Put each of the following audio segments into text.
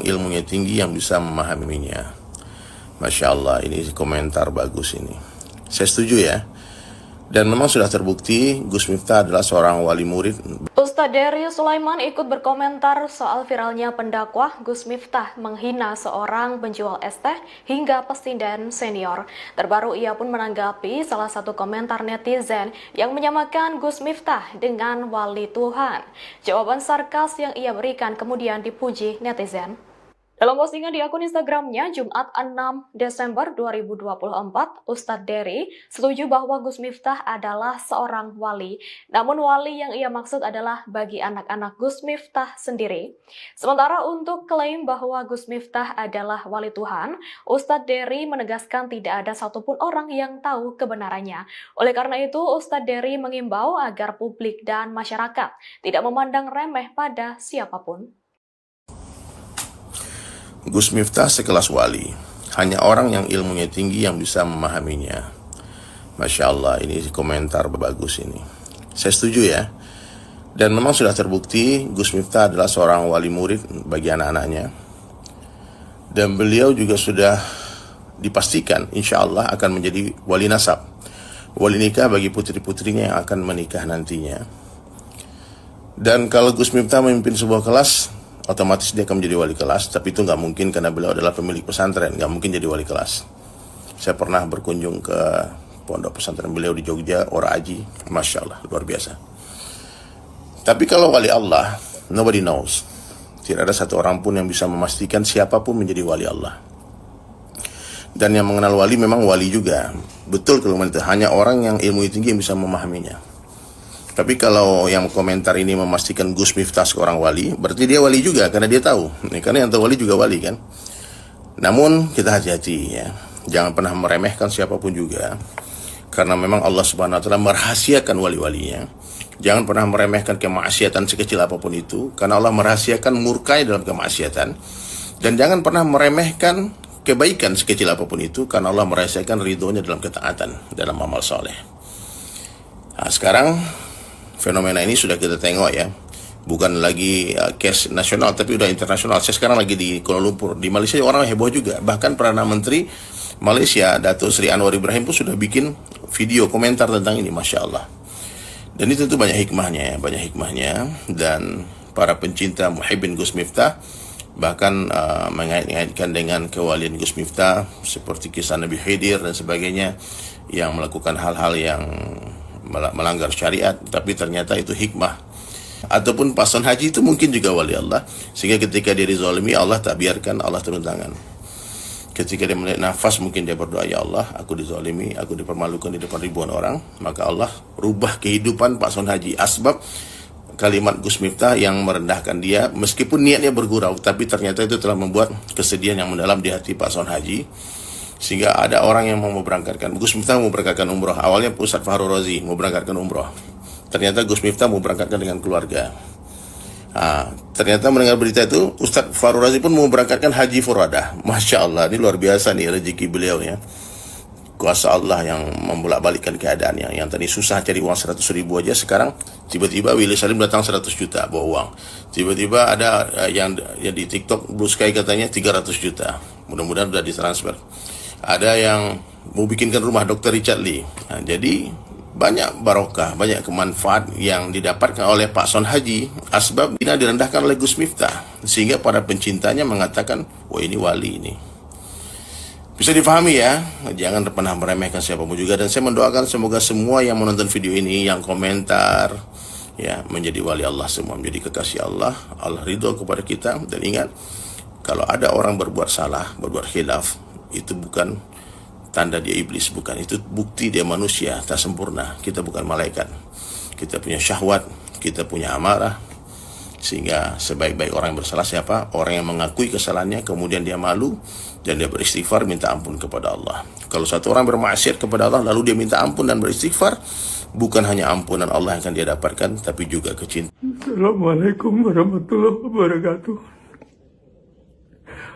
ilmunya tinggi yang bisa memahaminya. Masya Allah, ini komentar bagus ini. Saya setuju ya. Dan memang sudah terbukti Gus Miftah adalah seorang wali murid. Ustadz Dery Sulaiman ikut berkomentar soal viralnya pendakwah Gus Miftah menghina seorang penjual es teh hingga pesindaan senior. Terbaru ia pun menanggapi salah satu komentar netizen yang menyamakan Gus Miftah dengan wali Tuhan. Jawaban sarkas yang ia berikan kemudian dipuji netizen. Dalam postingan di akun Instagramnya Jumat 6 Desember 2024, Ustadz Dery setuju bahwa Gus Miftah adalah seorang wali. Namun wali yang ia maksud adalah bagi anak-anak Gus Miftah sendiri. Sementara untuk klaim bahwa Gus Miftah adalah wali Tuhan, Ustadz Dery menegaskan tidak ada satupun orang yang tahu kebenarannya. Oleh karena itu, Ustadz Dery mengimbau agar publik dan masyarakat tidak memandang remeh pada siapapun. Gus Miftah sekelas wali. Hanya orang yang ilmunya tinggi yang bisa memahaminya. Masya Allah, ini komentar bagus ini. Saya setuju ya. Dan memang sudah terbukti Gus Miftah adalah seorang wali murid bagi anak-anaknya. Dan beliau juga sudah dipastikan insya Allah akan menjadi wali nasab, wali nikah bagi putri-putrinya yang akan menikah nantinya. Dan kalau Gus Miftah memimpin sebuah kelas, otomatis dia akan menjadi wali kelas, tapi itu nggak mungkin karena beliau adalah pemilik pesantren, nggak mungkin jadi wali kelas. Saya pernah berkunjung ke pondok pesantren beliau di Jogja, Ora Aji, Masya Allah, luar biasa. Tapi kalau wali Allah, nobody knows. Tidak ada satu orang pun yang bisa memastikan siapapun menjadi wali Allah. Dan yang mengenal wali memang wali juga. Betul kalau itu hanya orang yang ilmu tinggi yang bisa memahaminya. Tapi kalau yang komentar ini memastikan Gus Miftah seorang wali, berarti dia wali juga karena dia tahu. Karena yang tahu wali juga wali kan. Namun kita hati-hati ya. Jangan pernah meremehkan siapapun juga. Karena memang Allah Subhanahu wa taala merahasiakan wali-walinya. Jangan pernah meremehkan kemaksiatan sekecil apapun itu, karena Allah merahasiakan murkanya dalam kemaksiatan. Dan jangan pernah meremehkan kebaikan sekecil apapun itu, karena Allah merahasiakan ridhonya dalam ketaatan, dalam amal soleh. Nah, sekarang fenomena ini sudah kita tengok ya, bukan lagi case nasional tapi udah internasional. Saya sekarang lagi di Kuala Lumpur, di Malaysia orang heboh juga. Bahkan Perdana Menteri Malaysia Datuk Seri Anwar Ibrahim pun sudah bikin video komentar tentang ini, Masya Allah. Dan itu tentu banyak hikmahnya, dan para pencinta muhibbin Gus Miftah bahkan mengait-ngaitkan dengan kewalian Gus Miftah seperti kisah Nabi Khidir dan sebagainya yang melakukan hal-hal yang melanggar syariat, tapi ternyata itu hikmah. Ataupun pason haji itu mungkin juga wali Allah, sehingga ketika dia dizalimi Allah tak biarkan, Allah turun tangan. Ketika dia melihat nafas, mungkin dia berdoa, ya Allah, aku dizalimi, aku dipermalukan di depan ribuan orang, maka Allah rubah kehidupan pason haji. Asbab kalimat Gus Miftah yang merendahkan dia, meskipun niatnya bergurau, tapi ternyata itu telah membuat kesedihan yang mendalam di hati pason haji. Sehingga ada orang yang mau berangkatkan, Gus Miftah mau berangkatkan umroh. Awalnya Ustadz Fahru Razi mau berangkatkan umroh. Ternyata Gus Miftah mau berangkatkan dengan keluarga. Ternyata mendengar berita itu, Ustadz Fahru Razi pun mau berangkatkan haji furadah. Masya Allah, ini luar biasa nih rezeki beliau ya. Kuasa Allah yang membolak-balikkan keadaannya. Yang tadi susah cari uang 100 ribu aja, sekarang tiba-tiba Willy Salim datang 100 juta bawa uang. Tiba-tiba ada yang di TikTok Blue Sky katanya 300 juta. Mudah-mudahan sudah ditransfer. Ada yang mau bikinkan rumah Dr. Richard Lee. Jadi banyak barokah, banyak kemanfaat yang didapatkan oleh Pak Son Haji. Asbab ini direndahkan oleh Gus Miftah, sehingga para pencintanya mengatakan, wah ini wali ini. Bisa difahami ya, jangan pernah meremehkan siapapun juga. Dan saya mendoakan semoga semua yang menonton video ini, yang komentar, ya menjadi wali Allah semua, menjadi kekasih Allah. Allah ridho kepada kita. Dan ingat, kalau ada orang berbuat salah, berbuat khilaf, itu bukan tanda dia iblis, bukan. Itu bukti dia manusia, tak sempurna. Kita bukan malaikat. Kita punya syahwat, kita punya amarah. Sehingga sebaik-baik orang yang bersalah siapa? Orang yang mengakui kesalahannya, kemudian dia malu, dan dia beristighfar, minta ampun kepada Allah. Kalau satu orang bermaksiat kepada Allah, lalu dia minta ampun dan beristighfar, bukan hanya ampunan Allah yang akan dia dapatkan, tapi juga kecintaan. Assalamualaikum warahmatullahi wabarakatuh.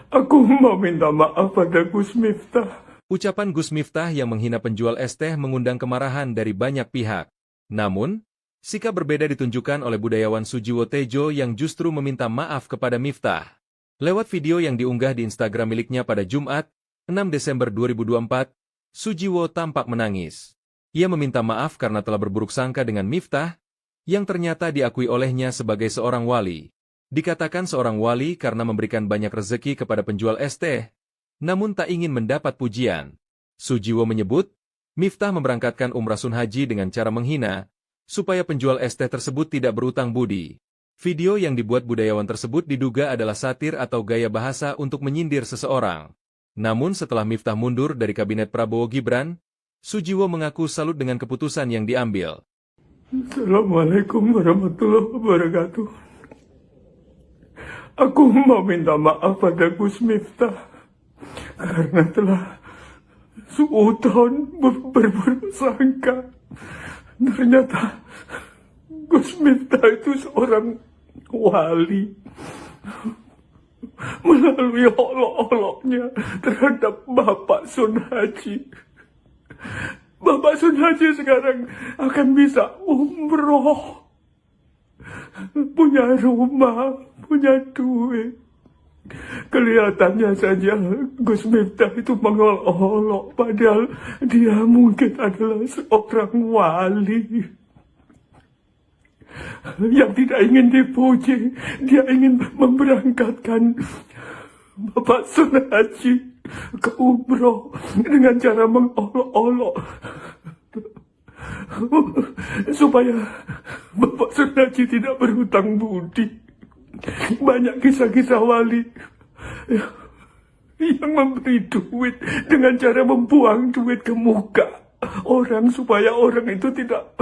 Aku mau minta maaf pada Gus Miftah. Ucapan Gus Miftah yang menghina penjual es teh mengundang kemarahan dari banyak pihak. Namun, sikap berbeda ditunjukkan oleh budayawan Sujiwo Tejo yang justru meminta maaf kepada Miftah. Lewat video yang diunggah di Instagram miliknya pada Jumat, 6 Desember 2024, Sujiwo tampak menangis. Ia meminta maaf karena telah berburuk sangka dengan Miftah, yang ternyata diakui olehnya sebagai seorang wali. Dikatakan seorang wali karena memberikan banyak rezeki kepada penjual es teh, namun tak ingin mendapat pujian. Sujiwo menyebut, Miftah memberangkatkan umrah sun haji dengan cara menghina, supaya penjual es teh tersebut tidak berutang budi. Video yang dibuat budayawan tersebut diduga adalah satir atau gaya bahasa untuk menyindir seseorang. Namun setelah Miftah mundur dari kabinet Prabowo Gibran, Sujiwo mengaku salut dengan keputusan yang diambil. Assalamualaikum warahmatullahi wabarakatuh. Aku mau minta maaf pada Gus Miftah karena telah suudzon berburuk sangka. Ternyata Gus Miftah itu seorang wali melalui olok-oloknya terhadap Bapak Sun Haji. Bapak Sun Haji sekarang akan bisa umroh, punya rumah, punya duit. Kelihatannya saja Gus Miftah itu mengolok-olok, padahal dia mungkin adalah seorang wali yang tidak ingin dipuji. Dia ingin memberangkatkan Bapak Sun Haji ke umroh dengan cara mengolok-olok supaya Bapak Sun Haji tidak berhutang budi. Banyak kisah-kisah wali yang memberi duit dengan cara membuang duit ke muka orang supaya orang itu tidak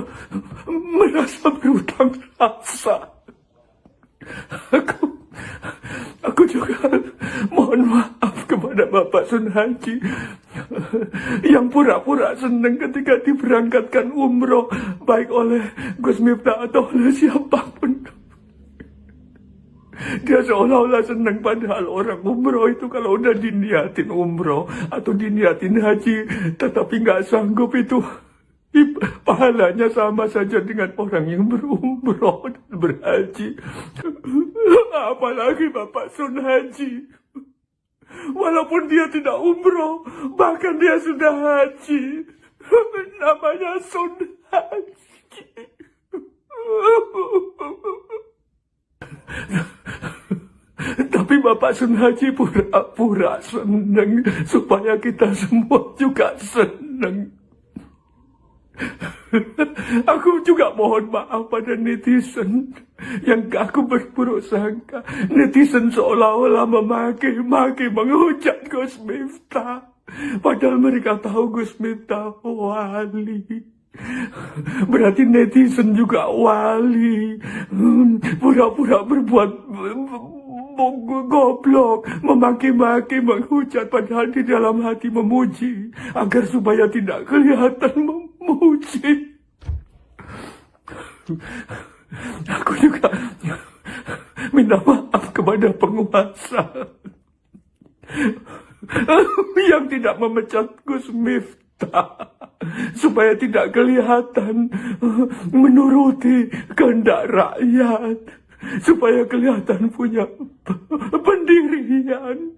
merasa berhutang rasa. Aku juga mohon maaf kepada Bapak Sun Haji yang pura-pura senang ketika diberangkatkan umroh baik oleh Gus Miftah atau oleh siapapun. Dia seolah-olah senang, padahal orang umroh itu kalau udah diniatin umroh atau diniatin haji tetapi nggak sanggup, itu pahalanya sama saja dengan orang yang berumroh dan berhaji. Apalagi Bapak Sun Haji, walaupun dia tidak umroh, bahkan dia sudah haji, namanya Sun Haji. Tapi Bapak Sun Haji pura-pura senang supaya kita semua juga senang. Aku juga mohon maaf pada netizen yang aku berburuk sangka. Netizen seolah-olah memaki-maki, menghujat Gus Miftah, padahal mereka tahu Gus Miftah wali. Berarti netizen juga wali, pura-pura berbuat goblok, memaki-maki, menghujat, padahal di dalam hati memuji agar supaya tidak kelihatan memuji. Aku juga minta maaf kepada penguasa yang tidak memecat Gus Miftah supaya tidak kelihatan menuruti kehendak rakyat, supaya kelihatan punya pendirian,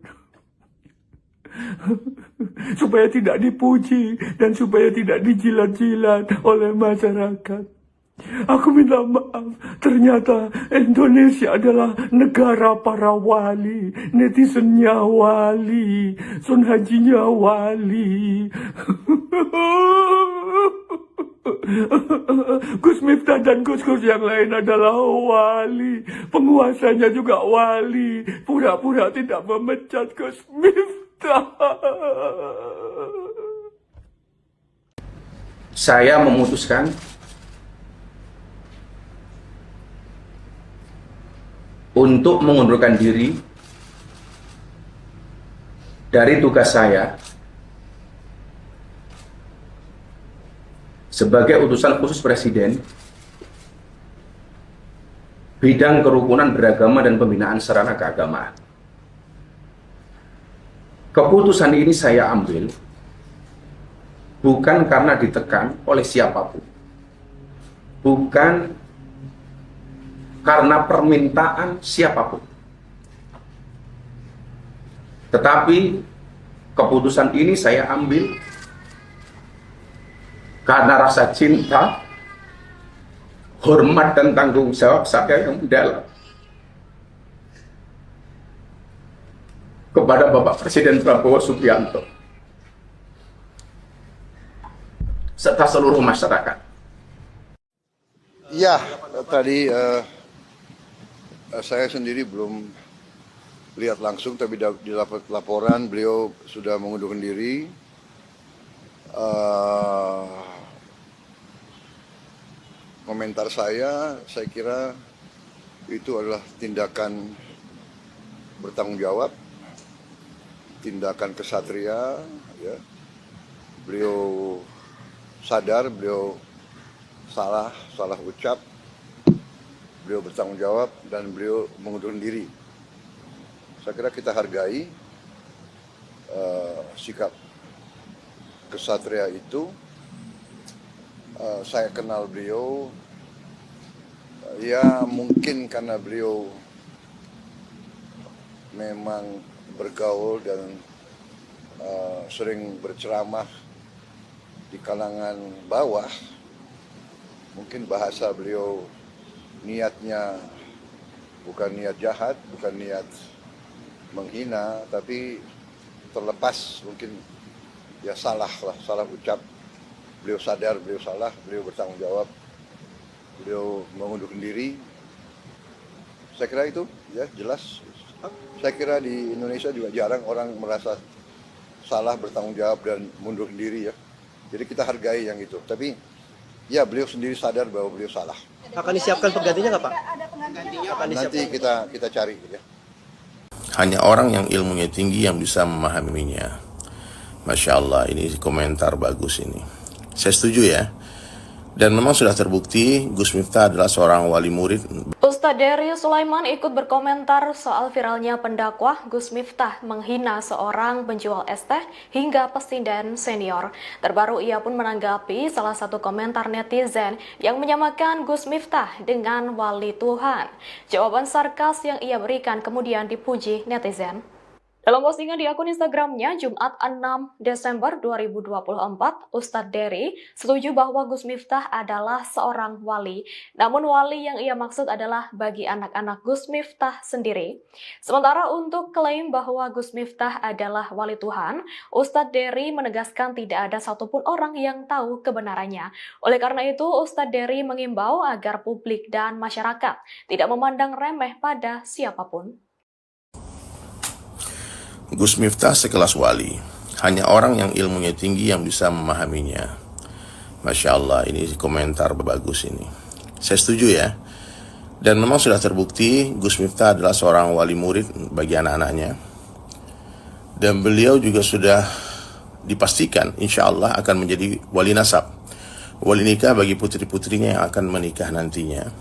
supaya tidak dipuji dan supaya tidak dijilat-jilat oleh masyarakat. Aku minta maaf, ternyata Indonesia adalah negara para wali, netizennya wali, Sun Hajinya wali. Gus Miftah dan Gus-Gus yang lain adalah wali, penguasanya juga wali, pura-pura tidak memecat Gus Miftah. Saya memutuskan untuk mengundurkan diri dari tugas saya sebagai utusan khusus Presiden bidang kerukunan beragama dan pembinaan sarana keagamaan. Keputusan ini saya ambil bukan karena ditekan oleh siapapun, bukan karena permintaan siapapun, Tetapi keputusan ini saya ambil karena rasa cinta, hormat dan tanggung jawab saya yang mendalam kepada Bapak Presiden Prabowo Subianto serta seluruh masyarakat. Ya, tadi saya sendiri belum lihat langsung, tapi didapat laporan beliau sudah mengundurkan diri. Komentar saya kira itu adalah tindakan bertanggung jawab, tindakan kesatria. Ya. Beliau sadar, beliau salah ucap, beliau bertanggung jawab, dan beliau mengundurkan diri. Saya kira kita hargai sikap kesatria itu. Saya kenal beliau, ya mungkin karena beliau memang bergaul dan sering berceramah di kalangan bawah. Mungkin bahasa beliau niatnya bukan niat jahat, bukan niat menghina, tapi terlepas mungkin ya salah ucap. Beliau sadar, beliau salah, beliau bertanggung jawab, beliau mengundurkan diri. Saya kira itu ya jelas. Saya kira di Indonesia juga jarang orang merasa salah, bertanggung jawab, dan mundurkan diri ya. Jadi kita hargai yang itu. Tapi ya beliau sendiri sadar bahwa beliau salah. Akan disiapkan penggantinya nggak Pak? Nanti kita cari ya. Hanya orang yang ilmunya tinggi yang bisa memahaminya. Masya Allah, ini komentar bagus ini. Saya setuju ya. Dan memang sudah terbukti Gus Miftah adalah seorang wali murid. Ustadz Dery Sulaiman ikut berkomentar soal viralnya pendakwah Gus Miftah menghina seorang penjual es teh hingga pesinden senior. Terbaru ia pun menanggapi salah satu komentar netizen yang menyamakan Gus Miftah dengan wali Tuhan. Jawaban sarkas yang ia berikan kemudian dipuji netizen. Dalam postingan di akun Instagramnya Jumat 6 Desember 2024, Ustadz Dery setuju bahwa Gus Miftah adalah seorang wali. Namun wali yang ia maksud adalah bagi anak-anak Gus Miftah sendiri. Sementara untuk klaim bahwa Gus Miftah adalah wali Tuhan, Ustadz Dery menegaskan tidak ada satupun orang yang tahu kebenarannya. Oleh karena itu, Ustadz Dery mengimbau agar publik dan masyarakat tidak memandang remeh pada siapapun. Gus Miftah sekelas wali. Hanya orang yang ilmunya tinggi yang bisa memahaminya. Masya Allah, ini komentar bagus ini. Saya setuju ya. Dan memang sudah terbukti Gus Miftah adalah seorang wali murid bagi anak-anaknya. Dan beliau juga sudah dipastikan insya Allah akan menjadi wali nasab, wali nikah bagi putri-putrinya yang akan menikah nantinya.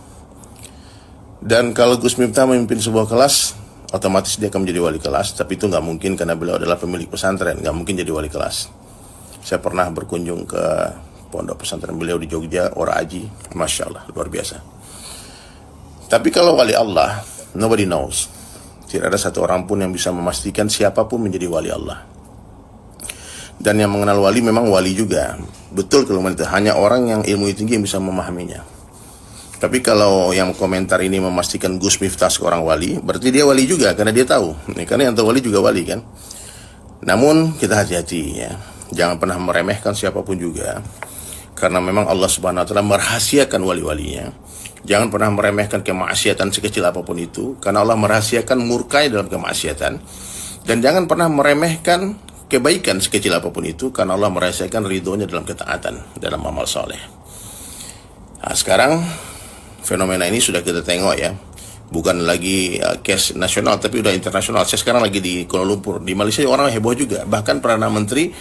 Dan kalau Gus Miftah memimpin sebuah kelas, otomatis dia akan menjadi wali kelas. Tapi itu nggak mungkin karena beliau adalah pemilik pesantren, nggak mungkin jadi wali kelas. Saya pernah berkunjung ke pondok pesantren beliau di Jogja, Ora Aji, Masya Allah, luar biasa. Tapi kalau wali Allah, nobody knows. Tidak ada satu orang pun yang bisa memastikan siapapun menjadi wali Allah. Dan yang mengenal wali memang wali juga. Betul kalau hanya orang yang ilmu tinggi yang bisa memahaminya. Tapi kalau yang komentar ini memastikan Gus Miftah seorang wali, berarti dia wali juga karena dia tahu. Karena yang tahu wali juga wali kan. Namun kita hati-hati ya. Jangan pernah meremehkan siapapun juga. Karena memang Allah Subhanahu wa taala merahasiakan wali-walinya. Jangan pernah meremehkan kemaksiatan sekecil apapun itu, karena Allah merahasiakan murkai dalam kemaksiatan. Dan jangan pernah meremehkan kebaikan sekecil apapun itu, karena Allah merahasiakan ridhonya dalam ketaatan, dalam amal soleh. Nah, sekarang fenomena ini sudah kita tengok ya, bukan lagi case nasional tapi udah internasional. Saya sekarang lagi di Kuala Lumpur, di Malaysia orang heboh juga. Bahkan Perdana Menteri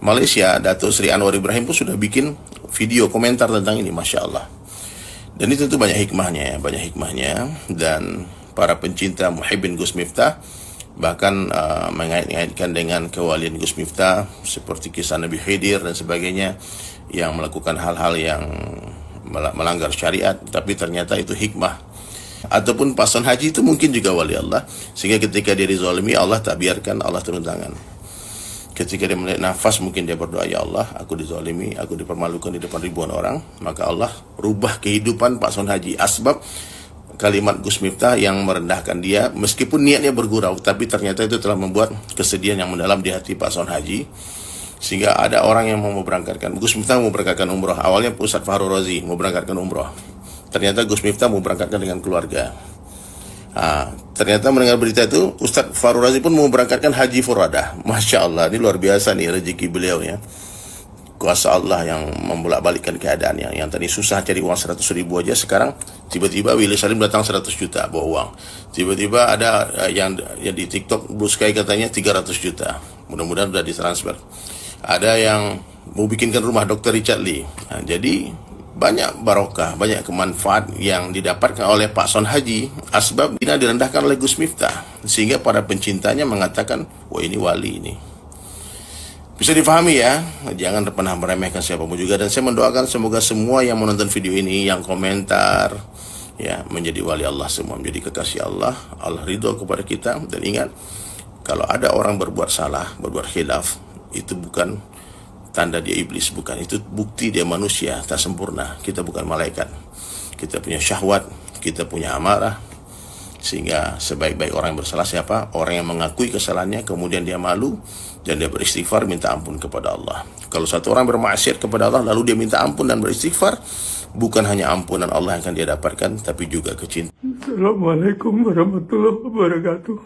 Malaysia Datuk Seri Anwar Ibrahim pun sudah bikin video komentar tentang ini, Masya Allah. Dan itu tentu banyak hikmahnya, dan para pencinta muhibbin Gus Miftah bahkan mengait-ngaitkan dengan kewalian Gus Miftah seperti kisah Nabi Khidir dan sebagainya yang melakukan hal-hal yang melanggar syariat, tapi ternyata itu hikmah Ataupun pason haji itu mungkin juga wali Allah, sehingga ketika dia dizalimi, Allah tak biarkan, Allah turun tangan. Ketika dia melihat nafas, mungkin dia berdoa, ya Allah, aku dizalimi, aku dipermalukan di depan ribuan orang, maka Allah rubah kehidupan pason haji. Asbab kalimat Gus Miftah yang merendahkan dia, meskipun niatnya bergurau, tapi ternyata itu telah membuat kesedihan yang mendalam di hati pason haji, sehingga ada orang yang mau berangkatkan. Gus Miftah mau berangkatkan umroh. Awalnya Ustadz Fahru Razi mau berangkatkan umroh. Ternyata Gus Miftah mau berangkatkan dengan keluarga. Ternyata mendengar berita itu, Ustadz Fahru Razi pun mau berangkatkan haji furadah. Masya Allah, ini luar biasa nih rezeki beliau ya. Kuasa Allah yang membolak-balikkan keadaannya. Yang tadi susah cari uang 100 ribu aja, sekarang tiba-tiba Willy Salim datang 100 juta bawa uang. Tiba-tiba ada yang di TikTok Blue Sky katanya 300 juta. Mudah-mudahan sudah ditransfer. Ada yang mau bikinkan rumah Dr. Richard Lee. Jadi banyak barokah, banyak kemanfaat yang didapatkan oleh Pak Son Haji. Asbab ini direndahkan oleh Gus Miftah, sehingga para pencintanya mengatakan, wah ini wali ini. Bisa difahami ya, jangan pernah meremehkan siapapun juga. Dan saya mendoakan semoga semua yang menonton video ini, yang komentar, ya menjadi wali Allah semua, menjadi kekasih Allah. Allah ridho kepada kita. Dan ingat, kalau ada orang berbuat salah, berbuat khilaf, itu bukan tanda dia iblis, bukan. Itu bukti dia manusia, tak sempurna. Kita bukan malaikat. Kita punya syahwat, kita punya amarah. Sehingga sebaik-baik orang yang bersalah siapa? Orang yang mengakui kesalahannya, kemudian dia malu, dan dia beristighfar, minta ampun kepada Allah. Kalau satu orang bermaksiat kepada Allah, lalu dia minta ampun dan beristighfar, bukan hanya ampunan Allah yang akan dia dapatkan, tapi juga kecintaan. Assalamualaikum warahmatullahi wabarakatuh.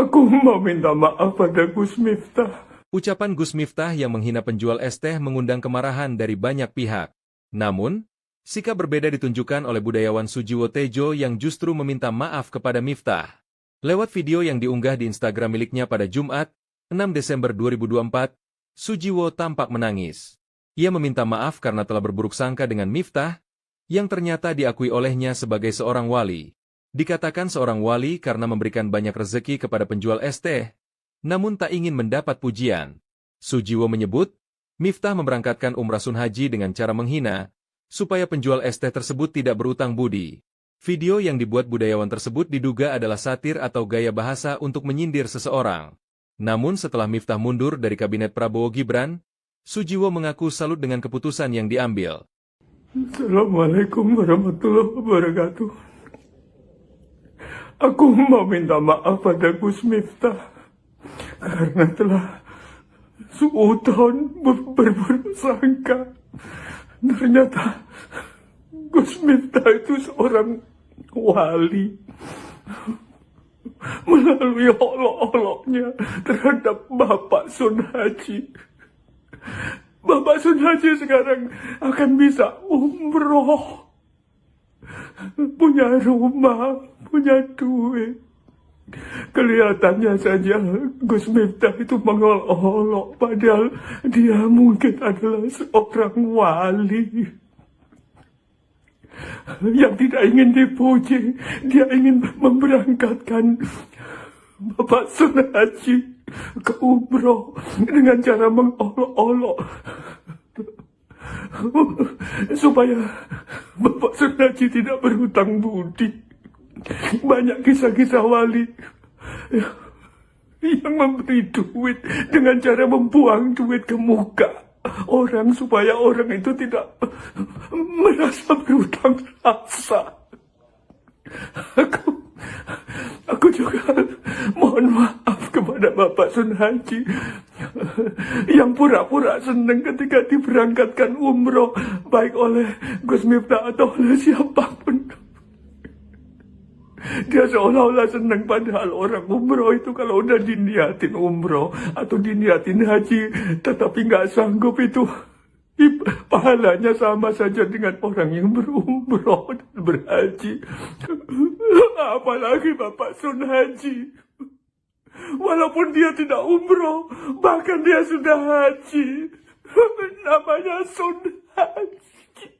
Aku mau minta maaf pada Gus Miftah. Ucapan Gus Miftah yang menghina penjual es teh mengundang kemarahan dari banyak pihak. Namun, sikap berbeda ditunjukkan oleh budayawan Sujiwo Tejo yang justru meminta maaf kepada Miftah. Lewat video yang diunggah di Instagram miliknya pada Jumat, 6 Desember 2024, Sujiwo tampak menangis. Ia meminta maaf karena telah berburuk sangka dengan Miftah, yang ternyata diakui olehnya sebagai seorang wali. Dikatakan seorang wali karena memberikan banyak rezeki kepada penjual es teh, namun tak ingin mendapat pujian. Sujiwo menyebut, Miftah memberangkatkan umrah sun haji dengan cara menghina, supaya penjual es teh tersebut tidak berutang budi. Video yang dibuat budayawan tersebut diduga adalah satir atau gaya bahasa untuk menyindir seseorang. Namun setelah Miftah mundur dari kabinet Prabowo Gibran, Sujiwo mengaku salut dengan keputusan yang diambil. Assalamualaikum warahmatullahi wabarakatuh. Aku mau minta maaf pada Gus Miftah karena telah suudzon berburuk sangka. Ternyata Gus Miftah itu seorang wali. Melalui olok-oloknya terhadap Bapak Sun Haji. Bapak Sun Haji sekarang akan bisa umroh. Punya rumah, punya duit. Kelihatannya saja Gus Miftah itu mengolok-olok, padahal dia mungkin adalah seorang wali. Yang tidak ingin dipuji, dia ingin memberangkatkan Bapak Sun Haji ke umroh dengan cara mengolok-olok. Supaya Bapak Sun Haji tidak berhutang budi. Banyak kisah-kisah wali yang memberi duit dengan cara membuang duit ke muka orang supaya orang itu tidak merasa berhutang rasa. Aku juga mohon maaf kepada Bapak Sun Haji yang pura-pura senang ketika diberangkatkan umroh, baik oleh Gus Miftah atau oleh siapapun. Dia seolah-olah senang, padahal orang umroh itu kalau udah diniatin umroh atau diniatin haji tetapi nggak sanggup, itu pahalanya sama saja dengan orang yang berumroh dan berhaji. Apalagi Bapak Sun Haji, walaupun dia tidak umroh, bahkan dia sudah haji, namanya Sun Haji.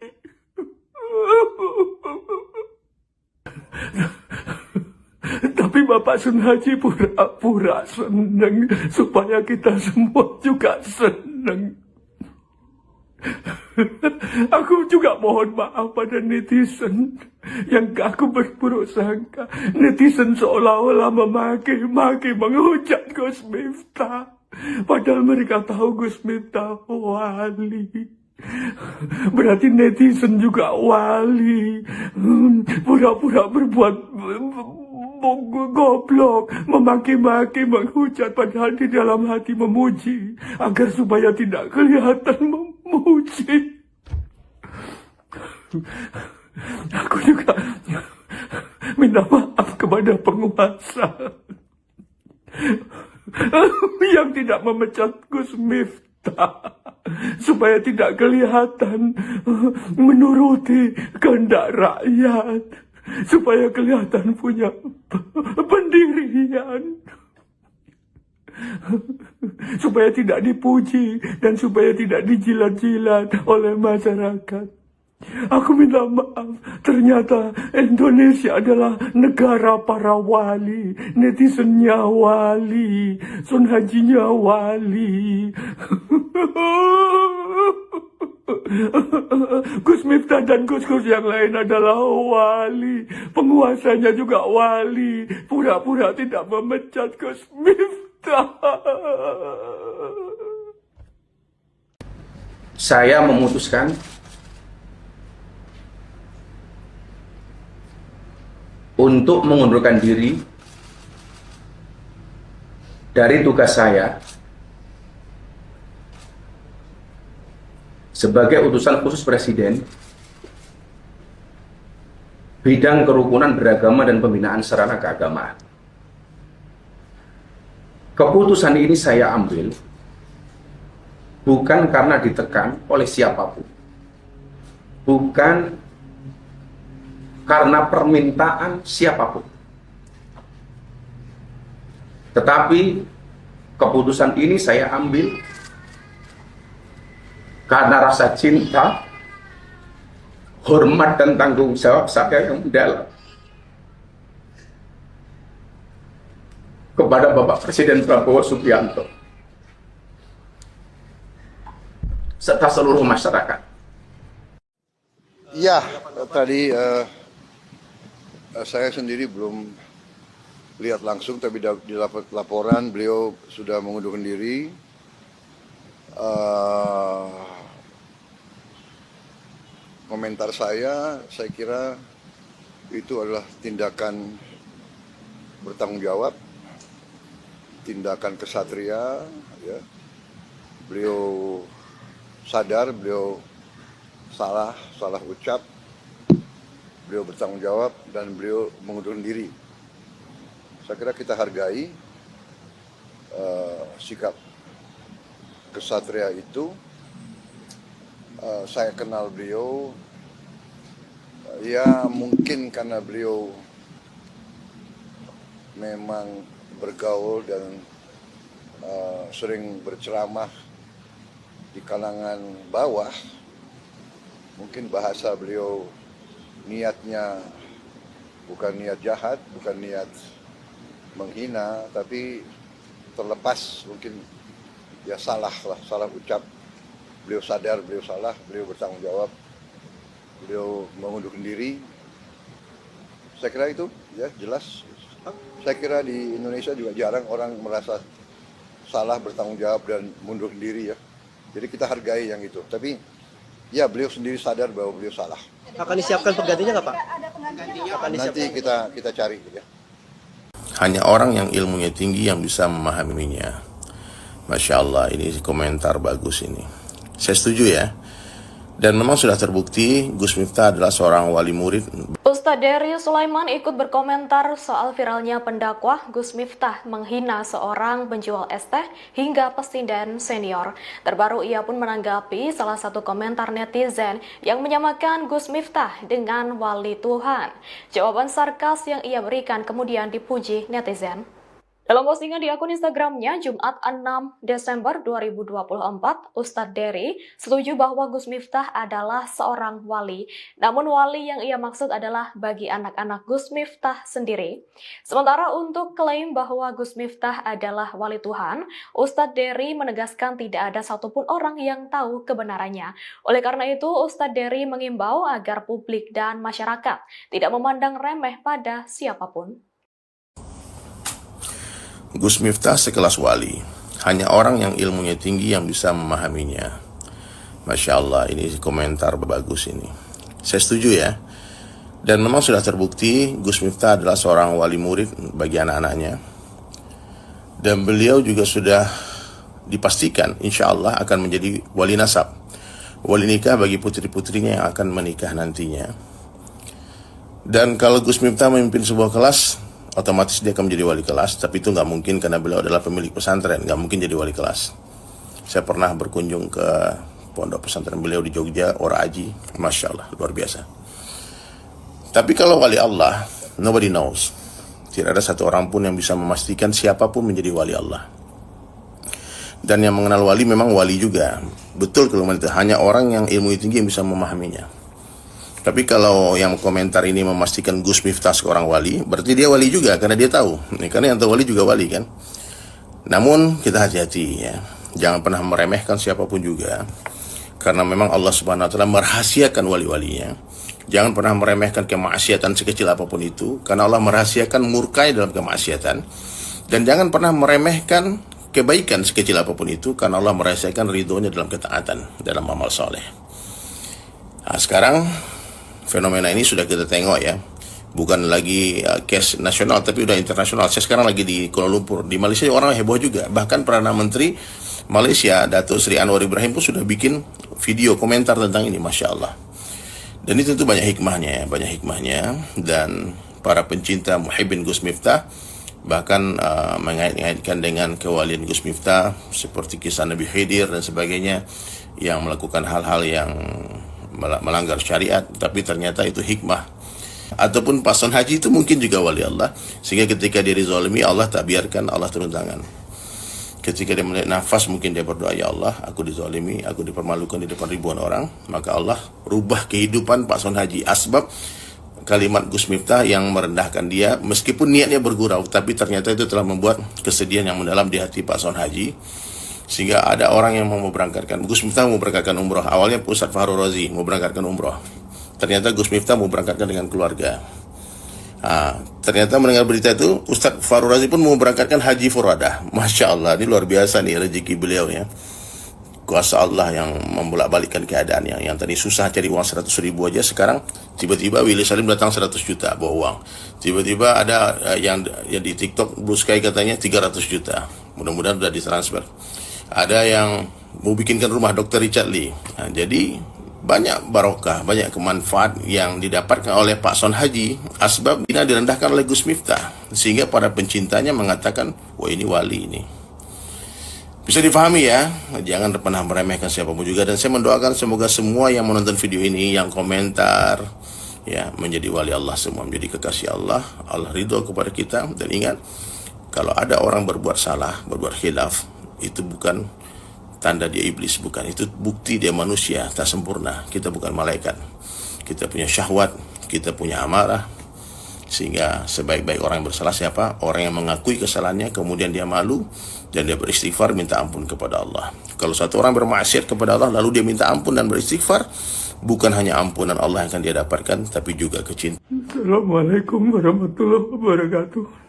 Tapi Bapak Sun Haji pura-pura senang supaya kita semua juga senang. Aku juga mohon maaf pada netizen Yang aku berburuk sangka, netizen seolah-olah memaki-maki, menghujat Gus Miftah. Padahal mereka tahu Gus Miftah wali. Berarti netizen juga wali. Pura-pura berbuat goblok, memaki-maki, menghujat, padahal di dalam hati memuji, agar supaya tidak kelihatan memuji. Aku juga minta maaf kepada penguasa yang tidak memecat Gus Miftah supaya tidak kelihatan menuruti kehendak rakyat, supaya kelihatan punya pendirian, supaya tidak dipuji dan supaya tidak dijilat-jilat oleh masyarakat. Aku minta maaf, ternyata Indonesia adalah negara para wali, netizennya wali, Sun Hajinya wali. Gus Miftah dan Gus-Gus yang lain adalah wali, penguasanya juga wali, pura-pura tidak memecat Gus Miftah. Saya memutuskan untuk mengundurkan diri dari tugas saya sebagai utusan khusus Presiden bidang kerukunan beragama dan pembinaan sarana keagamaan. Keputusan ini saya ambil bukan karena ditekan oleh siapapun, bukan karena permintaan siapapun, tetapi keputusan ini saya ambil karena rasa cinta, hormat dan tanggung jawab saya yang mendalam kepada Bapak Presiden Prabowo Subianto serta seluruh masyarakat. Ya, tadi saya sendiri belum lihat langsung, tapi di laporan beliau sudah mengundurkan diri. Komentar saya kira itu adalah tindakan bertanggung jawab, tindakan kesatria. Ya. Beliau sadar, beliau salah ucap, beliau bertanggung jawab, dan beliau mengundurkan diri. Saya kira kita hargai sikap kesatria itu. Saya kenal beliau, ya mungkin karena beliau memang bergaul dan sering berceramah di kalangan bawah. Mungkin bahasa beliau niatnya bukan niat jahat, bukan niat menghina, tapi terlepas mungkin ya salah ucap. Beliau sadar, beliau salah, beliau bertanggung jawab, beliau mengundurkan diri. Saya kira itu ya jelas. Saya kira di Indonesia juga jarang orang merasa salah, bertanggung jawab, dan mundurkan diri ya. Jadi kita hargai yang itu. Tapi ya beliau sendiri sadar bahwa beliau salah. Akan disiapkan penggantinya nggak Pak? Nanti kita cari ya. Hanya orang yang ilmunya tinggi yang bisa memahaminya. Masya Allah, ini komentar bagus ini. Saya setuju ya. Dan memang sudah terbukti Gus Miftah adalah seorang wali murid. Ustadz Darius Sulaiman ikut berkomentar soal viralnya pendakwah Gus Miftah menghina seorang penjual es teh hingga pesindan senior. Terbaru ia pun menanggapi salah satu komentar netizen yang menyamakan Gus Miftah dengan wali Tuhan. Jawaban sarkas yang ia berikan kemudian dipuji netizen. Dalam postingan di akun Instagramnya Jumat 6 Desember 2024, Ustadz Dery setuju bahwa Gus Miftah adalah seorang wali. Namun wali yang ia maksud adalah bagi anak-anak Gus Miftah sendiri. Sementara untuk klaim bahwa Gus Miftah adalah wali Tuhan, Ustadz Dery menegaskan tidak ada satupun orang yang tahu kebenarannya. Oleh karena itu, Ustadz Dery mengimbau agar publik dan masyarakat tidak memandang remeh pada siapapun. Gus Miftah sekelas wali, hanya orang yang ilmunya tinggi yang bisa memahaminya. Masya Allah, ini komentar bagus ini. Saya setuju ya. Dan memang sudah terbukti Gus Miftah adalah seorang wali murid bagi anak-anaknya. Dan beliau juga sudah dipastikan insya Allah akan menjadi wali nasab, wali nikah bagi putri-putrinya yang akan menikah nantinya. Dan kalau Gus Miftah memimpin sebuah kelas, otomatis dia akan menjadi wali kelas, tapi itu nggak mungkin karena beliau adalah pemilik pesantren, nggak mungkin jadi wali kelas. Saya pernah berkunjung ke pondok pesantren beliau di Jogja, Ora Aji, Masya Allah, luar biasa. Tapi kalau wali Allah, nobody knows. Tidak ada satu orang pun yang bisa memastikan siapapun menjadi wali Allah. Dan yang mengenal wali memang wali juga. Betul kalau itu hanya orang yang ilmu tinggi yang bisa memahaminya. Tapi kalau yang komentar ini memastikan Gus Miftah seorang wali, berarti dia wali juga karena dia tahu. Karena yang tahu wali juga wali kan. Namun kita hati-hati ya. Jangan pernah meremehkan siapapun juga. Karena memang Allah Subhanahu wa taala merahasiakan wali-walinya. Jangan pernah meremehkan kemaksiatan sekecil apapun itu, karena Allah merahasiakan murkai dalam kemaksiatan. Dan jangan pernah meremehkan kebaikan sekecil apapun itu, karena Allah merahasiakan ridhonya dalam ketaatan, dalam amal soleh. Nah, sekarang fenomena ini sudah kita tengok ya, bukan lagi case nasional tapi udah internasional. Saya sekarang lagi di Kuala Lumpur, di Malaysia orang heboh juga. Bahkan Perdana Menteri Malaysia Datuk Seri Anwar Ibrahim pun sudah bikin video komentar tentang ini, Masya Allah. Dan itu tentu banyak hikmahnya, dan para pencinta muhibbin Gus Miftah bahkan mengait-ngaitkan dengan kewalian Gus Miftah seperti kisah Nabi Khidir dan sebagainya yang melakukan hal-hal yang melanggar syariat, tapi ternyata itu hikmah. Ataupun pason haji itu mungkin juga wali Allah, sehingga ketika dia dizalimi Allah tak biarkan, Allah turun tangan. Ketika dia melihat nafas, mungkin dia berdoa, ya Allah, aku dizalimi, aku dipermalukan di depan ribuan orang, maka Allah rubah kehidupan pason haji. Asbab kalimat Gus Miftah yang merendahkan dia, meskipun niatnya bergurau, tapi ternyata itu telah membuat kesedihan yang mendalam di hati pason haji. Sehingga ada orang yang mau berangkatkan, Gus Miftah mau berangkatkan umroh. Awalnya Ustadz Fahru Razi mau berangkatkan umroh. Ternyata Gus Miftah mau berangkatkan dengan keluarga. Ternyata mendengar berita itu, Ustadz Fahru Razi pun mau berangkatkan haji furadah. Masya Allah, ini luar biasa nih rezeki beliau ya. Kuasa Allah yang membolak-balikkan keadaan yang tadi susah cari uang 100 ribu aja, sekarang tiba-tiba Willy Salim datang 100 juta bawa uang. Tiba-tiba ada yang di TikTok Blue Sky katanya 300 juta. Mudah-mudahan sudah ditransfer. Ada yang mau bikinkan rumah Dr. Richard Lee. Jadi banyak barokah, banyak kemanfaat yang didapatkan oleh Pak Son Haji. Asbab bina direndahkan oleh Gus Miftah, sehingga para pencintanya mengatakan, wah ini wali ini. Bisa difahami ya, jangan pernah meremehkan siapapun juga. Dan saya mendoakan semoga semua yang menonton video ini, yang komentar, ya menjadi wali Allah semua, menjadi kekasih Allah. Allah ridho kepada kita. Dan ingat, kalau ada orang berbuat salah, berbuat khilaf, itu bukan tanda dia iblis, bukan. Itu bukti dia manusia, tak sempurna. Kita bukan malaikat. Kita punya syahwat, kita punya amarah. Sehingga sebaik-baik orang yang bersalah siapa? Orang yang mengakui kesalahannya, kemudian dia malu, dan dia beristighfar, minta ampun kepada Allah. Kalau satu orang bermaksiat kepada Allah, lalu dia minta ampun dan beristighfar, bukan hanya ampunan Allah yang akan dia dapatkan, tapi juga kecintaan. Assalamualaikum warahmatullahi wabarakatuh.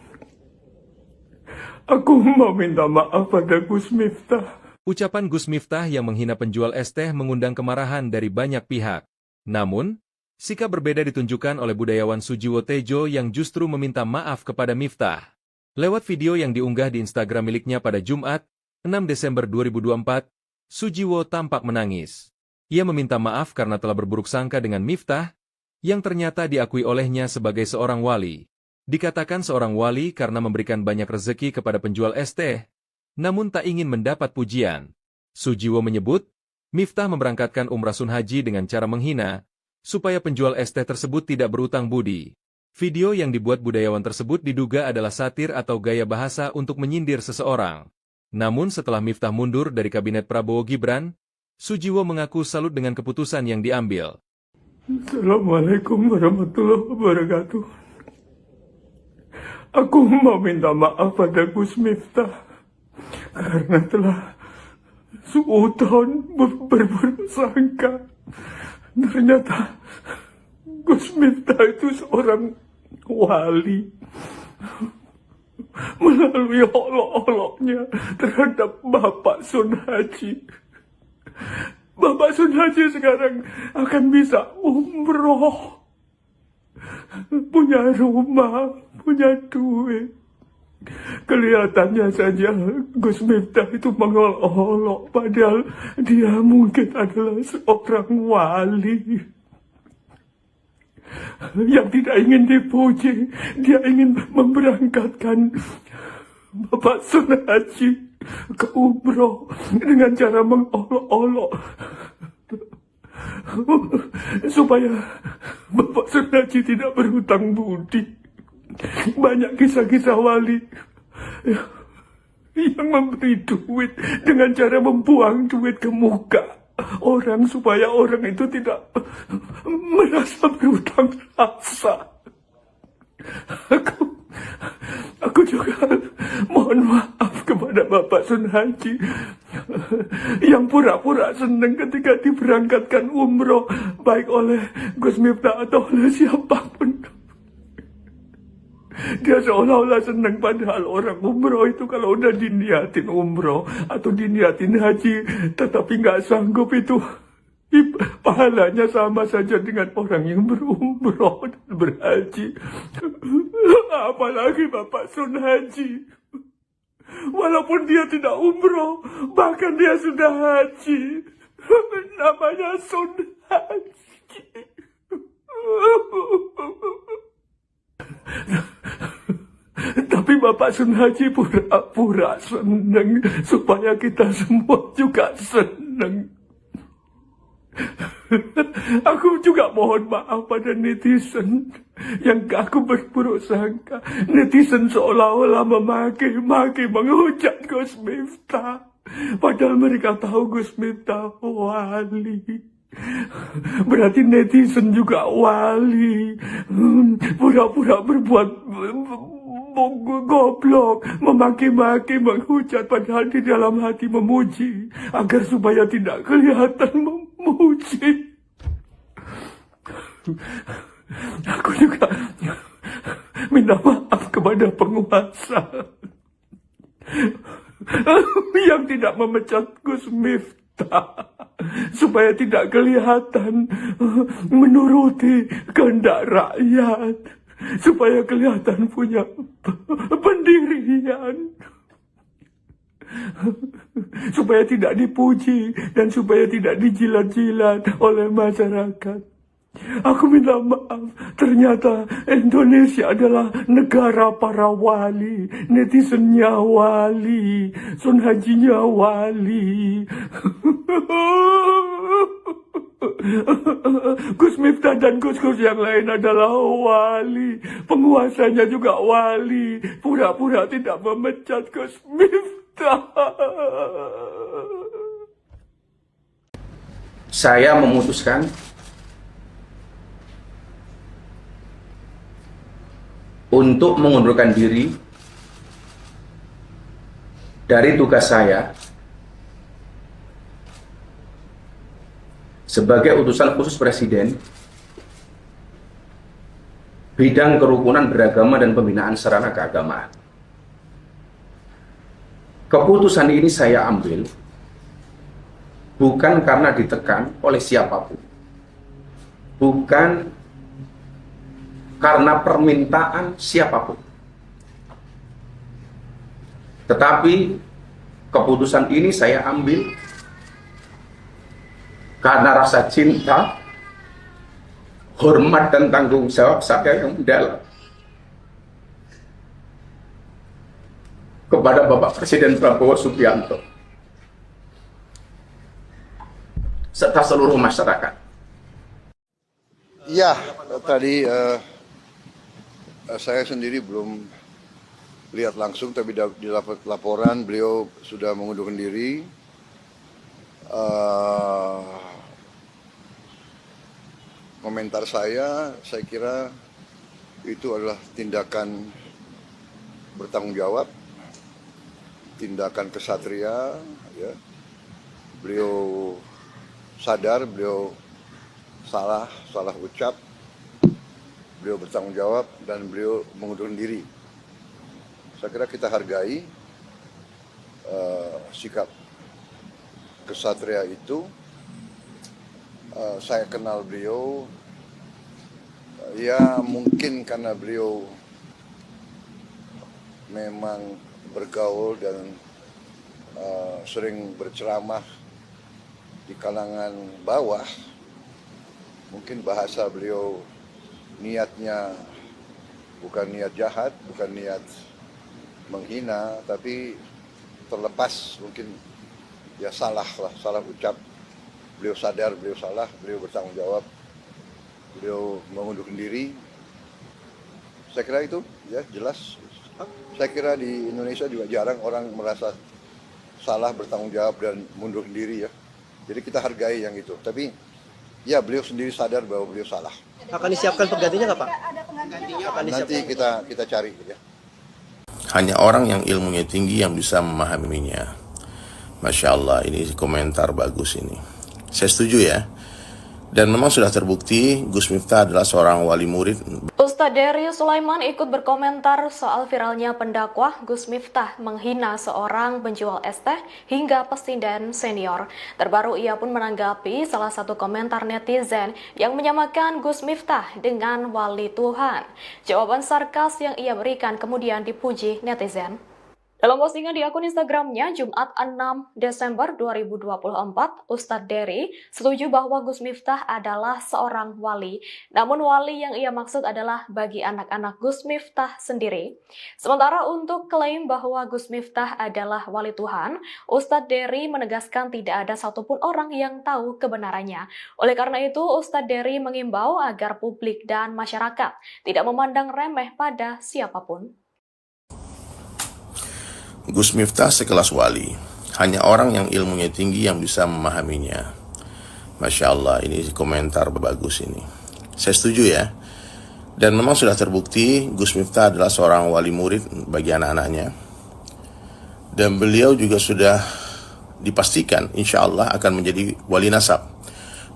Aku mau minta maaf pada Gus Miftah. Ucapan Gus Miftah yang menghina penjual es teh mengundang kemarahan dari banyak pihak. Namun, sikap berbeda ditunjukkan oleh budayawan Sujiwo Tejo yang justru meminta maaf kepada Miftah. Lewat video yang diunggah di Instagram miliknya pada Jumat, 6 Desember 2024, Sujiwo tampak menangis. Ia meminta maaf karena telah berburuk sangka dengan Miftah, yang ternyata diakui olehnya sebagai seorang wali. Dikatakan seorang wali karena memberikan banyak rezeki kepada penjual es teh, namun tak ingin mendapat pujian. Sujiwo menyebut, Miftah memberangkatkan umrah sun haji dengan cara menghina, supaya penjual es teh tersebut tidak berutang budi. Video yang dibuat budayawan tersebut diduga adalah satir atau gaya bahasa untuk menyindir seseorang. Namun setelah Miftah mundur dari kabinet Prabowo Gibran, Sujiwo mengaku salut dengan keputusan yang diambil. Assalamualaikum warahmatullahi wabarakatuh. Aku mau minta maaf pada Gus Miftah karena telah suudzon berburuk sangka. Ternyata Gus Miftah itu seorang wali. Melalui olok-oloknya terhadap Bapak Sun Haji. Bapak Sun Haji sekarang akan bisa umroh. Punya rumah, punya duit. Kelihatannya saja Gus Miftah itu mengolok-olok, padahal dia mungkin adalah seorang wali yang tidak ingin dipuji. Dia ingin memberangkatkan Bapak Sun Haji ke umroh dengan cara mengolok-olok supaya Bapak Sun Haji tidak berhutang budi. Banyak kisah-kisah wali yang memberi duit dengan cara membuang duit ke muka orang supaya orang itu tidak merasa berhutang rasa. Aku juga mohon maaf kepada Bapak Sun Haji yang pura-pura senang ketika diberangkatkan umroh baik oleh Gus Miftah atau oleh siapapun. Dia seolah-olah senang, padahal orang umroh itu kalau udah diniatin umroh atau diniatin haji tetapi nggak sanggup itu pahalanya sama saja dengan orang yang berumroh dan berhaji. Apalagi Bapak Sun Haji, walaupun dia tidak umroh, bahkan dia sudah haji, namanya Sun Haji. Tapi Bapak Sun Haji pura-pura senang supaya kita semua juga senang. Aku juga mohon maaf pada netizen yang aku berburuk sangka. Netizen seolah-olah memaki-maki, menghujat Gus Miftah, padahal mereka tahu Gus Miftah wali. Berarti netizen juga wali. Pura-pura berbuat goblok, memaki-maki, menghujat, padahal di dalam hati memuji agar supaya tidak kelihatan memuji. Aku juga minta maaf kepada penguasa yang tidak memecat Gus Miftah supaya tidak kelihatan menuruti kehendak rakyat, supaya kelihatan punya pendirian, supaya tidak dipuji dan supaya tidak dijilat-jilat oleh masyarakat. Aku minta maaf, ternyata Indonesia adalah negara para wali, netizennya wali, Sun Hajinya wali. Gus Miftah dan Gus-Gus yang lain adalah wali, penguasanya juga wali, pura-pura tidak memecat Gus Miftah. Saya memutuskan untuk mengundurkan diri dari tugas saya sebagai utusan khusus Presiden bidang kerukunan beragama dan pembinaan sarana keagamaan. Keputusan ini saya ambil bukan karena ditekan oleh siapapun, bukan karena permintaan siapapun, tetapi keputusan ini saya ambil karena rasa cinta, hormat dan tanggung jawab saya yang mendalam kepada Bapak Presiden Prabowo Subianto serta seluruh masyarakat. Ya, tadi Saya sendiri belum lihat langsung, tapi di laporan beliau sudah mengundurkan diri. Komentar saya kira itu adalah tindakan bertanggung jawab, tindakan kesatria. Ya. Beliau sadar, beliau salah ucap, beliau bertanggung jawab, dan beliau mengundurkan diri. Saya kira kita hargai sikap kesatria itu. Saya kenal beliau, ya mungkin karena beliau memang bergaul dan sering berceramah di kalangan bawah. Mungkin bahasa beliau niatnya bukan niat jahat, bukan niat menghina, tapi terlepas mungkin ya salah ucap. Beliau sadar, beliau salah, beliau bertanggung jawab, beliau mengundurkan diri. Saya kira itu ya jelas. Saya kira di Indonesia juga jarang orang merasa salah, bertanggung jawab, dan mundurkan diri ya. Jadi kita hargai yang itu. Tapi ya beliau sendiri sadar bahwa beliau salah. Akan disiapkan penggantinya nggak Pak? Nanti kita cari ya. Hanya orang yang ilmunya tinggi yang bisa memahaminya. Masya Allah, ini komentar bagus ini. Saya setuju ya. Dan memang sudah terbukti Gus Miftah adalah seorang wali murid. Ustadz Dery Sulaiman ikut berkomentar soal viralnya pendakwah Gus Miftah menghina seorang penjual es teh hingga pesinden senior. Terbaru ia pun menanggapi salah satu komentar netizen yang menyamakan Gus Miftah dengan wali Tuhan. Jawaban sarkas yang ia berikan kemudian dipuji netizen. Dalam postingan di akun Instagramnya Jumat 6 Desember 2024, Ustadz Dery setuju bahwa Gus Miftah adalah seorang wali. Namun wali yang ia maksud adalah bagi anak-anak Gus Miftah sendiri. Sementara untuk klaim bahwa Gus Miftah adalah wali Tuhan, Ustadz Dery menegaskan tidak ada satupun orang yang tahu kebenarannya. Oleh karena itu, Ustadz Dery mengimbau agar publik dan masyarakat tidak memandang remeh pada siapapun. Gus Miftah sekelas wali. Hanya orang yang ilmunya tinggi yang bisa memahaminya. Masya Allah, ini komentar bagus ini. Saya setuju ya. Dan memang sudah terbukti Gus Miftah adalah seorang wali murid bagi anak-anaknya. Dan beliau juga sudah dipastikan insya Allah akan menjadi wali nasab,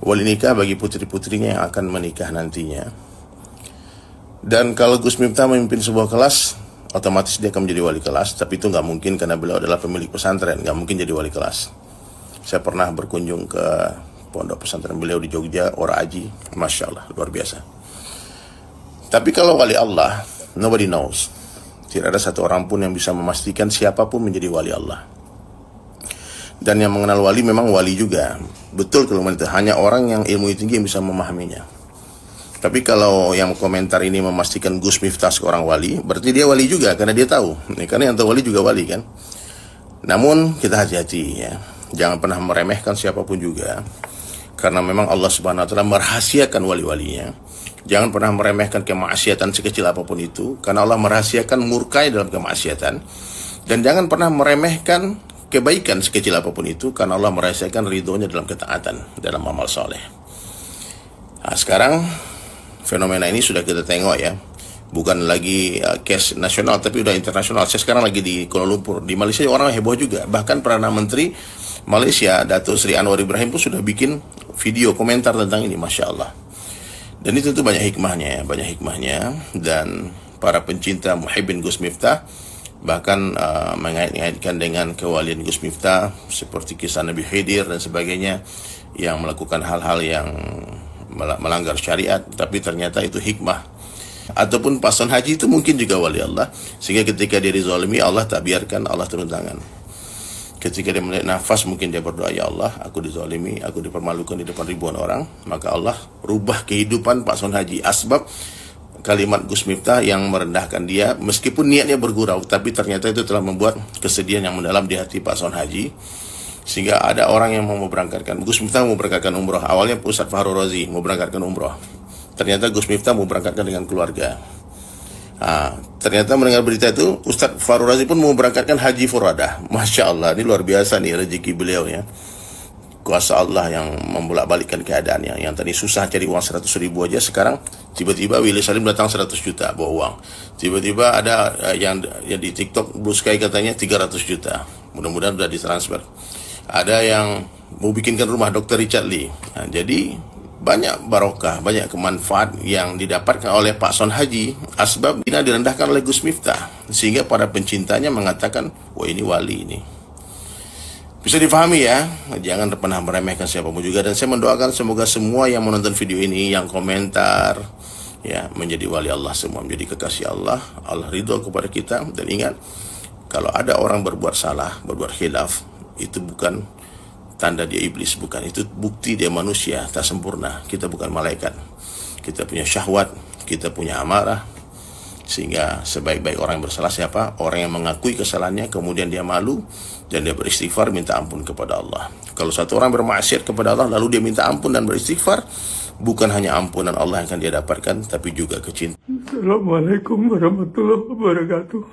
wali nikah bagi putri-putrinya yang akan menikah nantinya. Dan kalau Gus Miftah memimpin sebuah kelas, otomatis dia akan menjadi wali kelas, tapi itu nggak mungkin karena beliau adalah pemilik pesantren, nggak mungkin jadi wali kelas. Saya pernah berkunjung ke pondok pesantren beliau di Jogja, Ora Aji, Masya Allah, luar biasa. Tapi kalau wali Allah, nobody knows. Tidak ada satu orang pun yang bisa memastikan siapapun menjadi wali Allah. Dan yang mengenal wali memang wali juga. Betul kalau hanya orang yang ilmu tinggi yang bisa memahaminya. Tapi kalau yang komentar ini memastikan Gus Miftah seorang wali, berarti dia wali juga karena dia tahu. Karena yang tahu wali juga wali kan. Namun kita hati-hati ya. Jangan pernah meremehkan siapapun juga. Karena memang Allah Subhanahu wa taala merahasiakan wali-walinya. Jangan pernah meremehkan kemaksiatan sekecil apapun itu, karena Allah merahasiakan murkai dalam kemaksiatan. Dan jangan pernah meremehkan kebaikan sekecil apapun itu, karena Allah merahasiakan ridhonya dalam ketaatan, dalam amal soleh. Nah, sekarang fenomena ini sudah kita tengok ya, bukan lagi case nasional tapi udah internasional. Saya sekarang lagi di Kuala Lumpur, di Malaysia orang heboh juga. Bahkan Perdana Menteri Malaysia Datuk Seri Anwar Ibrahim pun sudah bikin video komentar tentang ini, Masya Allah. Dan itu tentu banyak hikmahnya, dan para pencinta muhibbin Gus Miftah bahkan mengait-ngaitkan dengan kewalian Gus Miftah seperti kisah Nabi Khidir dan sebagainya yang melakukan hal-hal yang melanggar syariat, tapi ternyata itu hikmah. Ataupun pason haji itu mungkin juga wali Allah, sehingga ketika dia dizalimi Allah tak biarkan, Allah turun tangan. Ketika dia melihat nafas, mungkin dia berdoa, ya Allah, aku dizalimi, aku dipermalukan di depan ribuan orang, maka Allah rubah kehidupan pason haji. Asbab kalimat Gus Miftah yang merendahkan dia, meskipun niatnya bergurau, tapi ternyata itu telah membuat kesedihan yang mendalam di hati pason haji. Sehingga ada orang yang mau berangkatkan, Gus Miftah mau berangkatkan umroh. Awalnya Ustadz Fahru Razi mau berangkatkan umroh. Ternyata Gus Miftah mau berangkatkan dengan keluarga. Ternyata mendengar berita itu, Ustadz Farul Razi pun mau berangkatkan haji furadah. Masya Allah, ini luar biasa nih rezeki beliau ya. Kuasa Allah yang membolak-balikkan keadaannya. Yang tadi susah cari uang 100 ribu aja, sekarang tiba-tiba Willy Salim datang 100 juta bawa uang. Tiba-tiba ada yang di TikTok Blue Sky katanya 300 juta. Mudah-mudahan sudah ditransfer. Ada yang mau bikinkan rumah Dr. Richard Lee. Jadi banyak barokah, banyak kemanfaat yang didapatkan oleh Pak Son Haji asbab Dina direndahkan oleh Gus Miftah, sehingga para pencintanya mengatakan, wah ini wali ini. Bisa difahami ya, jangan pernah meremehkan siapapun juga. Dan saya mendoakan semoga semua yang menonton video ini, yang komentar ya, menjadi wali Allah semua, menjadi kekasih Allah. Allah ridho kepada kita. Dan ingat, kalau ada orang berbuat salah, berbuat khilaf, itu bukan tanda dia iblis, bukan. Itu bukti dia manusia, tak sempurna. Kita bukan malaikat. Kita punya syahwat, kita punya amarah. Sehingga sebaik-baik orang yang bersalah siapa? Orang yang mengakui kesalahannya, kemudian dia malu, dan dia beristighfar, minta ampun kepada Allah. Kalau satu orang bermaksiat kepada Allah, lalu dia minta ampun dan beristighfar, bukan hanya ampunan Allah yang akan dia dapatkan, tapi juga kecintaan. Assalamualaikum warahmatullahi wabarakatuh.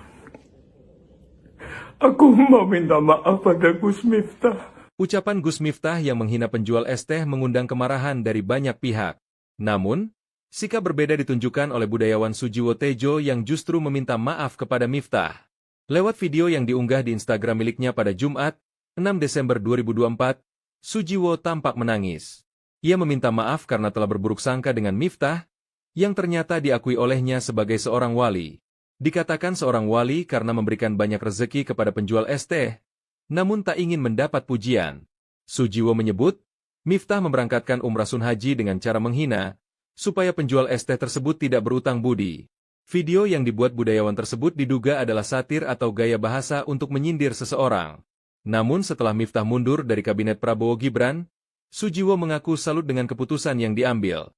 Aku mau minta maaf pada Gus Miftah. Ucapan Gus Miftah yang menghina penjual es teh mengundang kemarahan dari banyak pihak. Namun, sikap berbeda ditunjukkan oleh budayawan Sujiwo Tejo yang justru meminta maaf kepada Miftah. Lewat video yang diunggah di Instagram miliknya pada Jumat, 6 Desember 2024, Sujiwo tampak menangis. Ia meminta maaf karena telah berburuk sangka dengan Miftah, yang ternyata diakui olehnya sebagai seorang wali. Dikatakan seorang wali karena memberikan banyak rezeki kepada penjual es teh, namun tak ingin mendapat pujian. Sujiwo menyebut, Miftah memberangkatkan umrah sun haji dengan cara menghina, supaya penjual es teh tersebut tidak berutang budi. Video yang dibuat budayawan tersebut diduga adalah satir atau gaya bahasa untuk menyindir seseorang. Namun setelah Miftah mundur dari kabinet Prabowo Gibran, Sujiwo mengaku salut dengan keputusan yang diambil.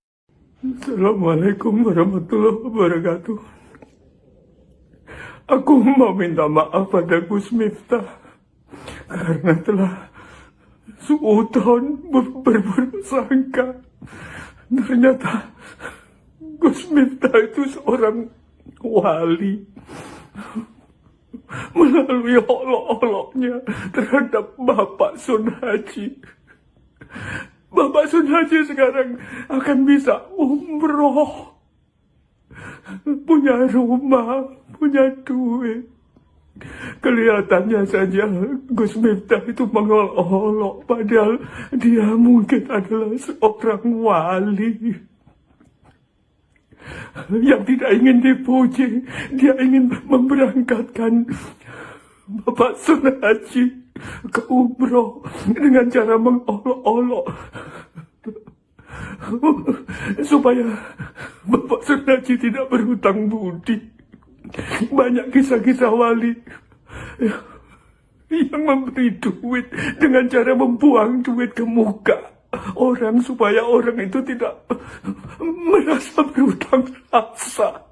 Assalamualaikum warahmatullahi wabarakatuh. Aku mau minta maaf pada Gus Miftah karena telah suudon berburuk sangka. Ternyata Gus Miftah itu seorang wali. Melalui olok-oloknya terhadap Bapak Sun Haji. Bapak Sun Haji sekarang akan bisa umroh. Punya rumah, punya duit. Kelihatannya saja Gus Miftah itu mengolok-olok, padahal dia mungkin adalah seorang wali yang tidak ingin dipuji. Dia ingin memberangkatkan Bapak Sun Haji ke umroh dengan cara mengolok-olok supaya Bapak Sun Haji tidak berhutang budi. Banyak kisah-kisah wali yang memberi duit dengan cara membuang duit ke muka orang supaya orang itu tidak merasa berhutang rasa.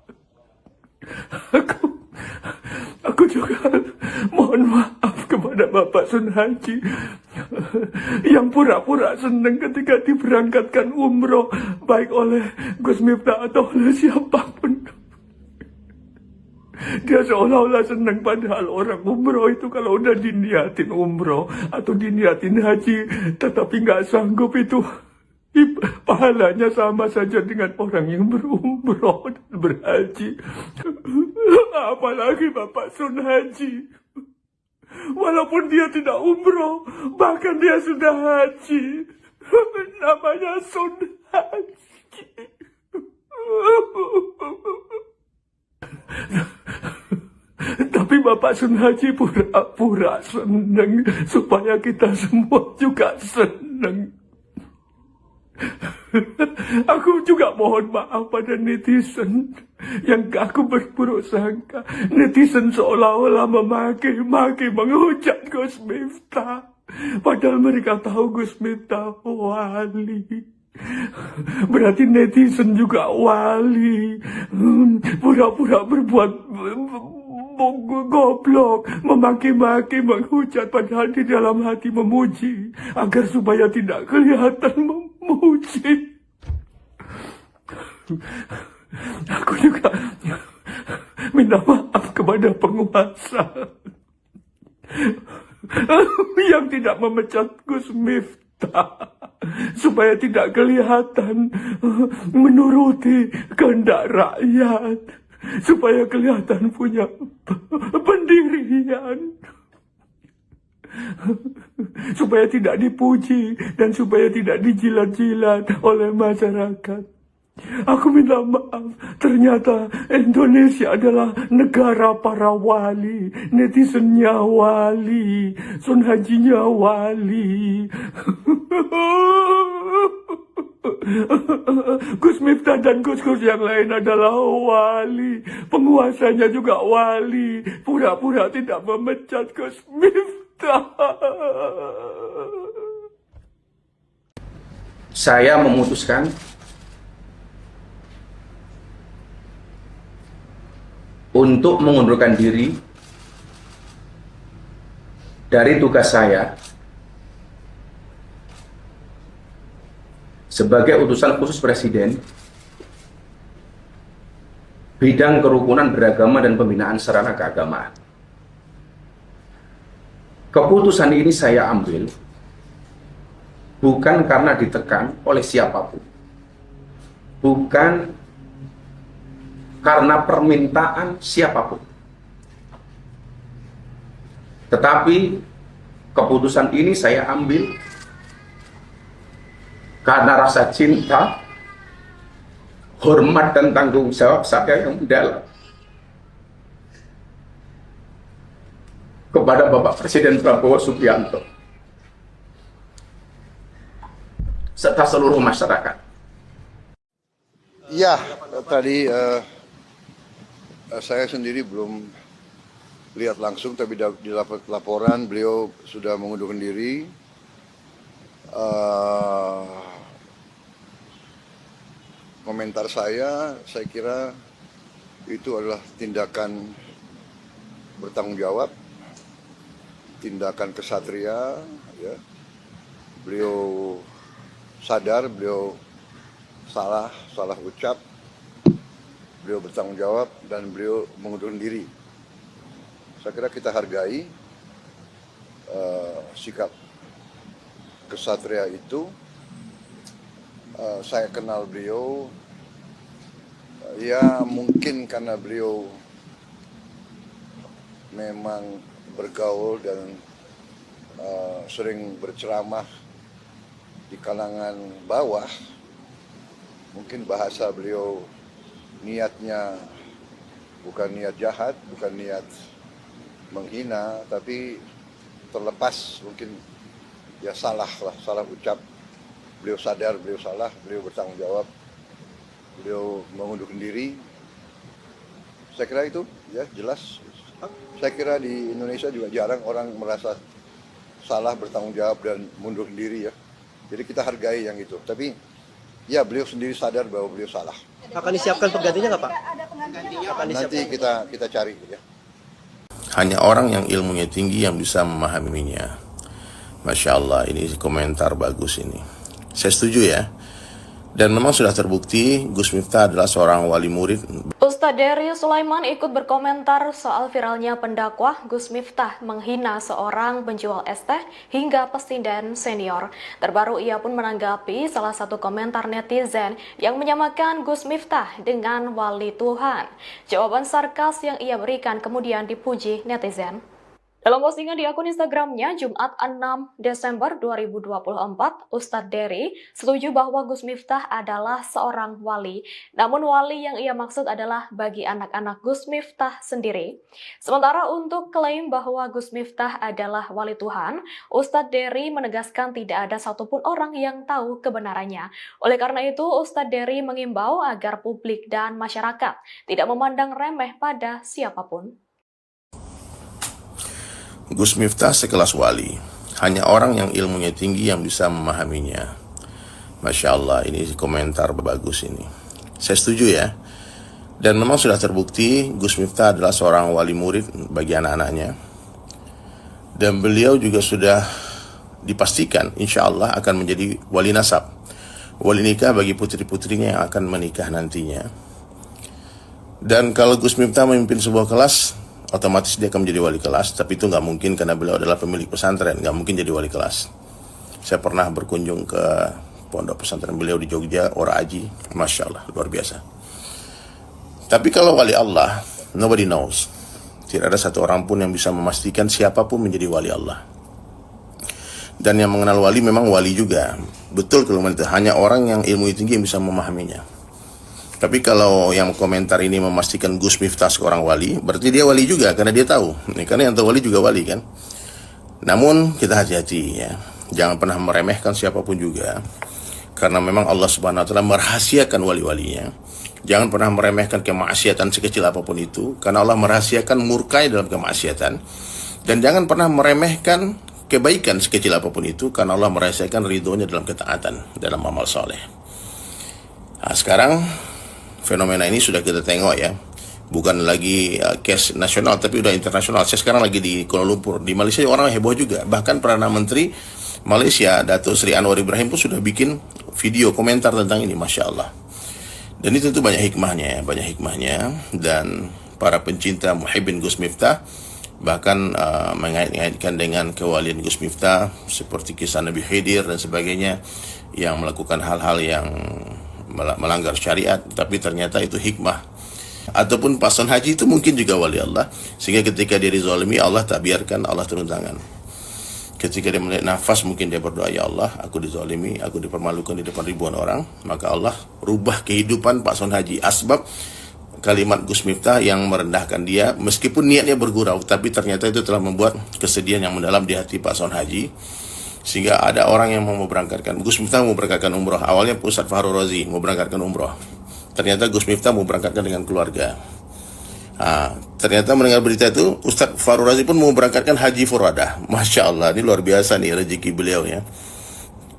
Aku juga mohon maaf kepada Bapak Sun Haji yang pura-pura senang ketika diberangkatkan umroh, baik oleh Gus Miftah atau oleh siapapun. Dia seolah-olah senang, padahal orang umroh itu kalau udah diniatin umroh atau diniatin haji tetapi nggak sanggup, itu pahalanya sama saja dengan orang yang berumroh dan berhaji. Apalagi Bapak Sun Haji, walaupun dia tidak umroh, bahkan dia sudah haji, namanya Sun Haji. Tapi Bapak Sun Haji pura-pura senang supaya kita semua juga senang. Aku juga mohon maaf pada netizen yang aku berburuk sangka. Netizen seolah-olah memaki-maki, menghujat Gus Miftah, padahal mereka tahu Gus Miftah wali. Berarti netizen juga wali. Pura-pura berbuat goblok, memaki-maki, menghujat, padahal di dalam hati memuji agar supaya tidak kelihatan memuji. Aku juga minta maaf kepada penguasa yang tidak memecat Gus Miftah supaya tidak kelihatan menuruti kehendak rakyat, supaya kelihatan punya pendirian, supaya tidak dipuji dan supaya tidak dijilat-jilat oleh masyarakat. Aku minta maaf, ternyata Indonesia adalah negara para wali, netizennya wali, Sun Hajinya wali. Gus Miftah dan Gus-Gus yang lain adalah wali, penguasanya juga wali, pura-pura tidak memecat Gus Miftah. Saya memutuskan untuk mengundurkan diri dari tugas saya sebagai utusan khusus Presiden bidang kerukunan beragama dan pembinaan sarana keagamaan. Keputusan ini saya ambil bukan karena ditekan oleh siapapun, bukan karena permintaan siapapun. Tetapi keputusan ini saya ambil karena rasa cinta, hormat dan tanggung jawab saya yang mendalam kepada Bapak Presiden Prabowo Subianto serta seluruh masyarakat. Ya, tadi saya sendiri belum lihat langsung, tapi didapat laporan beliau sudah mengundurkan diri. Komentar saya kira itu adalah tindakan bertanggung jawab, tindakan kesatria. Ya. Beliau sadar, beliau salah ucap, beliau bertanggung jawab, dan beliau mengundurkan diri. Saya kira kita hargai sikap kesatria itu. Saya kenal beliau, ya mungkin karena beliau memang bergaul dan sering berceramah di kalangan bawah. Mungkin bahasa beliau niatnya bukan niat jahat, bukan niat menghina, tapi terlepas mungkin ya salah ucap. Beliau sadar, beliau salah, beliau bertanggung jawab, beliau mengundurkan diri. Saya kira itu ya jelas. Saya kira di Indonesia juga jarang orang merasa salah, bertanggung jawab, dan mundurkan diri ya. Jadi kita hargai yang itu. Tapi ya beliau sendiri sadar bahwa beliau salah. Akan disiapkan penggantinya nggak Pak? Nanti kita cari ya. Hanya orang yang ilmunya tinggi yang bisa memahaminya. Masya Allah, ini komentar bagus ini. Saya setuju ya. Dan memang sudah terbukti Gus Miftah adalah seorang wali murid. Ustadz Dery Sulaiman ikut berkomentar soal viralnya pendakwah Gus Miftah menghina seorang penjual es teh hingga pesinden senior. Terbaru ia pun menanggapi salah satu komentar netizen yang menyamakan Gus Miftah dengan wali Tuhan. Jawaban sarkas yang ia berikan kemudian dipuji netizen. Dalam postingan di akun Instagramnya Jumat 6 Desember 2024, Ustadz Dery setuju bahwa Gus Miftah adalah seorang wali. Namun wali yang ia maksud adalah bagi anak-anak Gus Miftah sendiri. Sementara untuk klaim bahwa Gus Miftah adalah wali Tuhan, Ustadz Dery menegaskan tidak ada satupun orang yang tahu kebenarannya. Oleh karena itu, Ustadz Dery mengimbau agar publik dan masyarakat tidak memandang remeh pada siapapun. Gus Miftah sekelas wali. Hanya orang yang ilmunya tinggi yang bisa memahaminya. Masya Allah, ini komentar bagus ini. Saya setuju ya. Dan memang sudah terbukti Gus Miftah adalah seorang wali murid bagi anak-anaknya. Dan beliau juga sudah dipastikan insya Allah akan menjadi wali nasab, wali nikah bagi putri-putrinya yang akan menikah nantinya. Dan kalau Gus Miftah memimpin sebuah kelas, otomatis dia akan menjadi wali kelas. Tapi itu nggak mungkin karena beliau adalah pemilik pesantren, nggak mungkin jadi wali kelas. Saya pernah berkunjung ke pondok pesantren beliau di Jogja, Ora Aji, Masya Allah, luar biasa. Tapi kalau wali Allah, nobody knows. Tidak ada satu orang pun yang bisa memastikan siapapun menjadi wali Allah. Dan yang mengenal wali memang wali juga. Betul kalau itu hanya orang yang ilmu tinggi yang bisa memahaminya. Tapi kalau yang komentar ini memastikan Gus Miftah seorang wali, berarti dia wali juga karena dia tahu. Karena yang tahu wali juga wali kan. Namun kita hati-hati ya. Jangan pernah meremehkan siapapun juga. Karena memang Allah Subhanahu wa taala merahasiakan wali-walinya. Jangan pernah meremehkan kemaksiatan sekecil apapun itu, karena Allah merahasiakan murkai dalam kemaksiatan. Dan jangan pernah meremehkan kebaikan sekecil apapun itu, karena Allah merahasiakan ridhonya dalam ketaatan, dalam amal soleh. Nah, sekarang fenomena ini sudah kita tengok ya, bukan lagi case nasional tapi udah internasional. Saya sekarang lagi di Kuala Lumpur, di Malaysia orang heboh juga. Bahkan Perdana Menteri Malaysia Datuk Seri Anwar Ibrahim pun sudah bikin video komentar tentang ini, Masya Allah. Dan itu tentu banyak hikmahnya, dan para pencinta muhibbin Gus Miftah bahkan mengait-ngaitkan dengan kewalian Gus Miftah seperti kisah Nabi Khidir dan sebagainya yang melakukan hal-hal yang melanggar syariat, tapi ternyata itu hikmah. Ataupun pason haji itu mungkin juga wali Allah, sehingga ketika dia dizalimi Allah tak biarkan, Allah turun tangan. Ketika dia melihat nafas, mungkin dia berdoa, ya Allah, aku dizalimi, aku dipermalukan di depan ribuan orang. Maka Allah rubah kehidupan Pak Son Haji. Asbab kalimat Gus Miftah yang merendahkan dia, meskipun niatnya bergurau, tapi ternyata itu telah membuat kesedihan yang mendalam di hati Pak Son Haji. Sehingga ada orang yang mau berangkatkan, Gus Miftah mau berangkatkan umroh. Awalnya Ustadz Fahru Razi mau berangkatkan umroh. Ternyata Gus Miftah mau berangkatkan dengan keluarga. Ternyata mendengar berita itu, Ustadz Fahru Razi pun mau berangkatkan haji furadah. Masya Allah, ini luar biasa nih rezeki beliau ya.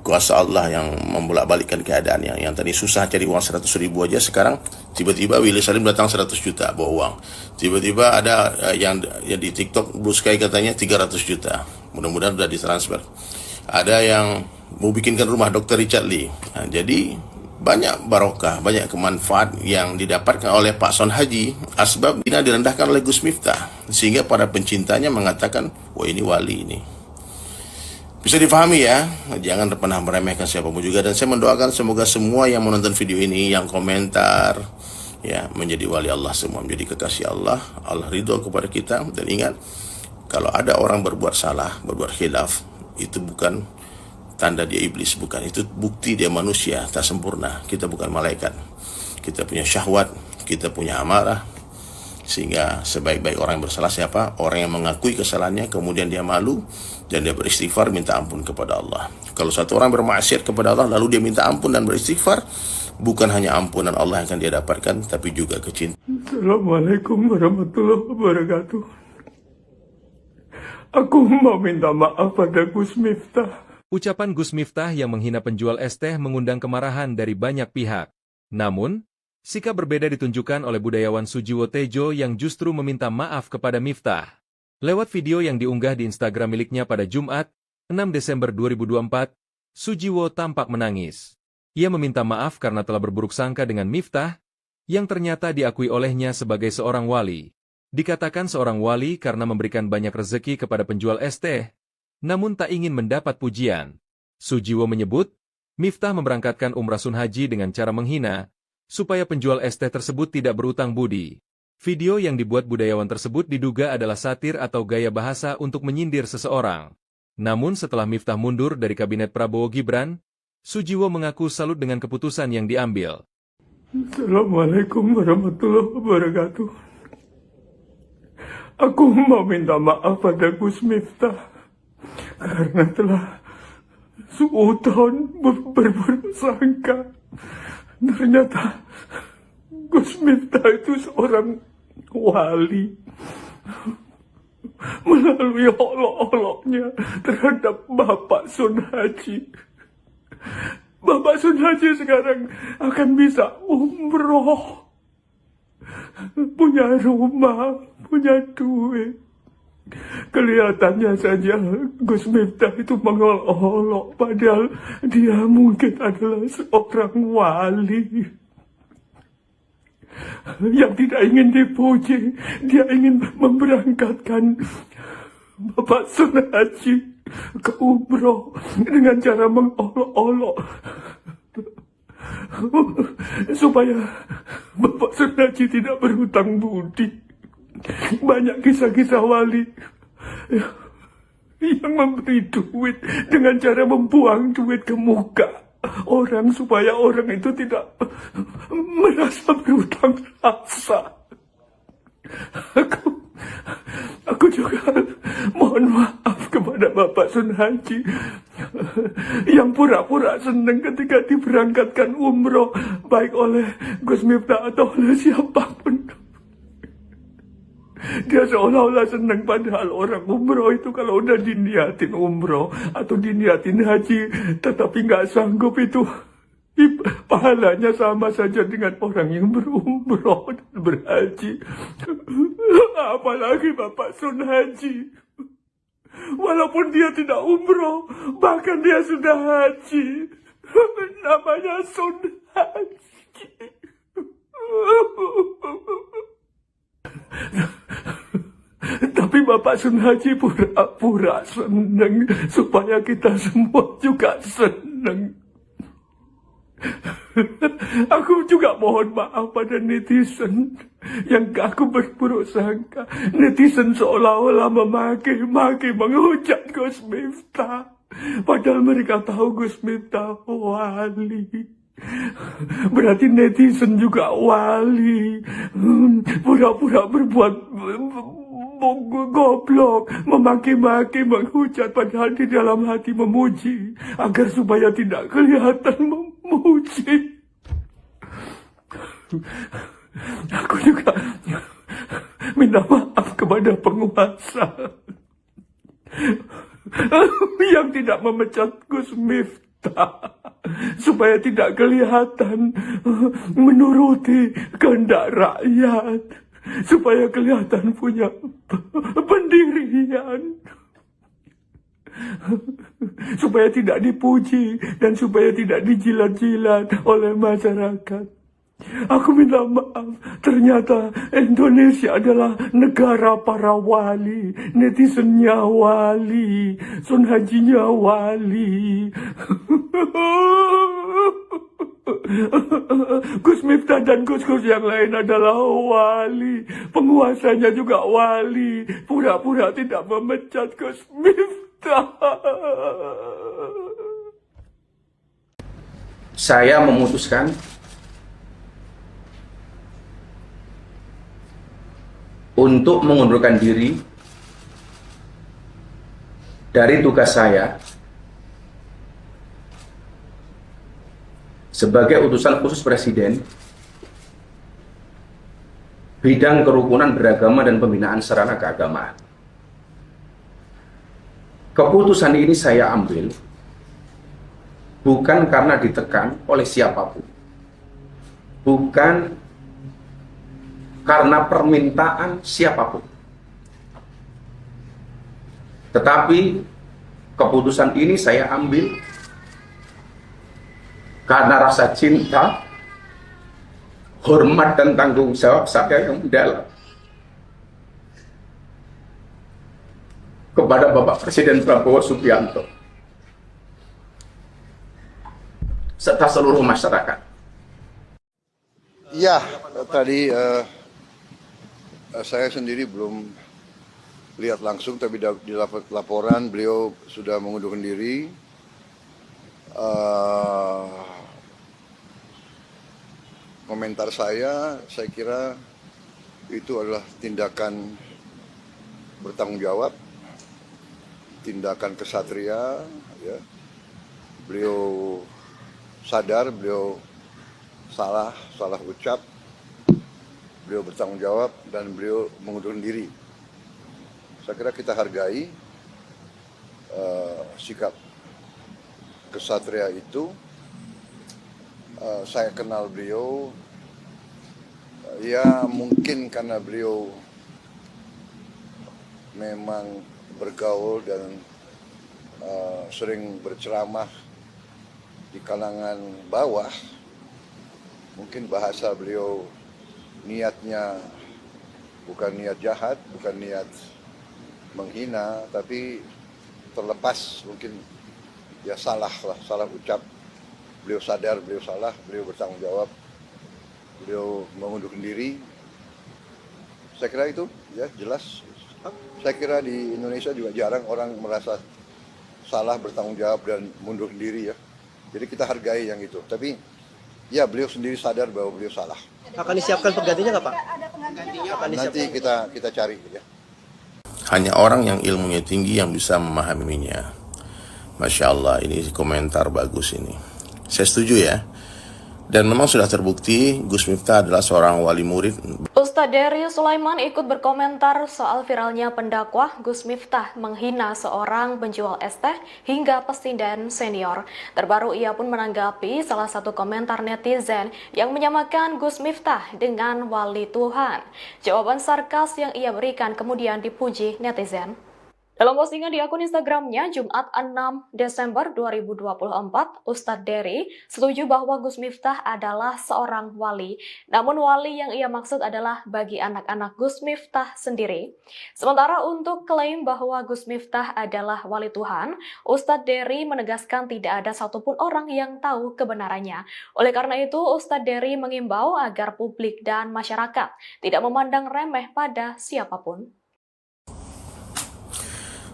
Kuasa Allah yang membolak-balikkan keadaan yang tadi susah cari uang 100 ribu aja, sekarang tiba-tiba Willy Salim datang 100 juta bawa uang. Tiba-tiba ada yang di TikTok Blue Sky katanya 300 juta. Mudah-mudahan sudah ditransfer. Ada yang mau bikinkan rumah Dr. Richard Lee. Jadi banyak barokah, banyak kemanfaat yang didapatkan oleh Pak Son Haji asbab Dina direndahkan oleh Gus Miftah, sehingga para pencintanya mengatakan, wah ini wali ini. Bisa difahami ya, jangan pernah meremehkan siapapun juga. Dan saya mendoakan semoga semua yang menonton video ini, yang komentar ya, menjadi wali Allah semua, menjadi kekasih Allah. Allah ridho kepada kita. Dan ingat, kalau ada orang berbuat salah, berbuat khilaf, itu bukan tanda dia iblis, bukan. Itu bukti dia manusia, tak sempurna. Kita bukan malaikat. Kita punya syahwat, kita punya amarah. Sehingga sebaik-baik orang yang bersalah siapa? Orang yang mengakui kesalahannya, kemudian dia malu, dan dia beristighfar, minta ampun kepada Allah. Kalau satu orang bermaksiat kepada Allah, lalu dia minta ampun dan beristighfar, bukan hanya ampunan Allah yang akan dia dapatkan, tapi juga kecintaan. Assalamualaikum warahmatullahi wabarakatuh. Aku mau minta maaf pada Gus Miftah. Ucapan Gus Miftah yang menghina penjual es teh mengundang kemarahan dari banyak pihak. Namun, sikap berbeda ditunjukkan oleh budayawan Sujiwo Tejo yang justru meminta maaf kepada Miftah. Lewat video yang diunggah di Instagram miliknya pada Jumat, 6 Desember 2024, Sujiwo tampak menangis. Ia meminta maaf karena telah berburuk sangka dengan Miftah, yang ternyata diakui olehnya sebagai seorang wali. Dikatakan seorang wali karena memberikan banyak rezeki kepada penjual es teh, namun tak ingin mendapat pujian. Sujiwo menyebut, Miftah memberangkatkan umrah Sun Haji dengan cara menghina, supaya penjual es teh tersebut tidak berutang budi. Video yang dibuat budayawan tersebut diduga adalah satir atau gaya bahasa untuk menyindir seseorang. Namun setelah Miftah mundur dari kabinet Prabowo Gibran, Sujiwo mengaku salut dengan keputusan yang diambil. Assalamualaikum warahmatullahi wabarakatuh. Aku mau minta maaf pada Gus Miftah karena telah suudzon berburuk sangka. Ternyata Gus Miftah itu seorang wali. Melalui olok-oloknya terhadap Bapak Sun Haji. Bapak Sun Haji sekarang akan bisa umroh. Punya rumah, punya duit. Kelihatannya saja Gus Miftah itu mengolok-olok, padahal dia mungkin adalah seorang wali. yang tidak ingin dipuji. Dia ingin memberangkatkan Bapak Sun Haji ke umroh dengan cara mengolok-olok supaya Bapak Sun Haji tidak berhutang budi. Banyak kisah-kisah wali yang memberi duit dengan cara membuang duit ke muka orang supaya orang itu tidak merasa berhutang rasa. Aku juga mohon maaf kepada Bapak Sun Haji yang pura-pura senang ketika diberangkatkan umroh baik oleh Gus Miftah atau oleh siapapun. Dia seolah-olah senang, padahal orang umroh itu kalau udah diniatin umroh atau diniatin haji tetapi nggak sanggup itu pahalanya sama saja dengan orang yang berumroh dan berhaji. Apalagi Bapak Sun Haji, walaupun dia tidak umroh, bahkan dia sudah haji, namanya Sun Haji. Tapi Bapak Sun Haji pura-pura senang supaya kita semua juga senang. Aku juga mohon maaf pada netizen yang aku berburuk sangka. Netizen seolah-olah memaki-maki, menghujat Gus Miftah, padahal mereka tahu Gus Miftah wali. Berarti netizen juga wali, pura-pura berbuat goblok, memaki-maki, menghujat, padahal di dalam hati memuji agar supaya tidak kelihatan memuji. Aku juga minta maaf kepada penguasa yang tidak memecat Gus Miftah supaya tidak kelihatan menuruti kehendak rakyat, supaya kelihatan punya pendirian, supaya tidak dipuji dan supaya tidak dijilat-jilat oleh masyarakat. Aku minta maaf, ternyata Indonesia adalah negara para wali, netizennya wali, Sun Hajinya wali. Gus Miftah dan Gus-Gus yang lain adalah wali, penguasanya juga wali, pura-pura tidak memecat Gus Miftah. Saya memutuskan untuk mengundurkan diri dari tugas saya sebagai utusan khusus Presiden bidang kerukunan beragama dan pembinaan sarana keagamaan. Keputusan ini saya ambil bukan karena ditekan oleh siapapun, bukan karena permintaan siapapun, tetapi keputusan ini saya ambil karena rasa cinta, hormat dan tanggung jawab saya yang mendalam kepada Bapak Presiden Prabowo Subianto serta seluruh masyarakat. Ya, tadi saya sendiri belum lihat langsung, tapi di laporan beliau sudah mengundurkan diri. Komentar saya kira itu adalah tindakan bertanggung jawab, tindakan kesatria. Ya. Beliau sadar, beliau salah ucap, beliau bertanggung jawab dan beliau mengundurkan diri. Saya kira kita hargai sikap kesatria itu. Saya kenal beliau, ya mungkin karena beliau memang bergaul dan sering berceramah di kalangan bawah. Mungkin bahasa beliau niatnya bukan niat jahat, bukan niat menghina, tapi terlepas mungkin ya salah ucap. Beliau sadar, beliau salah, beliau bertanggung jawab, beliau mengundurkan diri. Saya kira itu ya jelas. Saya kira di Indonesia juga jarang orang merasa salah, bertanggung jawab dan mundurkan diri ya. Jadi kita hargai yang itu. Tapi ya beliau sendiri sadar bahwa beliau salah. Akan disiapkan penggantinya nggak Pak? Nanti kita cari ya. Hanya orang yang ilmunya tinggi yang bisa memahaminya. Masya Allah, ini komentar bagus ini. Saya setuju ya. Dan memang sudah terbukti Gus Miftah adalah seorang wali murid. Ustadz Dery Sulaiman ikut berkomentar soal viralnya pendakwah Gus Miftah menghina seorang penjual es teh hingga pesindaan senior. Terbaru ia pun menanggapi salah satu komentar netizen yang menyamakan Gus Miftah dengan wali Tuhan. Jawaban sarkas yang ia berikan kemudian dipuji netizen. Dalam postingan di akun Instagramnya Jumat 6 Desember 2024, Ustadz Dery setuju bahwa Gus Miftah adalah seorang wali. Namun wali yang ia maksud adalah bagi anak-anak Gus Miftah sendiri. Sementara untuk klaim bahwa Gus Miftah adalah wali Tuhan, Ustadz Dery menegaskan tidak ada satupun orang yang tahu kebenarannya. Oleh karena itu, Ustadz Dery mengimbau agar publik dan masyarakat tidak memandang remeh pada siapapun.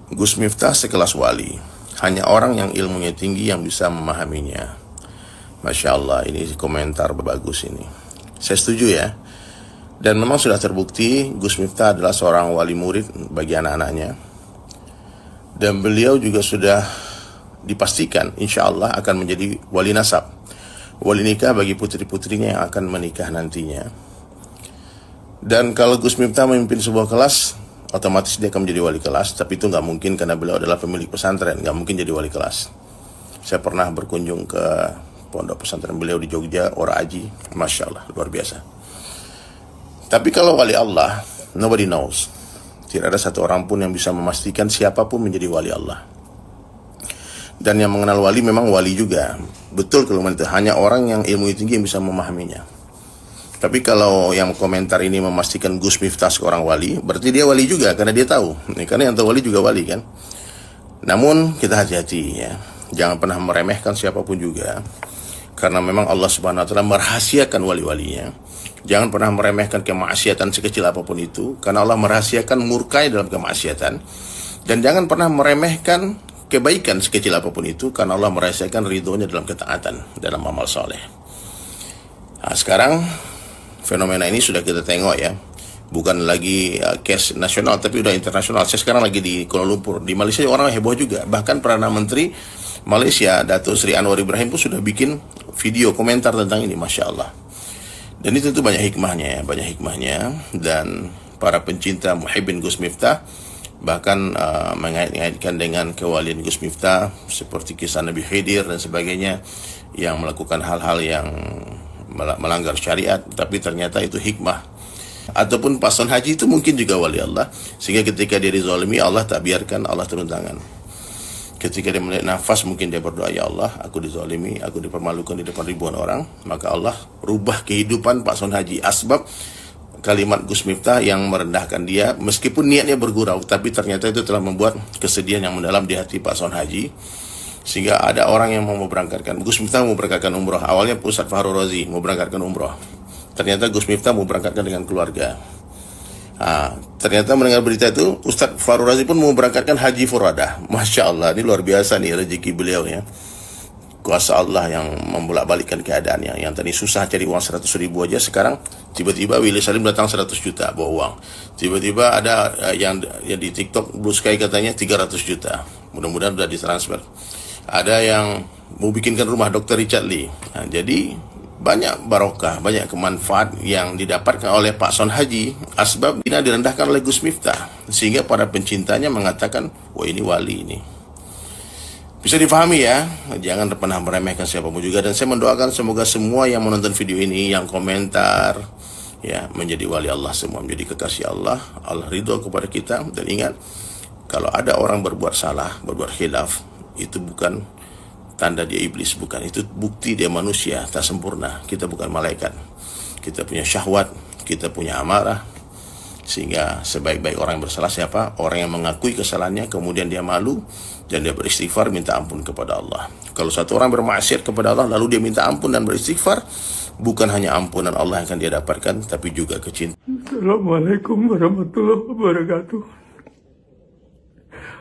Gus Miftah sekelas wali. Hanya orang yang ilmunya tinggi yang bisa memahaminya. Masya Allah, ini komentar bagus ini. Saya setuju ya. Dan memang sudah terbukti Gus Miftah adalah seorang wali murid bagi anak-anaknya. Dan beliau juga sudah dipastikan insya Allah akan menjadi wali nasab. Wali nikah bagi putri-putrinya yang akan menikah nantinya. Dan kalau Gus Miftah memimpin sebuah kelas, otomatis dia akan menjadi wali kelas, tapi itu nggak mungkin karena beliau adalah pemilik pesantren, nggak mungkin jadi wali kelas. Saya pernah berkunjung ke pondok pesantren beliau di Jogja, Ora Aji, Masya Allah, luar biasa. Tapi kalau wali Allah, nobody knows. Tidak ada satu orang pun yang bisa memastikan siapapun menjadi wali Allah. Dan yang mengenal wali memang wali juga. Betul kalau itu hanya orang yang ilmu tinggi yang bisa memahaminya. Tapi kalau yang komentar ini memastikan Gus Miftah seorang wali, berarti dia wali juga karena dia tahu. Karena yang tahu wali juga wali kan. Namun kita hati-hati ya. Jangan pernah meremehkan siapapun juga. Karena memang Allah Subhanahu wa taala merahasiakan wali-walinya. Jangan pernah meremehkan kemaksiatan sekecil apapun itu, karena Allah merahasiakan murkai dalam kemaksiatan. Dan jangan pernah meremehkan kebaikan sekecil apapun itu, karena Allah merahasiakan ridhonya dalam ketaatan, dalam amal soleh. Nah, sekarang fenomena ini sudah kita tengok ya, bukan lagi case nasional tapi udah internasional. Saya sekarang lagi di Kuala Lumpur, di Malaysia orang heboh juga. Bahkan Perdana Menteri Malaysia Datuk Seri Anwar Ibrahim pun sudah bikin video komentar tentang ini, Masya Allah. Dan itu tentu banyak hikmahnya. Dan para pencinta muhibbin Gus Miftah bahkan mengait-ngaitkan dengan kewalian Gus Miftah seperti kisah Nabi Khidir dan sebagainya, yang melakukan hal-hal yang melanggar syariat, tapi ternyata itu hikmah. Ataupun paslon haji itu mungkin juga wali Allah, sehingga ketika dia dizalimi Allah tak biarkan, Allah turun tangan. Ketika dia melihat nafas, mungkin dia berdoa, ya Allah, aku dizalimi, aku dipermalukan di depan ribuan orang, maka Allah rubah kehidupan paslon haji. Asbab kalimat Gus Miftah yang merendahkan dia, meskipun niatnya bergurau, tapi ternyata itu telah membuat kesedihan yang mendalam di hati paslon haji. Sehingga ada orang yang mau berangkatkan, Gus Miftah mau berangkatkan umroh. Awalnya Ustadz Fahru Razi mau berangkatkan umroh. Ternyata Gus Miftah mau berangkatkan dengan keluarga. Ternyata mendengar berita itu, Ustadz Fahru Razi pun mau berangkatkan haji furadah. Masya Allah, ini luar biasa nih rezeki beliau ya. Kuasa Allah yang membolak-balikkan keadaannya. Yang tadi susah cari uang 100 ribu aja, sekarang tiba-tiba Willy Salim datang 100 juta bawa uang. Tiba-tiba ada yang di TikTok Blue Sky katanya 300 juta. Mudah-mudahan sudah ditransfer. Ada yang mau bikinkan rumah Dr. Richard Lee. Nah, jadi banyak barokah, banyak kemanfaat yang didapatkan oleh Pak Son Haji. Asbab ini direndahkan oleh Gus Miftah, sehingga para pencintanya mengatakan, wah ini wali ini. Bisa difahami ya, jangan pernah meremehkan siapapun juga. Dan saya mendoakan semoga semua yang menonton video ini, yang komentar, ya menjadi wali Allah semua, menjadi kekasih Allah. Allah ridho kepada kita. Dan ingat, kalau ada orang berbuat salah, berbuat khilaf, itu bukan tanda dia iblis, bukan. Itu bukti dia manusia tak sempurna. Kita bukan malaikat. Kita punya syahwat, kita punya amarah. Sehingga sebaik-baik orang yang bersalah siapa? Orang yang mengakui kesalahannya, kemudian dia malu, dan dia beristighfar, minta ampun kepada Allah. Kalau satu orang bermaksiat kepada Allah, lalu dia minta ampun dan beristighfar, bukan hanya ampunan Allah yang akan dia dapatkan, tapi juga kecintaan. Assalamualaikum warahmatullahi wabarakatuh.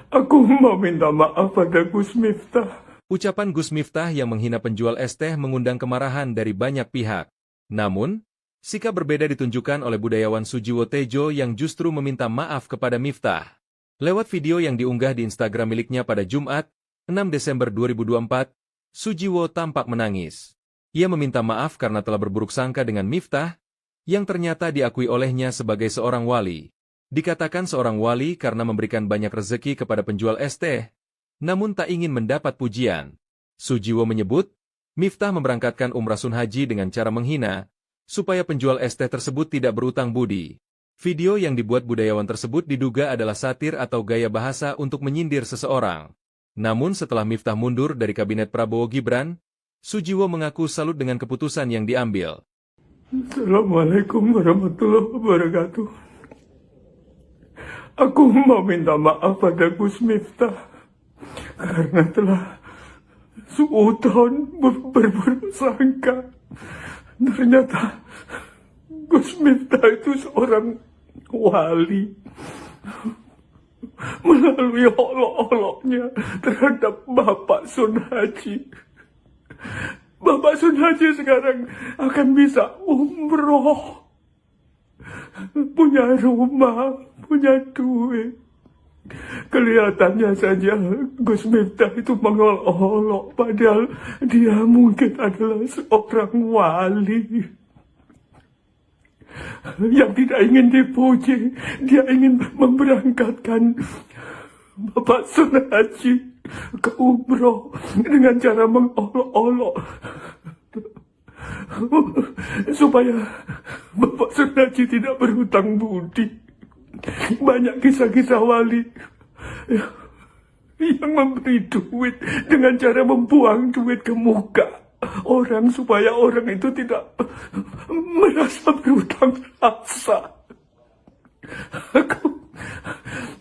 Aku mau minta maaf pada Gus Miftah. Ucapan Gus Miftah yang menghina penjual es teh mengundang kemarahan dari banyak pihak. Namun, sikap berbeda ditunjukkan oleh budayawan Sujiwo Tejo yang justru meminta maaf kepada Miftah. Lewat video yang diunggah di Instagram miliknya pada Jumat, 6 Desember 2024, Sujiwo tampak menangis. Ia meminta maaf karena telah berburuk sangka dengan Miftah, yang ternyata diakui olehnya sebagai seorang wali. Dikatakan seorang wali karena memberikan banyak rezeki kepada penjual es teh, namun tak ingin mendapat pujian. Sujiwo menyebut, Miftah memberangkatkan umrah sun haji dengan cara menghina, supaya penjual es teh tersebut tidak berutang budi. Video yang dibuat budayawan tersebut diduga adalah satir atau gaya bahasa untuk menyindir seseorang. Namun setelah Miftah mundur dari kabinet Prabowo Gibran, Sujiwo mengaku salut dengan keputusan yang diambil. Assalamualaikum warahmatullahi wabarakatuh. Aku mau minta maaf pada Gus Miftah karena telah suudzon berburuk sangka. Ternyata Gus Miftah itu seorang wali. Melalui olok-oloknya terhadap Bapak Sun Haji. Bapak Sun Haji sekarang akan bisa umroh. Punya rumah, punya duit. Kelihatannya saja Gus Miftah itu mengolok-olok, padahal dia mungkin adalah seorang wali yang tidak ingin dipuji. Dia ingin memberangkatkan Bapak Sun Haji ke umroh dengan cara mengolok-olok supaya Bapak Sun Haji tidak berhutang budi. Banyak kisah-kisah wali yang memberi duit dengan cara membuang duit ke muka orang supaya orang itu tidak merasa berhutang rasa.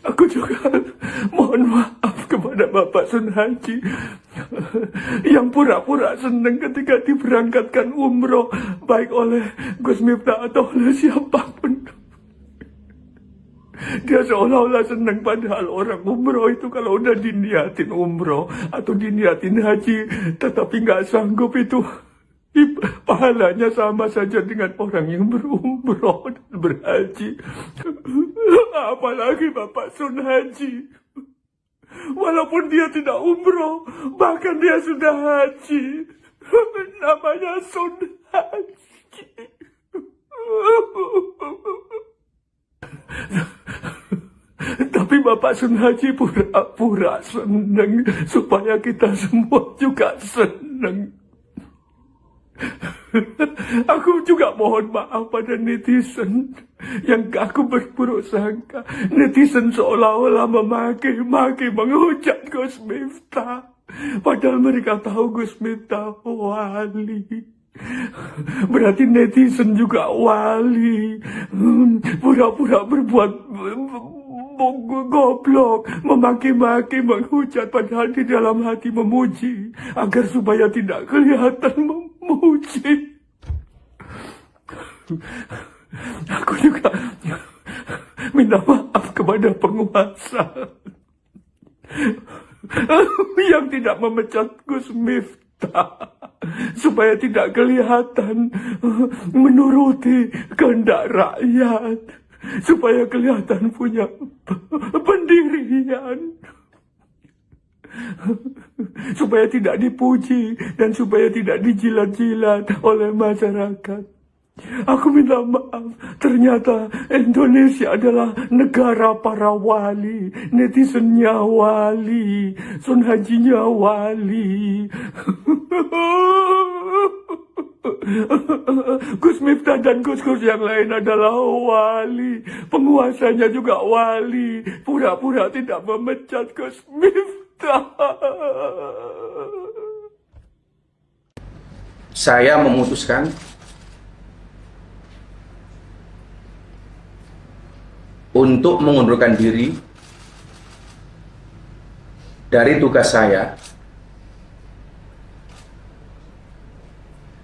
Aku juga mohon maaf kepada Bapak Sun Haji yang pura-pura senang ketika diberangkatkan umroh baik oleh Gus Miftah atau oleh siapapun. Dia seolah-olah senang, padahal orang umroh itu kalau udah diniatin umroh atau diniatin haji tetapi nggak sanggup itu pahalanya sama saja dengan orang yang berumroh dan berhaji. Apalagi Bapak Sun Haji, walaupun dia tidak umroh, bahkan dia sudah haji, namanya Sun Haji. Tapi Bapak Sun Haji pura-pura senang supaya kita semua juga senang. Aku juga mohon maaf pada netizen yang aku berburuk sangka. Netizen seolah-olah memaki-maki, menghujat Gus Miftah, padahal mereka tahu Gus Miftah wali. Berarti netizen juga wali. Pura-pura berbuat goblok, memaki-maki, menghujat, padahal di dalam hati memuji agar supaya tidak kelihatan memuji. Aku juga minta maaf kepada penguasa yang tidak memecat Gus Miftah supaya tidak kelihatan menuruti kehendak rakyat, supaya kelihatan punya pendirian, supaya tidak dipuji dan supaya tidak dijilat-jilat oleh masyarakat. Aku minta maaf, ternyata Indonesia adalah negara para wali, netizennya wali, Sun Hajinya wali. Gus Miftah dan Gus-Gus yang lain adalah wali, penguasanya juga wali, pura-pura tidak memecat Gus Miftah. Saya memutuskan untuk mengundurkan diri dari tugas saya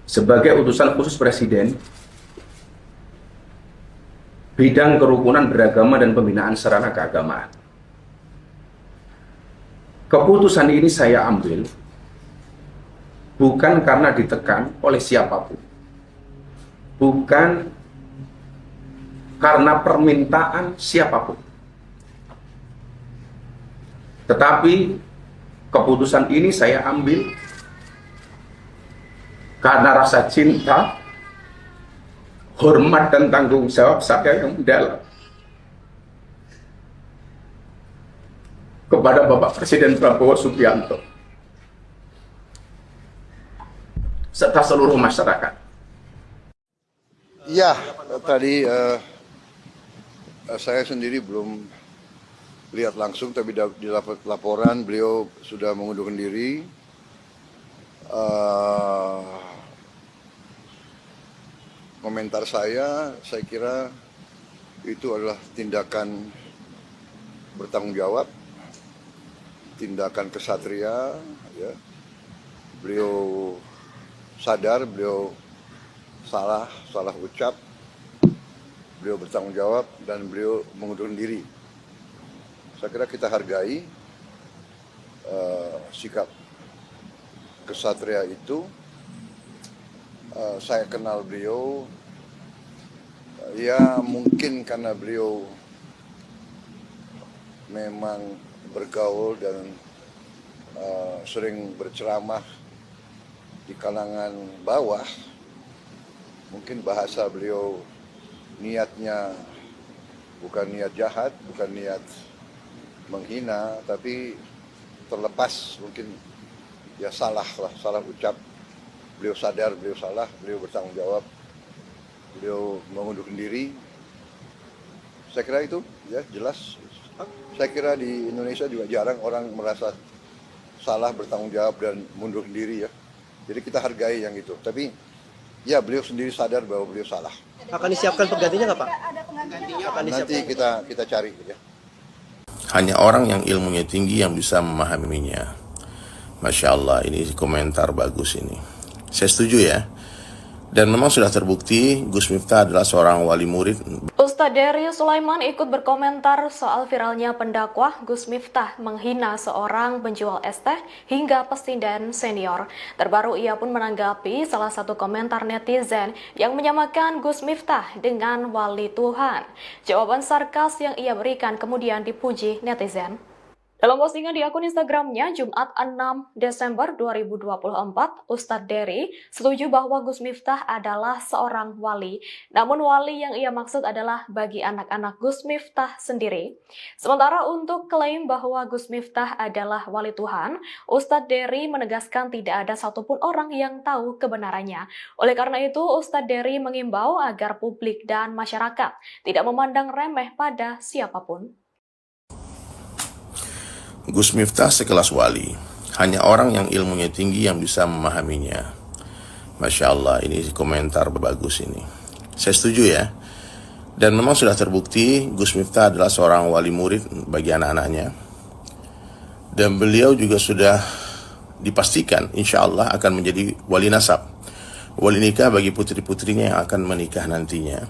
sebagai utusan khusus Presiden bidang kerukunan beragama dan pembinaan sarana keagamaan. Keputusan ini saya ambil bukan karena ditekan oleh siapapun, bukan karena permintaan siapapun, tetapi keputusan ini saya ambil karena rasa cinta, hormat dan tanggung jawab saya yang mendalam kepada Bapak Presiden Prabowo Subianto serta seluruh masyarakat. Ya, tadi saya sendiri belum lihat langsung, tapi di laporan beliau sudah mengundurkan diri. Komentar saya kira itu adalah tindakan bertanggung jawab, tindakan kesatria. Ya. Beliau sadar, beliau salah ucap, beliau bertanggung jawab, dan beliau mengundurkan diri. Saya kira kita hargai sikap kesatria itu. Saya kenal beliau, ya mungkin karena beliau memang bergaul dan sering berceramah di kalangan bawah. Mungkin bahasa beliau niatnya bukan niat jahat, bukan niat menghina, tapi terlepas mungkin ya salah ucap. Beliau sadar, beliau salah, beliau bertanggung jawab, beliau mengundurkan diri. Saya kira itu ya jelas. Saya kira di Indonesia juga jarang orang merasa salah, bertanggung jawab, dan mundurkan diri ya. Jadi kita hargai yang itu. Tapi ya beliau sendiri sadar bahwa beliau salah. Akan disiapkan penggantinya nggak Pak? Nanti kita cari ya. Hanya orang yang ilmunya tinggi yang bisa memahaminya. Masya Allah, ini komentar bagus ini. Saya setuju ya. Dan memang sudah terbukti Gus Miftah adalah seorang wali murid. Ustadz Dery Sulaiman ikut berkomentar soal viralnya pendakwah Gus Miftah menghina seorang penjual es teh hingga pesindan senior. Terbaru ia pun menanggapi salah satu komentar netizen yang menyamakan Gus Miftah dengan wali Tuhan. Jawaban sarkas yang ia berikan kemudian dipuji netizen. Dalam postingan di akun Instagramnya Jumat 6 Desember 2024, Ustadz Dery setuju bahwa Gus Miftah adalah seorang wali. Namun wali yang ia maksud adalah bagi anak-anak Gus Miftah sendiri. Sementara untuk klaim bahwa Gus Miftah adalah wali Tuhan, Ustadz Dery menegaskan tidak ada satupun orang yang tahu kebenarannya. Oleh karena itu, Ustadz Dery mengimbau agar publik dan masyarakat tidak memandang remeh pada siapapun. Gus Miftah sekelas wali. Hanya orang yang ilmunya tinggi yang bisa memahaminya. Masya Allah, ini komentar bagus ini. Saya setuju ya. Dan memang sudah terbukti Gus Miftah adalah seorang wali murid bagi anak-anaknya. Dan beliau juga sudah dipastikan insya Allah akan menjadi wali nasab, wali nikah bagi putri-putrinya yang akan menikah nantinya.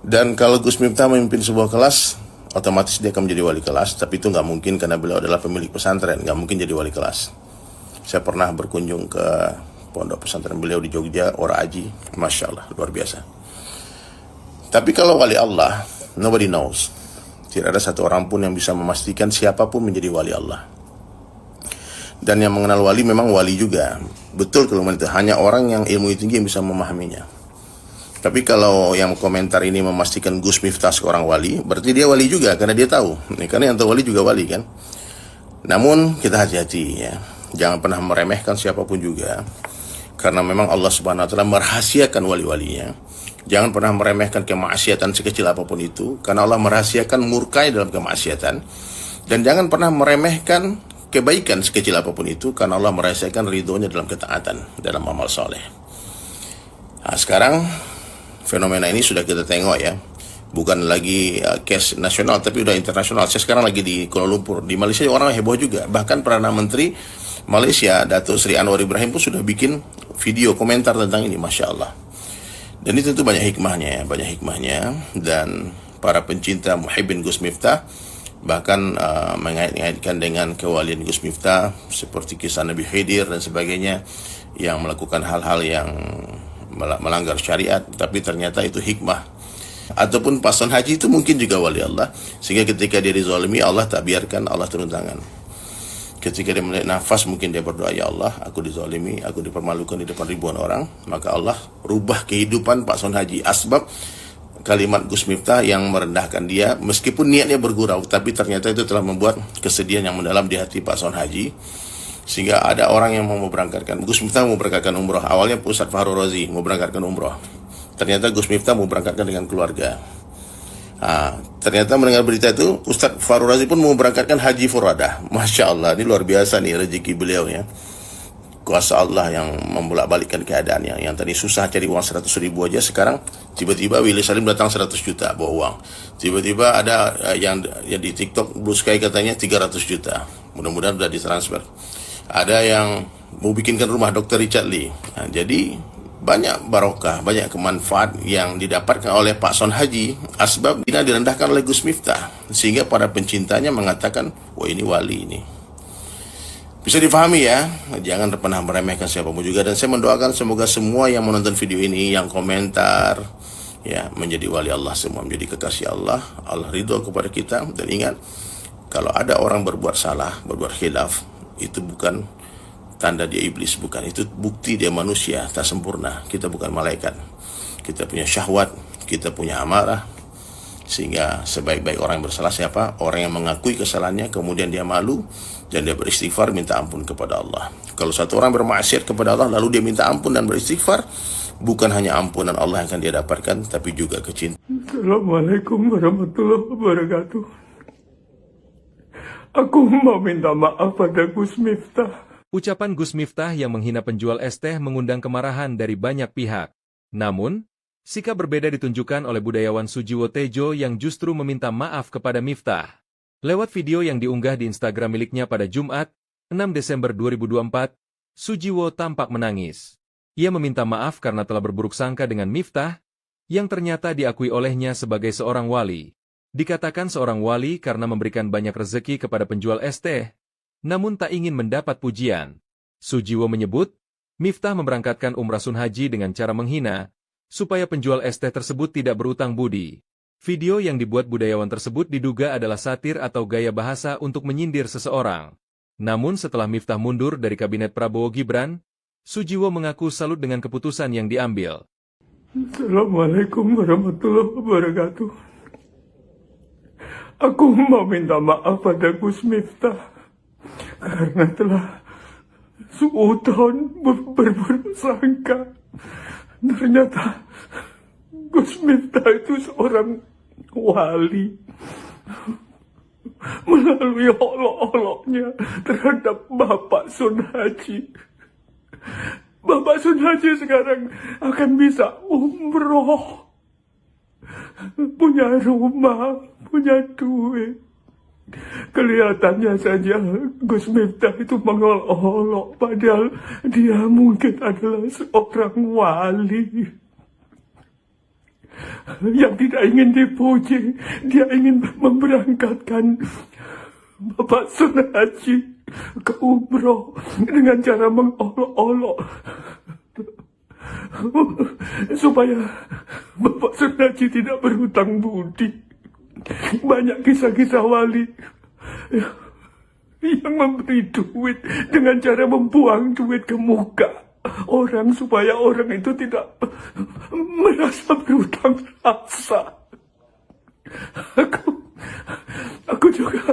Dan kalau Gus Miftah memimpin sebuah kelas, otomatis dia akan menjadi wali kelas. Tapi itu nggak mungkin karena beliau adalah pemilik pesantren, nggak mungkin jadi wali kelas. Saya pernah berkunjung ke pondok pesantren beliau di Jogja, Ora Aji, Masya Allah, luar biasa. Tapi kalau wali Allah, nobody knows. Tidak ada satu orang pun yang bisa memastikan siapapun menjadi wali Allah. Dan yang mengenal wali memang wali juga. Betul kalau itu hanya orang yang ilmu tinggi yang bisa memahaminya. Tapi kalau yang komentar ini memastikan Gus Miftah seorang wali, berarti dia wali juga karena dia tahu. Karena yang tahu wali juga wali kan. Namun kita hati-hati ya. Jangan pernah meremehkan siapapun juga. Karena memang Allah Subhanahu wa taala merahasiakan wali-walinya. Jangan pernah meremehkan kemaksiatan sekecil apapun itu, karena Allah merahasiakan murkai dalam kemaksiatan. Dan jangan pernah meremehkan kebaikan sekecil apapun itu, karena Allah merahasiakan ridhonya dalam ketaatan, dalam amal soleh. Nah, sekarang fenomena ini sudah kita tengok ya. Bukan lagi case nasional, tapi udah internasional. Saya sekarang lagi di Kuala Lumpur. Di Malaysia orang heboh juga. Bahkan Perdana Menteri Malaysia, Datuk Seri Anwar Ibrahim pun sudah bikin video komentar tentang ini, Masya Allah. Dan ini tentu banyak hikmahnya. Dan para pencinta muhibbin Gus Miftah bahkan mengait-ngaitkan dengan kewalian Gus Miftah, seperti kisah Nabi Khidir dan sebagainya, yang melakukan hal-hal yang melanggar syariat, tapi ternyata itu hikmah. Ataupun paslon haji itu mungkin juga wali Allah, sehingga ketika dia dizalimi, Allah tak biarkan, Allah turun tangan. Ketika dia melihat nafas, mungkin dia berdoa, ya Allah, aku dizalimi, aku dipermalukan di depan ribuan orang, maka Allah rubah kehidupan paslon haji. Asbab kalimat Gus Miftah yang merendahkan dia, meskipun niatnya bergurau, tapi ternyata itu telah membuat kesedihan yang mendalam di hati paslon haji, sehingga ada orang yang mau berangkatkan. Gus Miftah mau berangkatkan umroh. Awalnya Ustaz Fahru Razi mau berangkatkan umroh. Ternyata Gus Miftah mau berangkatkan dengan keluarga. Ternyata mendengar berita itu, Ustaz Fahru Razi pun mau berangkatkan haji furadah. Masya Allah, ini luar biasa nih rezeki beliau ya. Kuasa Allah yang membolak-balikkan keadaannya. Yang tadi susah cari uang 100 ribu aja, sekarang tiba-tiba Willy Salim datang 100 juta bawa uang. Tiba-tiba ada yang di TikTok Blue Sky katanya 300 juta. Mudah-mudahan sudah ditransfer. Ada yang mau bikinkan rumah Dr. Richard Lee. Jadi banyak barokah, banyak kemanfaat yang didapatkan oleh Pak Son Haji. Asbab ini direndahkan oleh Gus Miftah, sehingga para pencintanya mengatakan, wah ini wali ini. Bisa difahami ya, jangan pernah meremehkan siapapun juga. Dan saya mendoakan semoga semua yang menonton video ini, yang komentar, ya menjadi wali Allah semua, menjadi kekasih Allah. Allah ridho kepada kita. Dan ingat, kalau ada orang berbuat salah, berbuat khilaf, itu bukan tanda dia iblis, bukan. Itu bukti dia manusia, tak sempurna. Kita bukan malaikat. Kita punya syahwat, kita punya amarah. Sehingga sebaik-baik orang yang bersalah siapa? Orang yang mengakui kesalahannya, kemudian dia malu, dan dia beristighfar, minta ampun kepada Allah. Kalau satu orang bermaksiat kepada Allah, lalu dia minta ampun dan beristighfar, bukan hanya ampunan Allah yang akan dia dapatkan, tapi juga kecintaan. Assalamualaikum warahmatullahi wabarakatuh. Aku mau minta maaf pada Gus Miftah. Ucapan Gus Miftah yang menghina penjual es teh mengundang kemarahan dari banyak pihak. Namun, sikap berbeda ditunjukkan oleh budayawan Sujiwo Tejo yang justru meminta maaf kepada Miftah. Lewat video yang diunggah di Instagram miliknya pada Jumat, 6 Desember 2024, Sujiwo tampak menangis. Ia meminta maaf karena telah berburuk sangka dengan Miftah, yang ternyata diakui olehnya sebagai seorang wali. Dikatakan seorang wali karena memberikan banyak rezeki kepada penjual es teh, namun tak ingin mendapat pujian. Sujiwo menyebut, Miftah memberangkatkan umrah sun haji dengan cara menghina, supaya penjual es teh tersebut tidak berutang budi. Video yang dibuat budayawan tersebut diduga adalah satir atau gaya bahasa untuk menyindir seseorang. Namun setelah Miftah mundur dari kabinet Prabowo Gibran, Sujiwo mengaku salut dengan keputusan yang diambil. Assalamualaikum warahmatullahi wabarakatuh. Aku mau minta maaf pada Gus Miftah karena telah suudzon berburuk sangka. Ternyata Gus Miftah itu seorang wali. Melalui olok-oloknya terhadap Bapak Sun Haji. Bapak Sun Haji sekarang akan bisa umroh. Punya rumah, punya duit. Kelihatannya saja Gus Miftah itu mengolok-olok, padahal dia mungkin adalah seorang wali yang tidak ingin dipuji. Dia ingin memberangkatkan Bapak Sun Haji ke umroh dengan cara mengolok-olok supaya Bapak Sun Haji tidak berhutang budi. Banyak kisah-kisah wali yang memberi duit dengan cara membuang duit ke muka orang supaya orang itu tidak merasa berhutang rasa. Aku juga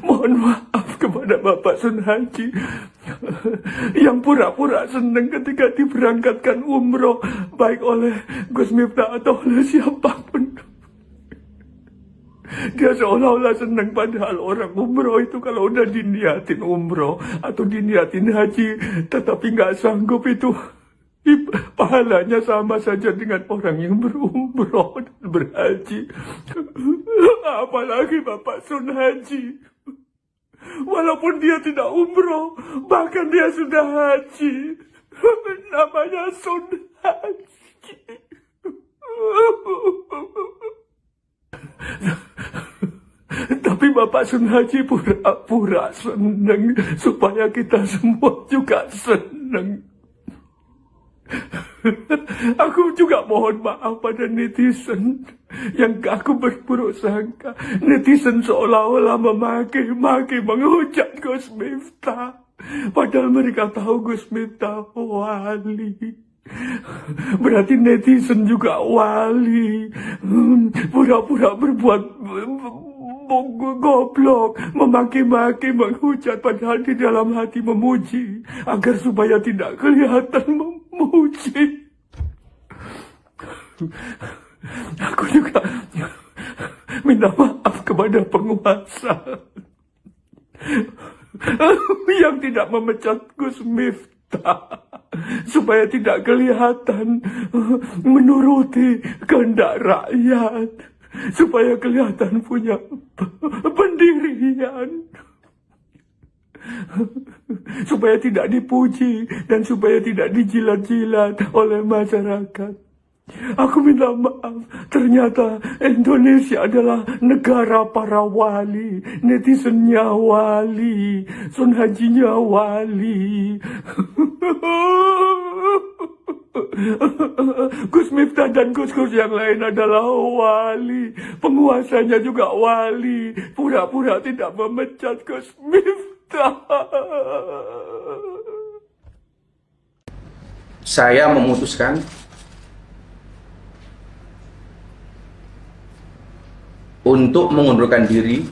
mohon maaf kepada Bapak Sun Haji yang pura-pura senang ketika diberangkatkan umroh, baik oleh Gus Miftah atau oleh siapapun. Dia seolah-olah senang, padahal orang umroh itu kalau udah diniatin umroh atau diniatin haji tetapi nggak sanggup, itu Pahalanya sama saja dengan orang yang berumroh dan berhaji. Apalagi Bapak Sun Haji. Walaupun dia tidak umroh, bahkan dia sudah haji. Namanya Sun Haji. Tapi Bapak Sun Haji pura-pura senang supaya kita semua juga senang. Aku juga mohon maaf pada netizen yang aku berburuk sangka. Netizen seolah-olah memaki-maki, menghujat Gus Miftah. Padahal mereka tahu Gus Miftah wali. Berarti netizen juga wali. Pura-pura berbuat goblok, memaki-maki, menghujat, padahal di dalam hati memuji, agar supaya tidak kelihatan memuji. Aku juga minta maaf kepada penguasa yang tidak memecat Gus Miftah, supaya tidak kelihatan menuruti kehendak rakyat, supaya kelihatan punya pendirian, supaya tidak dipuji dan supaya tidak dijilat-jilat oleh masyarakat. Aku minta maaf, ternyata Indonesia adalah negara para wali, netizennya wali, Sun Hajinya wali. Gus Miftah dan Gus-Gus yang lain adalah wali, penguasanya juga wali, pura-pura tidak memecat Gus Miftah. Saya memutuskan untuk mengundurkan diri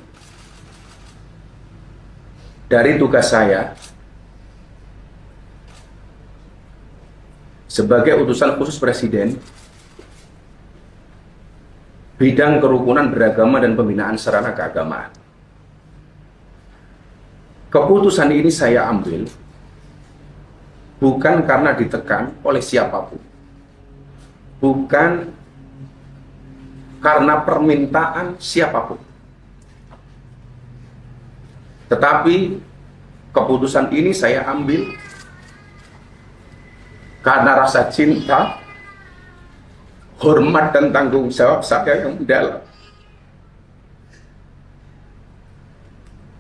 dari tugas saya sebagai utusan khusus Presiden bidang kerukunan beragama dan pembinaan sarana keagamaan. Keputusan ini saya ambil bukan karena ditekan oleh siapapun, bukan karena permintaan siapapun, tetapi keputusan ini saya ambil karena rasa cinta, hormat dan tanggung jawab saya yang mendalam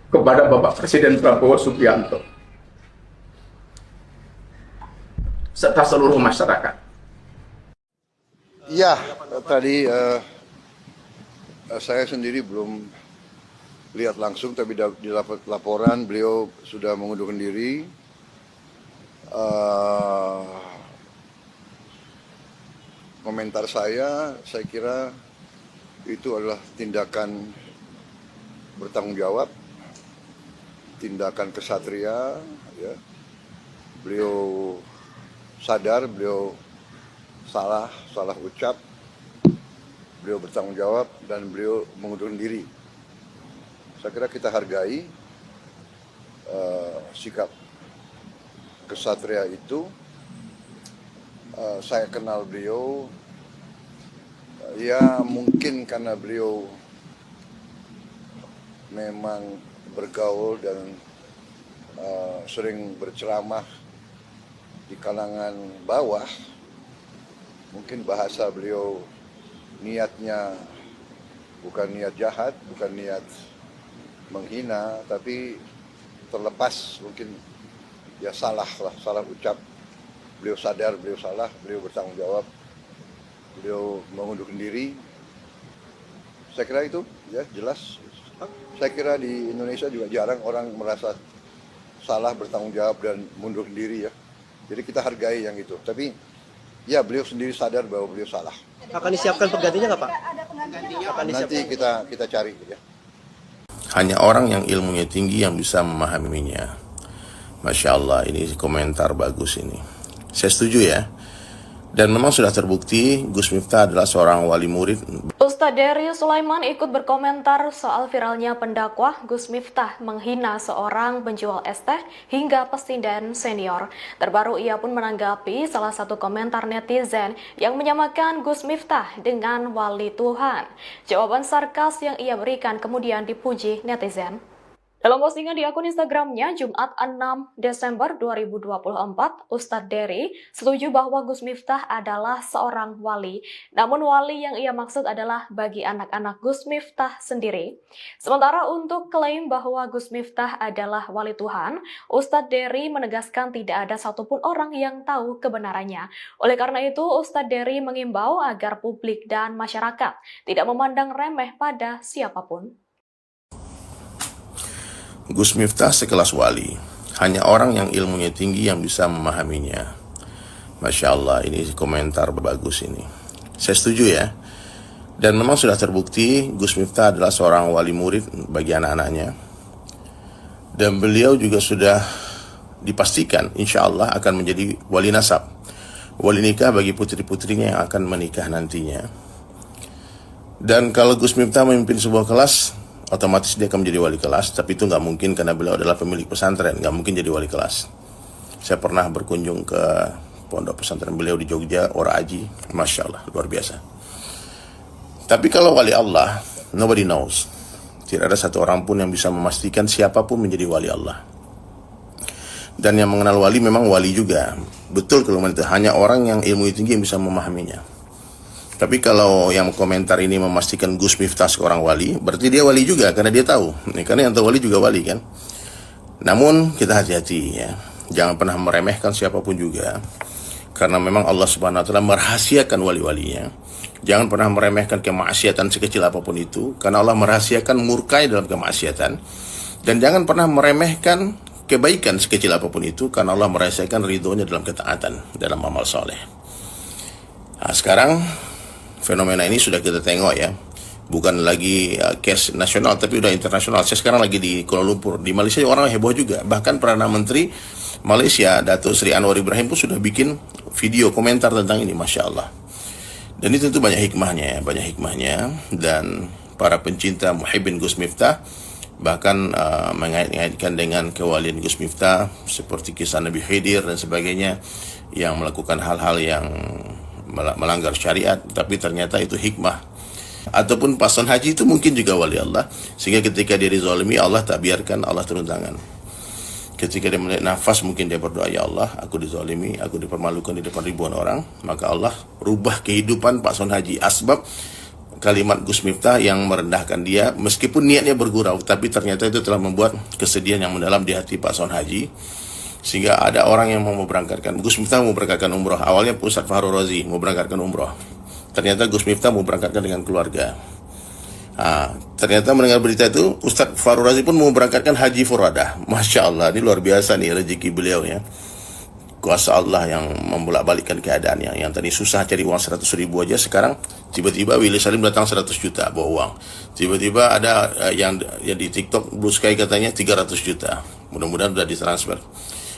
kepada Bapak Presiden Prabowo Subianto serta seluruh masyarakat. Ya, tadi saya sendiri belum lihat langsung, tapi di laporan beliau sudah mengundurkan diri. Komentar saya kira itu adalah tindakan bertanggung jawab, tindakan kesatria. Ya. Beliau sadar, beliau salah ucap, beliau bertanggung jawab, dan beliau mengundurkan diri. Saya kira kita hargai sikap kesatria itu. Saya kenal beliau, ya mungkin karena beliau memang bergaul dan sering berceramah di kalangan bawah. Mungkin bahasa beliau niatnya bukan niat jahat, bukan niat menghina, tapi terlepas mungkin ya salah ucap. Beliau sadar, beliau salah, beliau bertanggung jawab, beliau mengundurkan diri. Saya kira itu ya jelas. Saya kira di Indonesia juga jarang orang merasa salah, bertanggung jawab, dan mundurkan diri ya. Jadi kita hargai yang itu. Tapi ya beliau sendiri sadar bahwa beliau salah. Akan disiapkan penggantinya nggak Pak? Nanti kita cari ya. Hanya orang yang ilmunya tinggi yang bisa memahaminya. Masya Allah, ini komentar bagus ini. Saya setuju ya. Dan memang sudah terbukti Gus Miftah adalah seorang wali murid. Ustadz Dery Sulaiman ikut berkomentar soal viralnya pendakwah Gus Miftah menghina seorang penjual es teh hingga pesindan senior. Terbaru ia pun menanggapi salah satu komentar netizen yang menyamakan Gus Miftah dengan wali Tuhan. Jawaban sarkas yang ia berikan kemudian dipuji netizen. Dalam postingan di akun Instagramnya Jumat 6 Desember 2024, Ustadz Dery setuju bahwa Gus Miftah adalah seorang wali. Namun wali yang ia maksud adalah bagi anak-anak Gus Miftah sendiri. Sementara untuk klaim bahwa Gus Miftah adalah wali Tuhan, Ustadz Dery menegaskan tidak ada satupun orang yang tahu kebenarannya. Oleh karena itu, Ustadz Dery mengimbau agar publik dan masyarakat tidak memandang remeh pada siapapun. Gus Miftah sekelas wali, hanya orang yang ilmunya tinggi yang bisa memahaminya. Masya Allah, ini komentar bagus ini. Saya setuju ya. Dan memang sudah terbukti Gus Miftah adalah seorang wali murid bagi anak-anaknya. Dan beliau juga sudah dipastikan insya Allah akan menjadi wali nasab, wali nikah bagi putri-putrinya yang akan menikah nantinya. Dan kalau Gus Miftah memimpin sebuah kelas, otomatis dia akan menjadi wali kelas, tapi itu nggak mungkin karena beliau adalah pemilik pesantren, nggak mungkin jadi wali kelas. Saya pernah berkunjung ke pondok pesantren beliau di Jogja, Ora Aji, Masya Allah, luar biasa. Tapi kalau wali Allah, nobody knows. Tidak ada satu orang pun yang bisa memastikan siapapun menjadi wali Allah. Dan yang mengenal wali memang wali juga. Betul kalau itu hanya orang yang ilmu tinggi yang bisa memahaminya. Tapi kalau yang komentar ini memastikan Gus Miftah seorang wali, berarti dia wali juga karena dia tahu. Karena yang tahu wali juga wali kan. Namun kita hati-hati ya. Jangan pernah meremehkan siapapun juga. Karena memang Allah Subhanahu wa taala merahasiakan wali-walinya. Jangan pernah meremehkan kemaksiatan sekecil apapun itu, karena Allah merahasiakan murkai dalam kemaksiatan. Dan jangan pernah meremehkan kebaikan sekecil apapun itu, karena Allah merahasiakan ridhonya dalam ketaatan, dalam amal soleh. Nah, sekarang fenomena ini sudah kita tengok ya, bukan lagi case nasional tapi udah internasional. Saya sekarang lagi di Kuala Lumpur, di Malaysia orang heboh juga. Bahkan Perdana Menteri Malaysia Datuk Seri Anwar Ibrahim pun sudah bikin video komentar tentang ini, Masya Allah. Dan itu tentu banyak hikmahnya. Dan para pencinta muhibbin Gus Miftah bahkan mengait-ngaitkan dengan kewalian Gus Miftah seperti kisah Nabi Khidir dan sebagainya, yang melakukan hal-hal yang melanggar syariat, tapi ternyata itu hikmah. Ataupun paslon haji itu mungkin juga wali Allah, sehingga ketika dia dizalimi Allah tak biarkan, Allah turun tangan. Ketika dia melihat nafas, mungkin dia berdoa, ya Allah, aku dizalimi, aku dipermalukan di depan ribuan orang, maka Allah rubah kehidupan paslon haji. Asbab kalimat Gus Miftah yang merendahkan dia, meskipun niatnya bergurau, tapi ternyata itu telah membuat kesedihan yang mendalam di hati paslon haji. Sehingga ada orang yang mau berangkatkan, Gus Miftah mau berangkatkan umroh. Awalnya Ustadz Fahru Razi mau berangkatkan umroh. Ternyata Gus Miftah mau berangkatkan dengan keluarga. Ternyata mendengar berita itu, Ustadz Fahru Razi pun mau berangkatkan haji furadah. Masya Allah, ini luar biasa nih rezeki beliau ya. Kuasa Allah yang membolak-balikkan keadaannya. Yang tadi susah cari uang 100 ribu aja, sekarang tiba-tiba Willy Salim datang 100 juta bawa uang. Tiba-tiba ada yang di TikTok Blue Sky katanya 300 juta. Mudah-mudahan sudah ditransfer.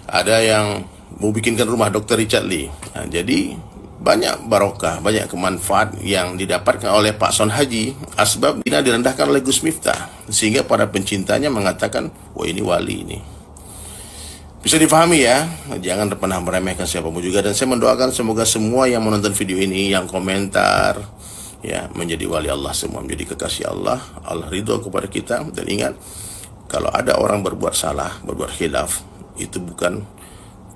Ada yang mau bikinkan rumah Dr. Richard Lee. Nah, jadi banyak barokah, banyak kemanfaat yang didapatkan oleh Pak Son Haji. Asbab dia direndahkan oleh Gus Miftah, sehingga para pencintanya mengatakan, wah ini wali ini. Bisa difahami ya, jangan pernah meremehkan siapapun juga. Dan saya mendoakan semoga semua yang menonton video ini, yang komentar, ya menjadi wali Allah semua, menjadi kekasih Allah. Allah ridho kepada kita. Dan ingat, kalau ada orang berbuat salah, berbuat khilaf, itu bukan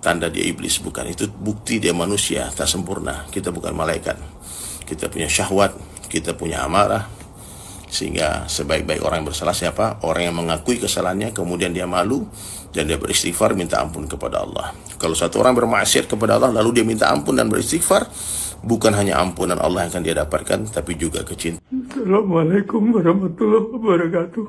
tanda dia iblis, bukan. Itu bukti dia manusia, tak sempurna. Kita bukan malaikat. Kita punya syahwat, kita punya amarah. Sehingga sebaik-baik orang yang bersalah siapa? Orang yang mengakui kesalahannya, kemudian dia malu, dan dia beristighfar, minta ampun kepada Allah. Kalau satu orang bermaksiat kepada Allah, lalu dia minta ampun dan beristighfar, bukan hanya ampunan Allah yang akan dia dapatkan, tapi juga kecintaan. Assalamualaikum warahmatullahi wabarakatuh.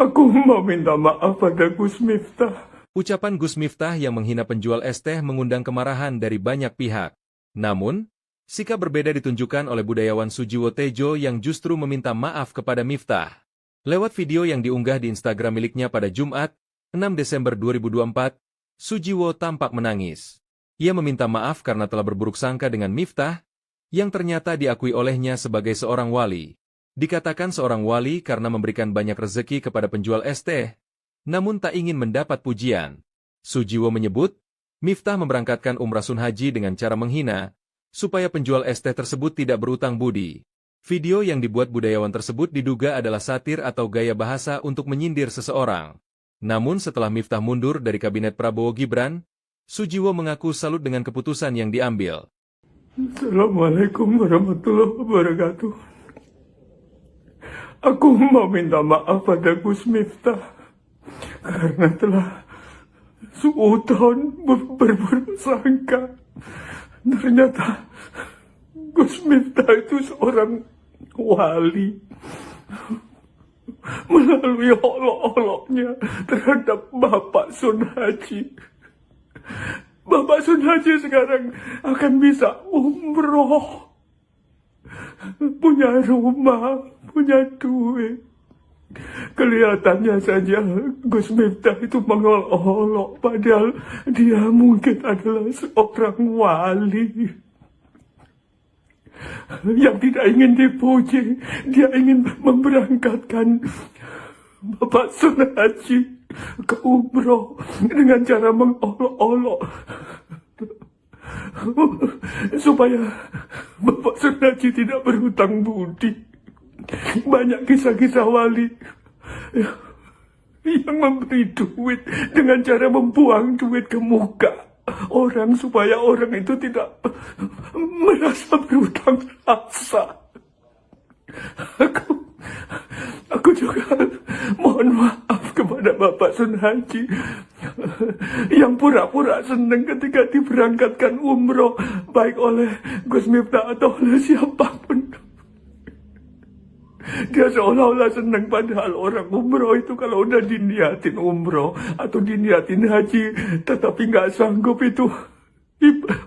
Aku mau minta maaf pada Gus Miftah. Ucapan Gus Miftah yang menghina penjual es teh mengundang kemarahan dari banyak pihak. Namun, sikap berbeda ditunjukkan oleh budayawan Sujiwo Tejo yang justru meminta maaf kepada Miftah. Lewat video yang diunggah di Instagram miliknya pada Jumat, 6 Desember 2024, Sujiwo tampak menangis. Ia meminta maaf karena telah berburuk sangka dengan Miftah, yang ternyata diakui olehnya sebagai seorang wali. Dikatakan seorang wali karena memberikan banyak rezeki kepada penjual es teh, namun tak ingin mendapat pujian. Sujiwo menyebut, Miftah memberangkatkan umrah sun haji dengan cara menghina, supaya penjual es teh tersebut tidak berutang budi. Video yang dibuat budayawan tersebut diduga adalah satir atau gaya bahasa untuk menyindir seseorang. Namun setelah Miftah mundur dari kabinet Prabowo Gibran, Sujiwo mengaku salut dengan keputusan yang diambil. Assalamualaikum warahmatullahi wabarakatuh. Aku mau minta maaf pada Gus Miftah karena telah suudzon berburuk sangka. Ternyata Gus Miftah itu seorang wali. Melalui olok-oloknya terhadap Bapak Sun Haji. Bapak Sun Haji sekarang akan bisa umroh. Punya rumah, punya duit. Kelihatannya saja Gus Miftah itu mengolok-olok, padahal dia mungkin adalah seorang wali. Yang tidak ingin dipuji, dia ingin memberangkatkan Bapak Sun Haji ke umroh dengan cara mengolok-olok supaya Bapak Sun Haji tidak berhutang budi. Banyak kisah-kisah wali yang memberi duit dengan cara membuang duit ke muka orang supaya orang itu tidak merasa berhutang rasa. Aku juga mohon maaf kepada Bapak Sun Haji yang pura-pura senang ketika diberangkatkan umroh baik oleh Gus Miftah atau oleh siapapun. Dia seolah-olah senang, padahal orang umroh itu kalau udah diniatin umroh atau diniatin haji tetapi nggak sanggup itu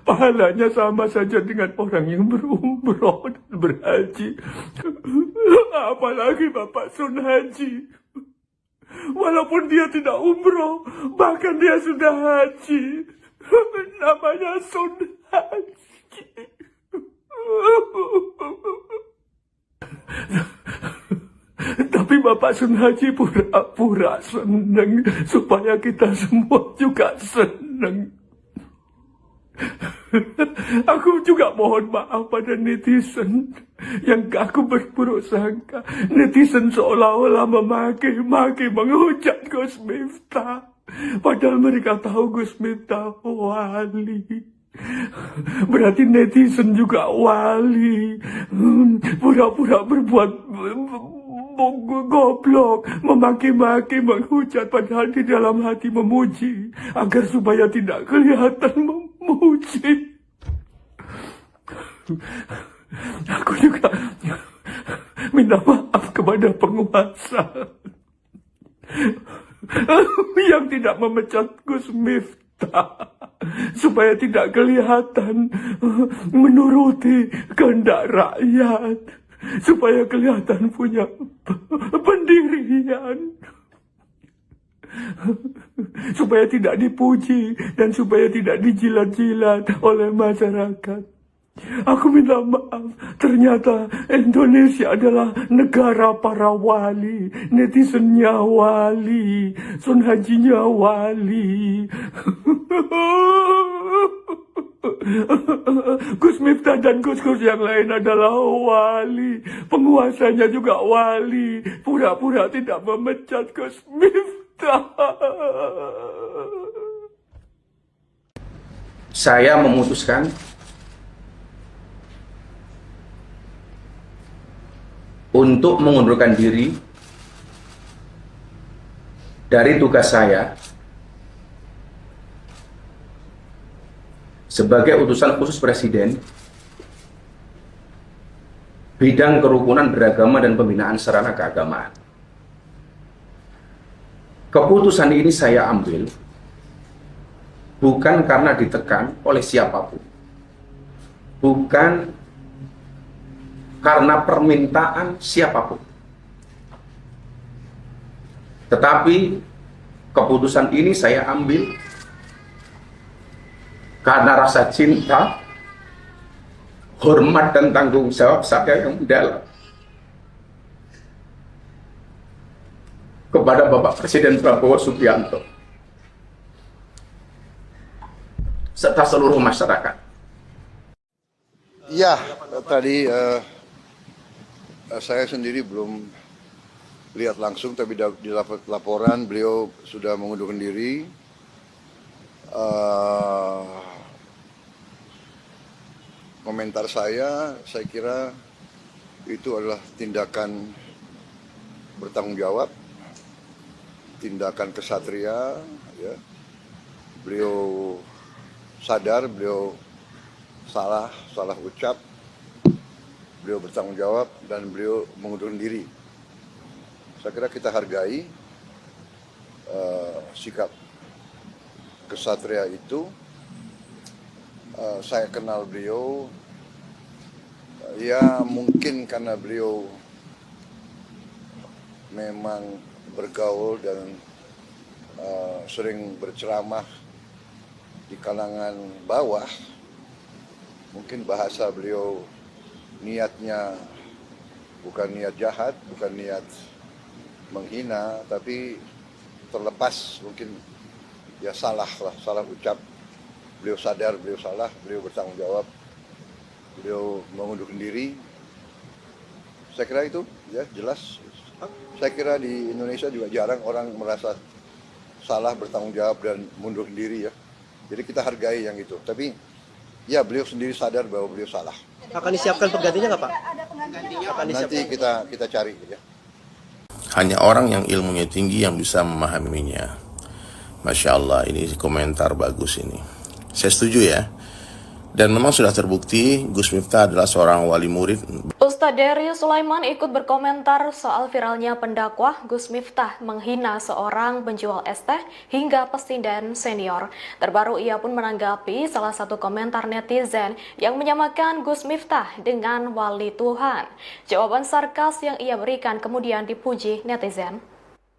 pahalanya sama saja dengan orang yang berumroh dan berhaji. Apalagi Bapak Sun Haji, walaupun dia tidak umroh, bahkan dia sudah haji, namanya Sun Haji. Tapi Bapak Sun Haji pura-pura senang supaya kita semua juga senang. Aku juga mohon maaf pada netizen yang aku berburuk sangka. Netizen seolah-olah memaki-maki, menghujat Gus Miftah, padahal mereka tahu Gus Miftah wali. Berarti netizen juga wali. Pura-pura berbuat goblok, memaki-maki, menghujat, padahal di dalam hati memuji agar supaya tidak kelihatan memuji. Aku juga minta maaf kepada penguasa yang tidak memecat Gus Miftah supaya tidak kelihatan menuruti kehendak rakyat, supaya kelihatan punya pendirian, supaya tidak dipuji dan supaya tidak dijilat-jilat oleh masyarakat. Aku minta maaf, ternyata Indonesia adalah negara para wali, netizennya wali, Sun Hajinya wali. Gus Miftah dan Gus-Gus yang lain adalah wali, penguasanya juga wali, pura-pura tidak memecat Gus Miftah. Saya memutuskan untuk mengundurkan diri dari tugas saya sebagai utusan khusus Presiden bidang kerukunan beragama dan pembinaan sarana keagamaan. Keputusan ini saya ambil bukan karena ditekan oleh siapapun, bukan karena permintaan siapapun, tetapi keputusan ini saya ambil karena rasa cinta, hormat dan tanggung jawab saya yang mendalam kepada Bapak Presiden Prabowo Subianto serta seluruh masyarakat. Ya, tadi saya sendiri belum lihat langsung, tapi di laporan beliau sudah mengundurkan diri. Komentar saya kira itu adalah tindakan bertanggung jawab, tindakan kesatria. Ya. Beliau sadar, beliau salah ucap, beliau bertanggung jawab, dan beliau mengundurkan diri. Saya kira kita hargai sikap kesatria itu. Saya kenal beliau, ya mungkin karena beliau memang bergaul dan sering berceramah di kalangan bawah. Mungkin bahasa beliau niatnya bukan niat jahat, bukan niat menghina, tapi terlepas mungkin ya salah ucap. Beliau sadar, beliau salah, beliau bertanggung jawab, beliau mengundurkan diri. Saya kira itu ya jelas. Saya kira di Indonesia juga jarang orang merasa salah, bertanggung jawab, dan mundurkan diri ya. Jadi kita hargai yang itu. Tapi ya beliau sendiri sadar bahwa beliau salah. Akan disiapkan penggantinya nggak Pak? Nanti kita cari ya. Hanya orang yang ilmunya tinggi yang bisa memahaminya. Masya Allah, ini komentar bagus ini. Saya setuju ya. Dan memang sudah terbukti Gus Miftah adalah seorang wali murid. Ustadz Dery Sulaiman ikut berkomentar soal viralnya pendakwah Gus Miftah menghina seorang penjual es teh hingga pesinden senior. Terbaru ia pun menanggapi salah satu komentar netizen yang menyamakan Gus Miftah dengan wali Tuhan. Jawaban sarkas yang ia berikan kemudian dipuji netizen.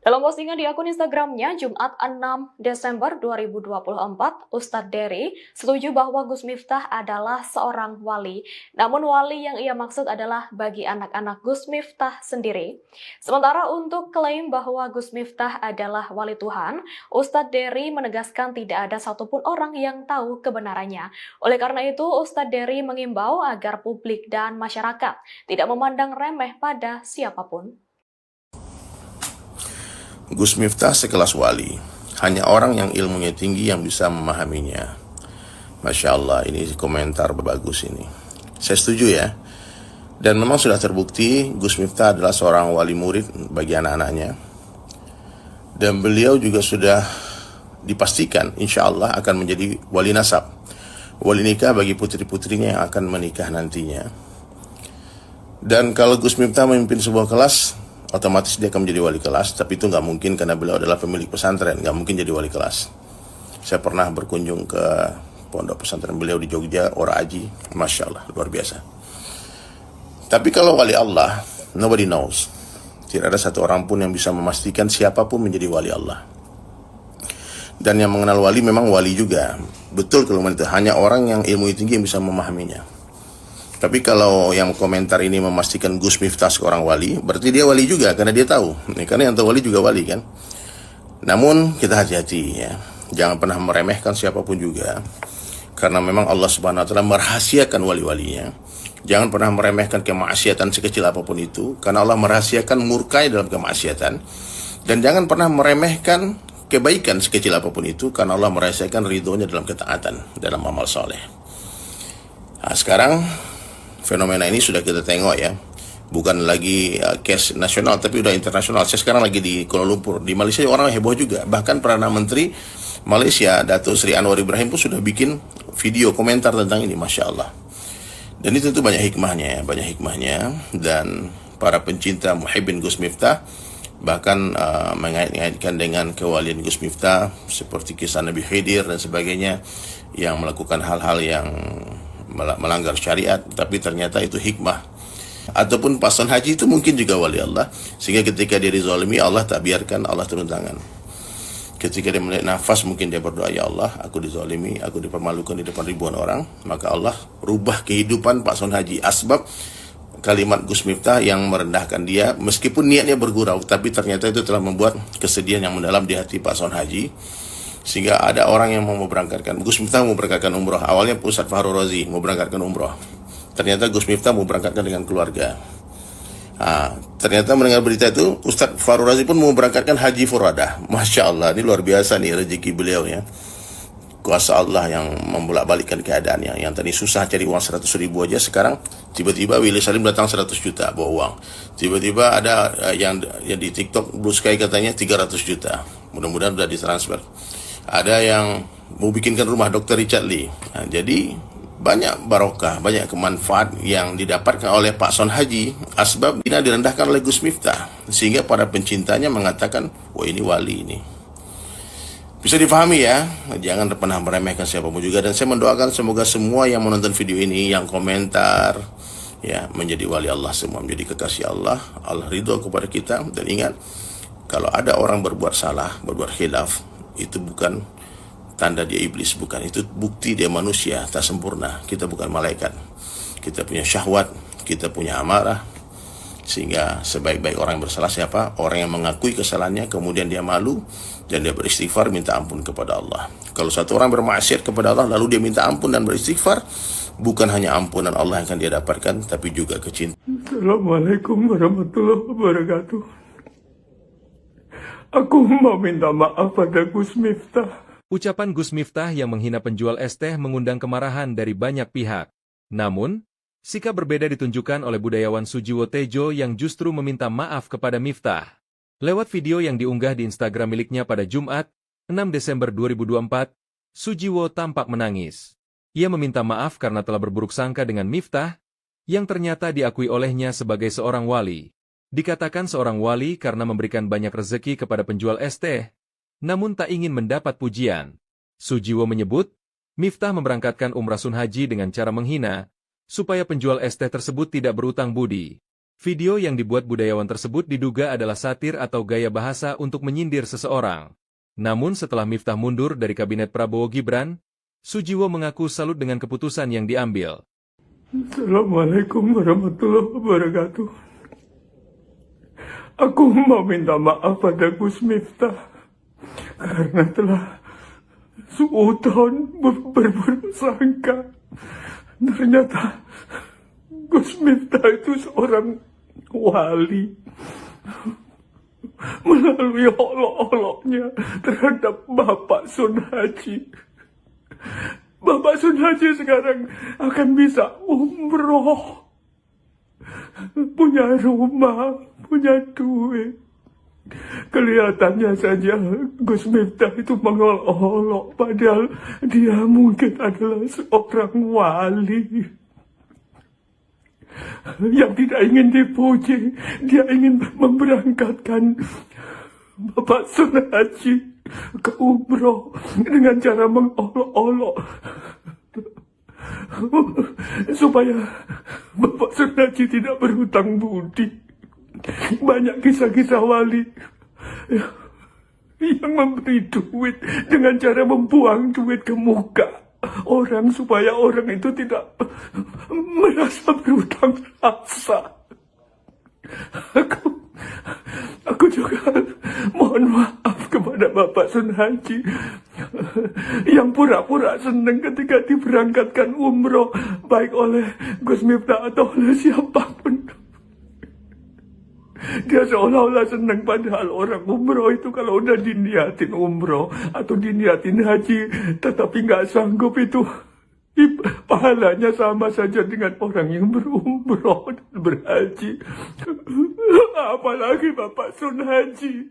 Dalam postingan di akun Instagramnya Jumat 6 Desember 2024, Ustadz Dery setuju bahwa Gus Miftah adalah seorang wali. Namun wali yang ia maksud adalah bagi anak-anak Gus Miftah sendiri. Sementara untuk klaim bahwa Gus Miftah adalah wali Tuhan, Ustadz Dery menegaskan tidak ada satupun orang yang tahu kebenarannya. Oleh karena itu, Ustadz Dery mengimbau agar publik dan masyarakat tidak memandang remeh pada siapapun. Gus Miftah sekelas wali. Hanya orang yang ilmunya tinggi yang bisa memahaminya. Masya Allah, ini komentar bagus ini. Saya setuju ya. Dan memang sudah terbukti Gus Miftah adalah seorang wali murid bagi anak-anaknya. Dan beliau juga sudah dipastikan insya Allah akan menjadi wali nasab, wali nikah bagi putri-putrinya yang akan menikah nantinya. Dan kalau Gus Miftah memimpin sebuah kelas, otomatis dia akan menjadi wali kelas, tapi itu nggak mungkin karena beliau adalah pemilik pesantren, nggak mungkin jadi wali kelas. Saya pernah berkunjung ke pondok pesantren beliau di Jogja, Ora Aji, Masya Allah, luar biasa. Tapi kalau wali Allah, nobody knows. Tidak ada satu orang pun yang bisa memastikan siapapun menjadi wali Allah. Dan yang mengenal wali memang wali juga. Betul kalau itu hanya orang yang ilmu tinggi yang bisa memahaminya. Tapi kalau yang komentar ini memastikan Gus Miftah seorang wali, berarti dia wali juga karena dia tahu. Karena yang tahu wali juga wali kan. Namun kita hati-hati ya. Jangan pernah meremehkan siapapun juga. Karena memang Allah Subhanahu wa taala merahasiakan wali-walinya. Jangan pernah meremehkan kemaksiatan sekecil apapun itu, karena Allah merahasiakan murkai dalam kemaksiatan. Dan jangan pernah meremehkan kebaikan sekecil apapun itu, karena Allah merahasiakan ridhonya dalam ketaatan, dalam amal soleh. Nah, sekarang fenomena ini sudah kita tengok ya. Bukan lagi case nasional, tapi udah internasional. Saya sekarang lagi di Kuala Lumpur. Di Malaysia orang heboh juga. Bahkan Perdana Menteri Malaysia, Datuk Seri Anwar Ibrahim pun sudah bikin video komentar tentang ini. Masya Allah. Dan itu tentu banyak hikmahnya. Dan para pencinta muhibbin Gus Miftah bahkan mengait-ngaitkan dengan kewalian Gus Miftah, seperti kisah Nabi Khidir dan sebagainya, yang melakukan hal-hal yang melanggar syariat, tapi ternyata itu hikmah. Ataupun pasangan haji itu mungkin juga wali Allah, sehingga ketika dia dizalimi Allah tak biarkan, Allah turun tangan. Ketika dia melihat nafas, mungkin dia berdoa, ya Allah, aku dizalimi, aku dipermalukan di depan ribuan orang. Maka Allah rubah kehidupan Pak Son Haji. Asbab kalimat Gus Miftah yang merendahkan dia, meskipun niatnya bergurau, tapi ternyata itu telah membuat kesedihan yang mendalam di hati Pak Son Haji. Sehingga ada orang yang mau berangkatkan, Gus Miftah mau berangkatkan umroh. Awalnya Ustadz Fahru Razi mau berangkatkan umroh. Ternyata Gus Miftah mau berangkatkan dengan keluarga. Ternyata mendengar berita itu, Ustadz Fahru Razi pun mau berangkatkan haji furadah. Masya Allah, ini luar biasa nih rezeki beliau ya. Kuasa Allah yang membolak-balikkan keadaannya. Yang tadi susah cari uang 100 ribu aja, sekarang tiba-tiba Willy Salim datang 100 juta bawa uang. Tiba-tiba ada yang di TikTok Blue Sky katanya 300 juta. Mudah-mudahan sudah ditransfer. Ada yang mau bikinkan rumah Dr. Richard Lee. Jadi banyak barokah, banyak kemanfaat yang didapatkan oleh Pak Son Haji. Asbab dia direndahkan oleh Gus Miftah, sehingga para pencintanya mengatakan, wah ini wali ini. Bisa difahami ya, jangan pernah meremehkan siapapun juga. Dan saya mendoakan semoga semua yang menonton video ini, yang komentar, ya menjadi wali Allah semua, menjadi kekasih Allah. Allah ridho kepada kita. Dan ingat, kalau ada orang berbuat salah, berbuat khilaf, itu bukan tanda dia iblis, bukan. Itu bukti dia manusia, tak sempurna. Kita bukan malaikat. Kita punya syahwat, kita punya amarah. Sehingga sebaik-baik orang yang bersalah siapa? Orang yang mengakui kesalahannya, kemudian dia malu, dan dia beristighfar, minta ampun kepada Allah. Kalau satu orang bermaksiat kepada Allah, lalu dia minta ampun dan beristighfar, bukan hanya ampunan Allah yang akan dia dapatkan, tapi juga kecintaan. Assalamualaikum warahmatullahi wabarakatuh. Aku mau minta maaf pada Gus Miftah. Ucapan Gus Miftah yang menghina penjual es teh mengundang kemarahan dari banyak pihak. Namun, sikap berbeda ditunjukkan oleh budayawan Sujiwo Tejo yang justru meminta maaf kepada Miftah. Lewat video yang diunggah di Instagram miliknya pada Jumat, 6 Desember 2024, Sujiwo tampak menangis. Ia meminta maaf karena telah berburuk sangka dengan Miftah, yang ternyata diakui olehnya sebagai seorang wali. Dikatakan seorang wali karena memberikan banyak rezeki kepada penjual es teh, namun tak ingin mendapat pujian. Sujiwo menyebut, Miftah memberangkatkan umrah Sun Haji dengan cara menghina, supaya penjual es teh tersebut tidak berutang budi. Video yang dibuat budayawan tersebut diduga adalah satir atau gaya bahasa untuk menyindir seseorang. Namun setelah Miftah mundur dari kabinet Prabowo Gibran, Sujiwo mengaku salut dengan keputusan yang diambil. Assalamualaikum warahmatullahi wabarakatuh. Aku mau minta maaf pada Gus Miftah karena telah suudzon berburuk sangka. Ternyata Gus Miftah itu seorang wali. Melalui olok-oloknya terhadap Bapak Sun Haji. Bapak Sun Haji sekarang akan bisa umroh. Punya rumah, punya duit. Kelihatannya saja Gus Miftah itu mengolok-olok, padahal dia mungkin adalah seorang wali yang tidak ingin dipuji. Dia ingin memberangkatkan Bapak Sun Haji ke umroh dengan cara mengolok-olok supaya Bapak Sun Haji tidak berhutang budi. Banyak kisah-kisah wali yang memberi duit dengan cara membuang duit ke muka orang supaya orang itu tidak merasa berhutang rasa. Aku juga mohon maaf kepada Bapak Sun Haji yang pura-pura senang ketika diberangkatkan umroh, baik oleh Gus Miftah atau oleh siapapun. Dia seolah-olah senang, padahal orang umroh itu kalau udah diniatin umroh atau diniatin haji tetapi nggak sanggup, itu pahalanya sama saja dengan orang yang berumroh dan berhaji. Apalagi Bapak Sun Haji,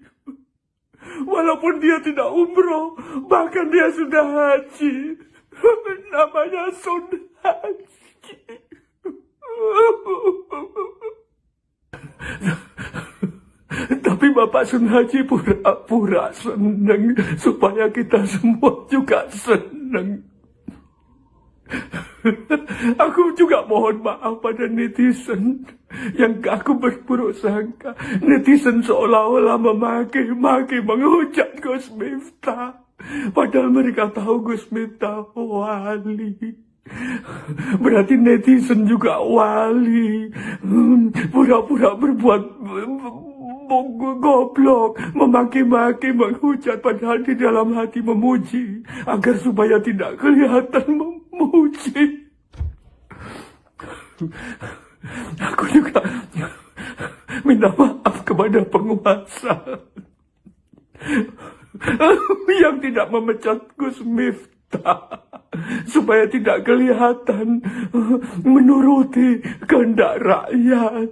walaupun dia tidak umroh, bahkan dia sudah haji, namanya Sun Haji. Tapi Bapak Sun Haji pura-pura senang supaya kita semua juga senang. Aku juga mohon maaf pada netizen yang aku berburuk sangka. Netizen seolah-olah memaki-maki, menghujat Gus Miftah. Padahal mereka tahu Gus Miftah wali. Berarti netizen juga wali. Pura-pura berbuat goblok, memaki-maki, menghujat, padahal di dalam hati memuji, agar supaya tidak kelihatan memuji. Aku juga minta maaf kepada penguasa yang tidak memecat Gus Miftah, supaya tidak kelihatan menuruti kehendak rakyat,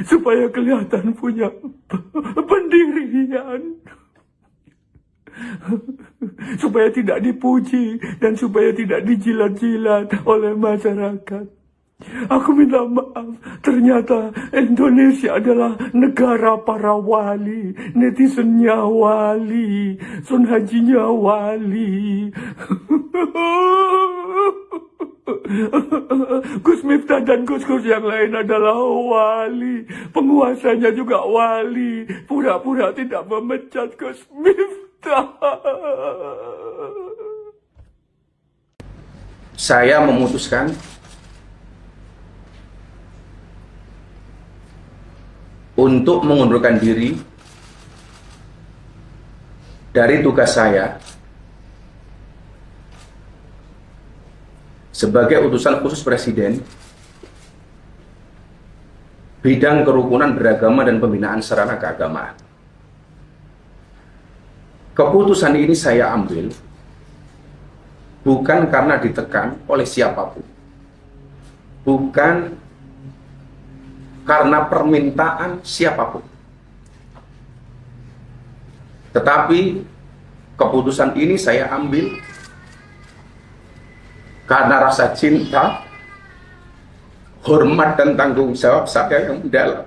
supaya kelihatan punya pendirian, supaya tidak dipuji dan supaya tidak dijilat-jilat oleh masyarakat. Aku minta maaf, ternyata Indonesia adalah negara para wali, netizennya wali, Sun Hajinya wali. Gus Miftah dan Gus-Gus yang lain adalah wali, penguasanya juga wali, pura-pura tidak memecat Gus Miftah. Saya memutuskan untuk mengundurkan diri dari tugas saya sebagai utusan khusus Presiden bidang kerukunan beragama dan pembinaan sarana keagamaan. Keputusan ini saya ambil bukan karena ditekan oleh siapapun, bukan karena permintaan siapapun, tetapi keputusan ini saya ambil karena rasa cinta, hormat, dan tanggung jawab saya yang mendalam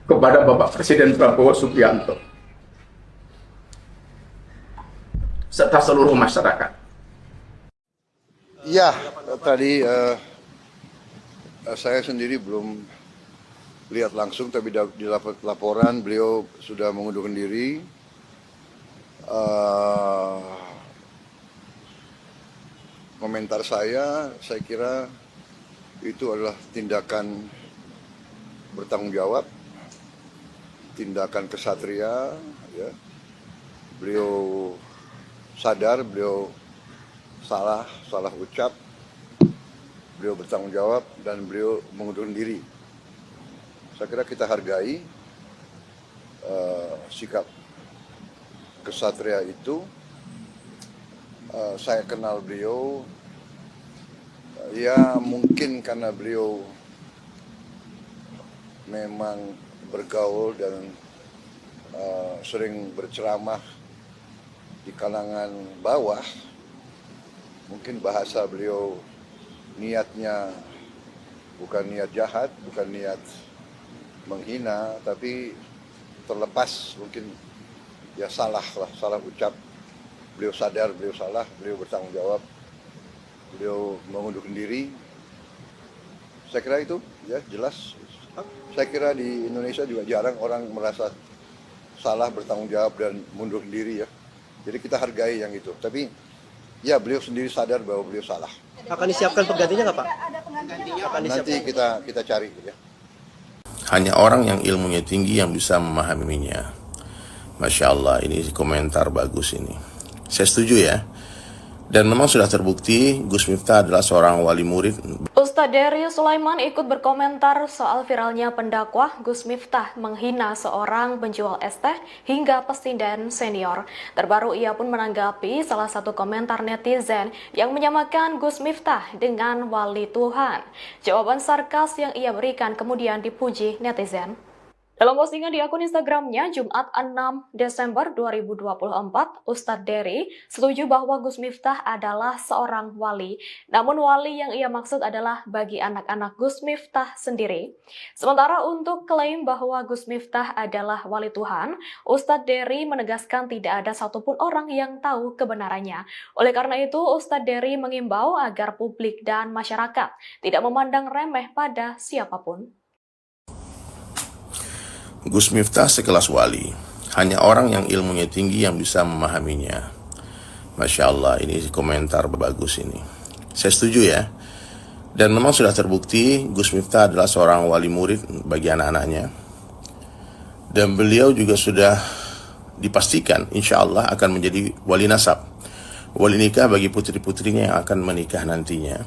kepada Bapak Presiden Prabowo Subianto serta seluruh masyarakat. Ya, tadi saya sendiri belum lihat langsung, tapi di laporan beliau sudah mengundurkan diri. Komentar saya kira itu adalah tindakan bertanggung jawab, tindakan kesatria. Ya. Beliau sadar, beliau salah ucap, beliau bertanggung jawab, dan beliau mengundurkan diri. Saya kira kita hargai sikap kesatria itu. Saya kenal beliau, ya mungkin karena beliau memang bergaul dan sering berceramah di kalangan bawah. Mungkin bahasa beliau niatnya bukan niat jahat, bukan niat menghina, tapi terlepas mungkin ya salah ucap. Beliau sadar, beliau salah, beliau bertanggung jawab, beliau mengundurkan diri. Saya kira itu ya jelas. Saya kira di Indonesia juga jarang orang merasa salah, bertanggung jawab, dan mundurkan diri ya. Jadi kita hargai yang itu. Tapi ya beliau sendiri sadar bahwa beliau salah. Akan disiapkan penggantinya nggak Pak? Nanti kita cari ya. Hanya orang yang ilmunya tinggi yang bisa memahaminya. Masya Allah, ini komentar bagus ini. Saya setuju ya. Dan memang sudah terbukti Gus Miftah adalah seorang wali murid. Ustadz Darius Sulaiman ikut berkomentar soal viralnya pendakwah Gus Miftah menghina seorang penjual es teh hingga pesinden senior. Terbaru ia pun menanggapi salah satu komentar netizen yang menyamakan Gus Miftah dengan wali Tuhan. Jawaban sarkas yang ia berikan kemudian dipuji netizen. Dalam postingan di akun Instagramnya Jumat 6 Desember 2024, Ustadz Dery setuju bahwa Gus Miftah adalah seorang wali. Namun wali yang ia maksud adalah bagi anak-anak Gus Miftah sendiri. Sementara untuk klaim bahwa Gus Miftah adalah wali Tuhan, Ustadz Dery menegaskan tidak ada satupun orang yang tahu kebenarannya. Oleh karena itu, Ustadz Dery mengimbau agar publik dan masyarakat tidak memandang remeh pada siapapun. Gus Miftah sekelas wali. Hanya orang yang ilmunya tinggi yang bisa memahaminya. Masya Allah, ini komentar bagus ini. Saya setuju ya. Dan memang sudah terbukti Gus Miftah adalah seorang wali murid bagi anak-anaknya. Dan beliau juga sudah dipastikan insya Allah akan menjadi wali nasab. Wali nikah bagi putri-putrinya yang akan menikah nantinya.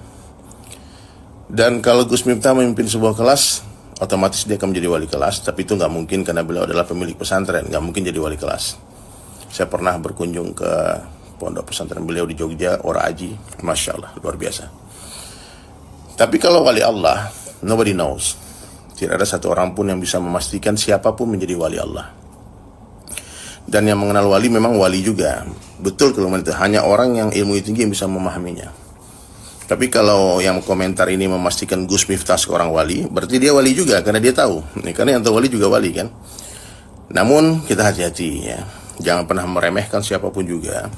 Dan kalau Gus Miftah memimpin sebuah kelas, otomatis dia akan menjadi wali kelas, tapi itu nggak mungkin karena beliau adalah pemilik pesantren, nggak mungkin jadi wali kelas. Saya pernah berkunjung ke pondok pesantren beliau di Jogja, Ora Aji, Masya Allah, luar biasa. Tapi kalau wali Allah, nobody knows. Tidak ada satu orang pun yang bisa memastikan siapapun menjadi wali Allah. Dan yang mengenal wali memang wali juga. Betul kalau itu hanya orang yang ilmu tinggi yang bisa memahaminya. Tapi kalau yang komentar ini memastikan Gus Miftah seorang wali, berarti dia wali juga karena dia tahu. Karena yang tahu wali juga wali kan. Namun kita hati-hati ya. Jangan pernah meremehkan siapapun juga.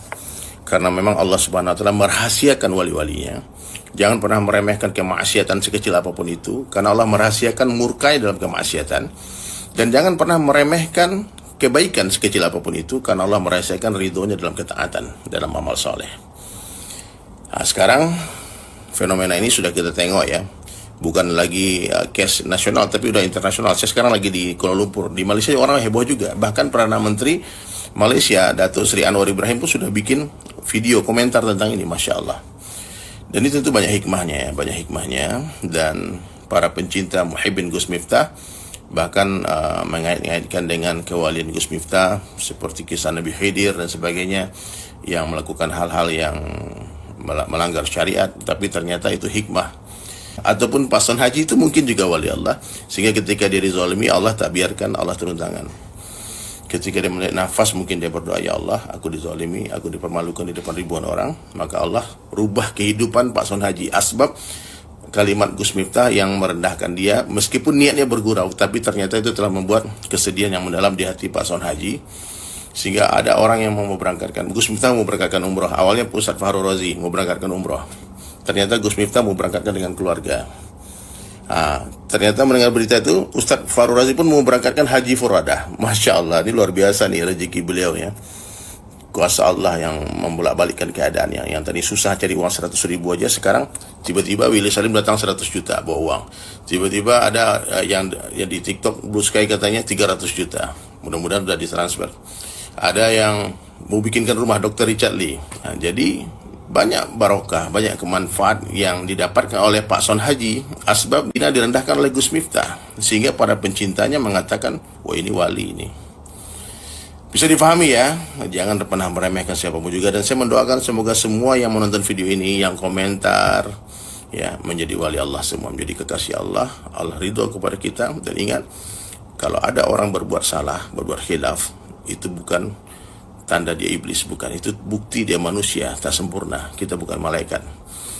Karena memang Allah Subhanahu wa taala merahasiakan wali-walinya. Jangan pernah meremehkan kemaksiatan sekecil apapun itu, karena Allah merahasiakan murkai dalam kemaksiatan. Dan jangan pernah meremehkan kebaikan sekecil apapun itu, karena Allah merahasiakan ridhonya dalam ketaatan, dalam amal soleh. Nah, sekarang fenomena ini sudah kita tengok ya, bukan lagi case nasional tapi udah internasional. Saya sekarang lagi di Kuala Lumpur, di Malaysia orang heboh juga. Bahkan Perdana Menteri Malaysia Datuk Seri Anwar Ibrahim pun sudah bikin video komentar tentang ini, Masya Allah. Dan itu tentu banyak hikmahnya ya, banyak hikmahnya. Dan para pencinta muhibbin Gus Miftah bahkan mengait-ngaitkan dengan kewalian Gus Miftah seperti kisah Nabi Khidir dan sebagainya, yang melakukan hal-hal yang melanggar syariat, tapi ternyata itu hikmah. Ataupun pason haji itu mungkin juga wali Allah, sehingga ketika dia dizalimi Allah tak biarkan, Allah turun tangan. Ketika dia melihat nafas, mungkin dia berdoa, ya Allah, aku dizalimi, aku dipermalukan di depan ribuan orang, maka Allah rubah kehidupan pason haji. Asbab kalimat Gus Miftah yang merendahkan dia, meskipun niatnya bergurau, tapi ternyata itu telah membuat kesedihan yang mendalam di hati pason haji. Sehingga ada orang yang mau berangkatkan, Gus Miftah mau berangkatkan umroh. Awalnya Ustadz Fahru Razi mau berangkatkan umroh. Ternyata Gus Miftah mau berangkatkan dengan keluarga. Ternyata mendengar berita itu, Ustadz Fahru Razi pun mau berangkatkan haji furadah. Masya Allah, ini luar biasa nih rezeki beliau ya. Kuasa Allah yang membolak-balikkan keadaan yang tadi susah cari uang 100 ribu aja, sekarang tiba-tiba Willy Salim datang 100 juta bawa uang. Tiba-tiba ada yang di TikTok Blue Sky katanya 300 juta. Mudah-mudahan sudah ditransfer. Ada yang mau bikinkan rumah Dr. Richard Lee. Nah, jadi banyak barokah, banyak kemanfaat yang didapatkan oleh Pak Son Haji. Asbab dia direndahkan oleh Gus Miftah, sehingga para pencintanya mengatakan, wah ini wali ini. Bisa difahami ya, jangan pernah meremehkan siapapun juga. Dan saya mendoakan semoga semua yang menonton video ini, yang komentar, ya menjadi wali Allah semua, menjadi kekasih Allah. Allah ridho kepada kita. Dan ingat, kalau ada orang berbuat salah, berbuat khilaf, itu bukan tanda dia iblis, bukan. Itu bukti dia manusia, tak sempurna. Kita bukan malaikat.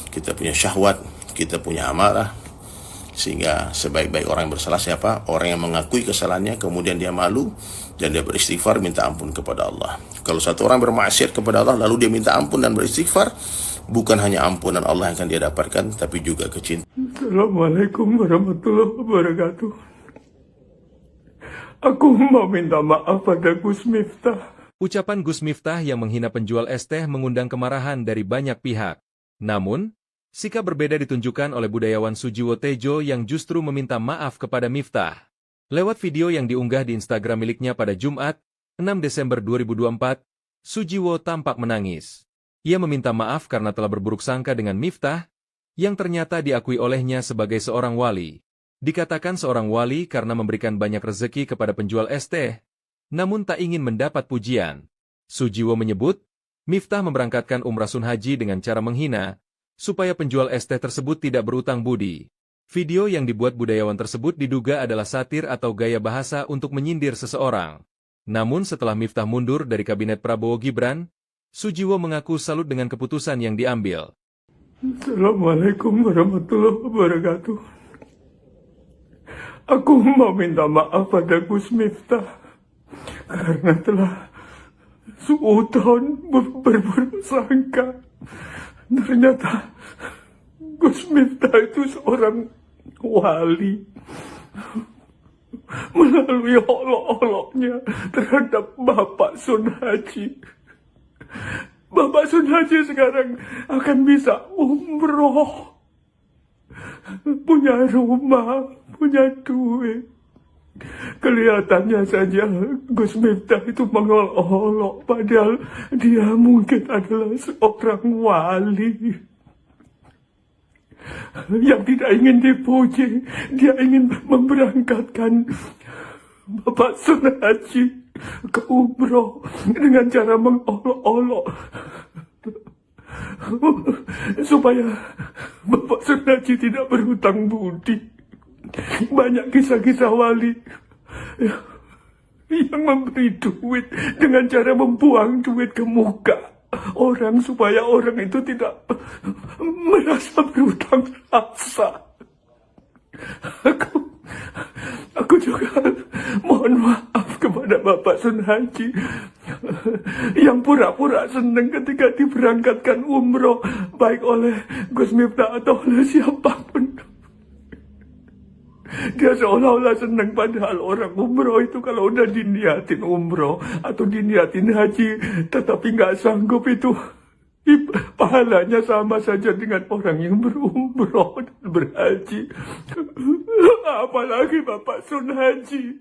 Kita punya syahwat, kita punya amarah. Sehingga sebaik-baik orang yang bersalah siapa? Orang yang mengakui kesalahannya, kemudian dia malu, dan dia beristighfar, minta ampun kepada Allah. Kalau satu orang bermaksiat kepada Allah, lalu dia minta ampun dan beristighfar, bukan hanya ampunan Allah yang akan dia dapatkan, tapi juga kecintaan. Assalamualaikum warahmatullahi wabarakatuh. Aku mau minta maaf pada Gus Miftah. Ucapan Gus Miftah yang menghina penjual es teh mengundang kemarahan dari banyak pihak. Namun, sikap berbeda ditunjukkan oleh budayawan Sujiwo Tejo yang justru meminta maaf kepada Miftah. Lewat video yang diunggah di Instagram miliknya pada Jumat, 6 Desember 2024, Sujiwo tampak menangis. Ia meminta maaf karena telah berburuk sangka dengan Miftah, yang ternyata diakui olehnya sebagai seorang wali. Dikatakan seorang wali karena memberikan banyak rezeki kepada penjual es teh, namun tak ingin mendapat pujian. Sujiwo menyebut, Miftah memberangkatkan umrah sun haji dengan cara menghina, supaya penjual es teh tersebut tidak berutang budi. Video yang dibuat budayawan tersebut diduga adalah satir atau gaya bahasa untuk menyindir seseorang. Namun setelah Miftah mundur dari kabinet Prabowo Gibran, Sujiwo mengaku salut dengan keputusan yang diambil. Assalamualaikum warahmatullahi wabarakatuh. Aku mau minta maaf pada Gus Miftah karena telah suudon berburuk sangka. Ternyata Gus Miftah itu seorang wali. Melalui olok-oloknya terhadap Bapak Sun Haji. Bapak Sun Haji sekarang akan bisa umroh. Punya rumah, punya duit. Kelihatannya saja Gus Miftah itu mengolok-olok, padahal dia mungkin adalah seorang wali. Yang tidak ingin dipuji, dia ingin memberangkatkan Bapak Sun Haji ke umroh dengan cara mengolok-olok supaya Bapak Sun Haji tidak berhutang budi. Banyak kisah-kisah wali yang memberi duit dengan cara membuang duit ke muka orang supaya orang itu tidak merasa berhutang rasa. Aku juga mohon maaf kepada Bapak Sun Haji yang pura-pura senang ketika diberangkatkan umroh baik oleh Gus Miftah atau oleh siapapun. Dia seolah-olah senang, padahal orang umroh itu kalau udah diniatin umroh atau diniatin haji tetapi nggak sanggup itu pahalanya sama saja dengan orang yang berumroh dan berhaji. Apalagi Bapak Sun Haji,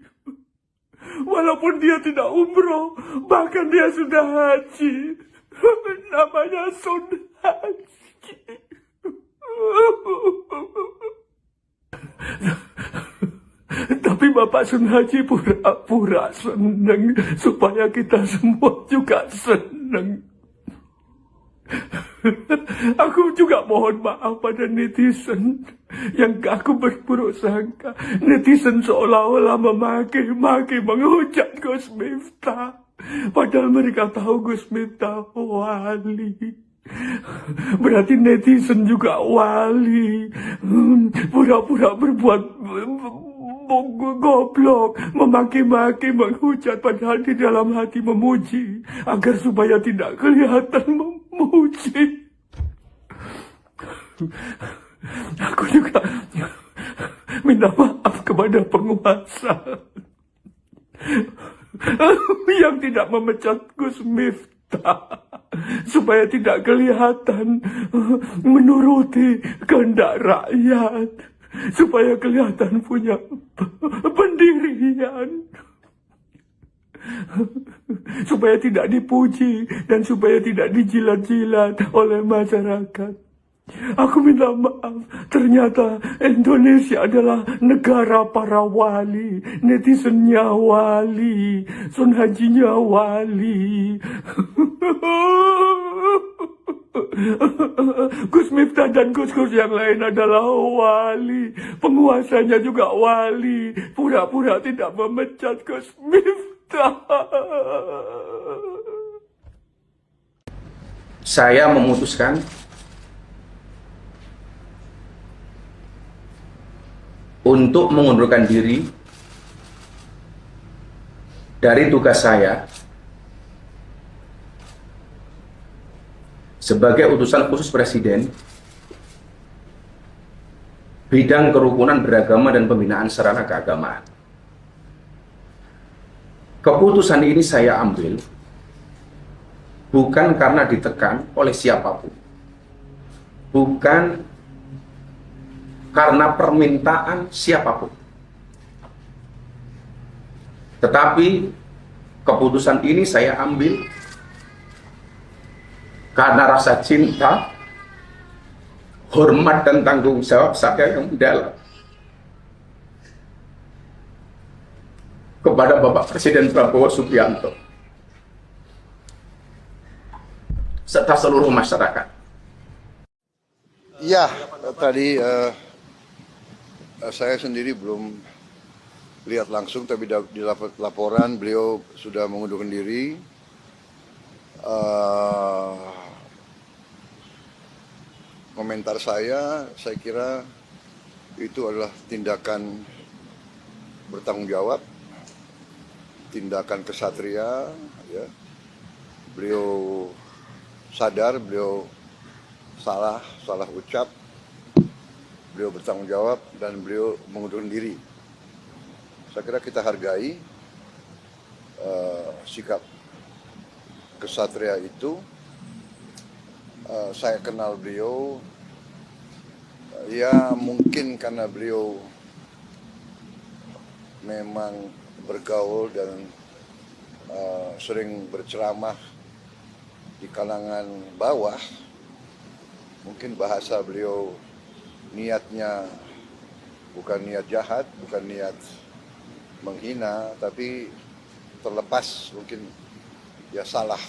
walaupun dia tidak umroh, bahkan dia sudah haji, namanya Sun Haji. Tapi Bapak Sun Haji pura-pura senang supaya kita semua juga senang. Aku juga mohon maaf pada netizen yang aku berburuk sangka. Netizen seolah-olah memaki-maki, menghujat Gus Miftah, padahal mereka tahu Gus Miftah wali. Berarti netizen juga wali. Pura-pura berbuat goblok, memaki-maki, menghujat, padahal di dalam hati memuji agar supaya tidak kelihatan memuji. Aku juga minta maaf kepada penguasa yang tidak memecat Gus Miftah supaya tidak kelihatan menuruti kehendak rakyat, supaya kelihatan punya pendirian, supaya tidak dipuji dan supaya tidak dijilat-jilat oleh masyarakat. Aku minta maaf, ternyata Indonesia adalah negara para wali, netizennya wali, Sun Hajinya wali. Gus Miftah dan Gus-Gus yang lain adalah wali, penguasanya juga wali, pura-pura tidak memecat Gus Miftah. Saya memutuskan untuk mengundurkan diri dari tugas saya sebagai utusan khusus Presiden bidang kerukunan beragama dan pembinaan sarana keagamaan. Keputusan ini saya ambil bukan karena ditekan oleh siapapun, bukan karena permintaan siapapun, tetapi keputusan ini saya ambil karena rasa cinta, hormat dan tanggung jawab saya yang mendalam kepada Bapak Presiden Prabowo Subianto serta seluruh masyarakat. Ya, tadi Saya sendiri belum lihat langsung, tapi di laporan beliau sudah mengundurkan diri. Komentar saya kira itu adalah tindakan bertanggung jawab, tindakan kesatria. Ya. Beliau sadar, beliau salah ucap, beliau bertanggung jawab, dan beliau mengundurkan diri. Saya kira kita hargai sikap kesatria itu. Saya kenal beliau, ya mungkin karena beliau memang bergaul dan sering berceramah di kalangan bawah. Mungkin bahasa beliau niatnya bukan niat jahat, bukan niat menghina, tapi terlepas mungkin ya salah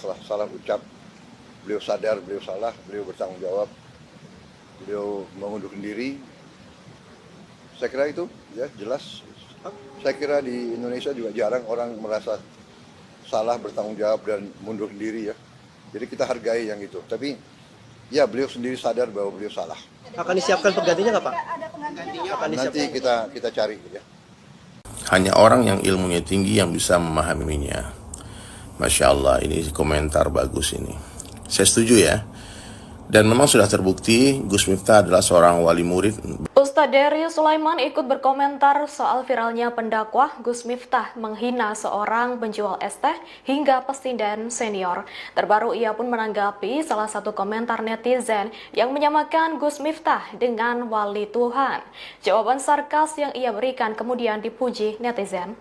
ucap. Beliau sadar, beliau salah, beliau bertanggung jawab, beliau mengundurkan diri. Saya kira itu ya jelas. Saya kira di Indonesia juga jarang orang merasa salah, bertanggung jawab, dan mundurkan diri ya. Jadi kita hargai yang itu. Tapi ya beliau sendiri sadar bahwa beliau salah. Akan disiapkan penggantinya nggak Pak? Nanti kita cari ya. Hanya orang yang ilmunya tinggi yang bisa memahaminya. Masya Allah, ini komentar bagus ini. Saya setuju ya. Dan memang sudah terbukti Gus Miftah adalah seorang wali murid. Ustadz Dery Sulaiman ikut berkomentar soal viralnya pendakwah Gus Miftah menghina seorang penjual es teh hingga pesindaan senior. Terbaru ia pun menanggapi salah satu komentar netizen yang menyamakan Gus Miftah dengan wali Tuhan. Jawaban sarkas yang ia berikan kemudian dipuji netizen.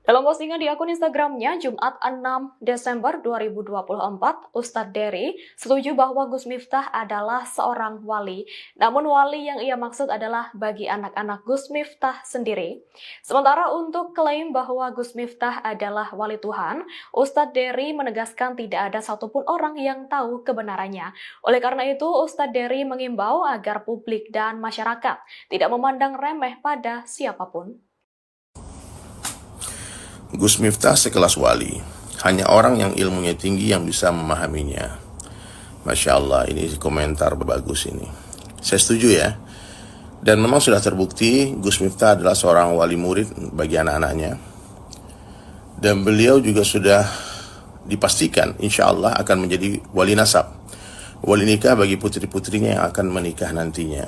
Dalam postingan di akun Instagramnya Jumat 6 Desember 2024, Ustadz Dery setuju bahwa Gus Miftah adalah seorang wali. Namun wali yang ia maksud adalah bagi anak-anak Gus Miftah sendiri. Sementara untuk klaim bahwa Gus Miftah adalah wali Tuhan, Ustadz Dery menegaskan tidak ada satupun orang yang tahu kebenarannya. Oleh karena itu, Ustadz Dery mengimbau agar publik dan masyarakat tidak memandang remeh pada siapapun. Gus Miftah sekelas wali. Hanya orang yang ilmunya tinggi yang bisa memahaminya. Masya Allah, ini komentar bagus ini. Saya setuju ya. Dan memang sudah terbukti Gus Miftah adalah seorang wali murid bagi anak-anaknya. Dan beliau juga sudah dipastikan insya Allah akan menjadi wali nasab, wali nikah bagi putri-putrinya yang akan menikah nantinya.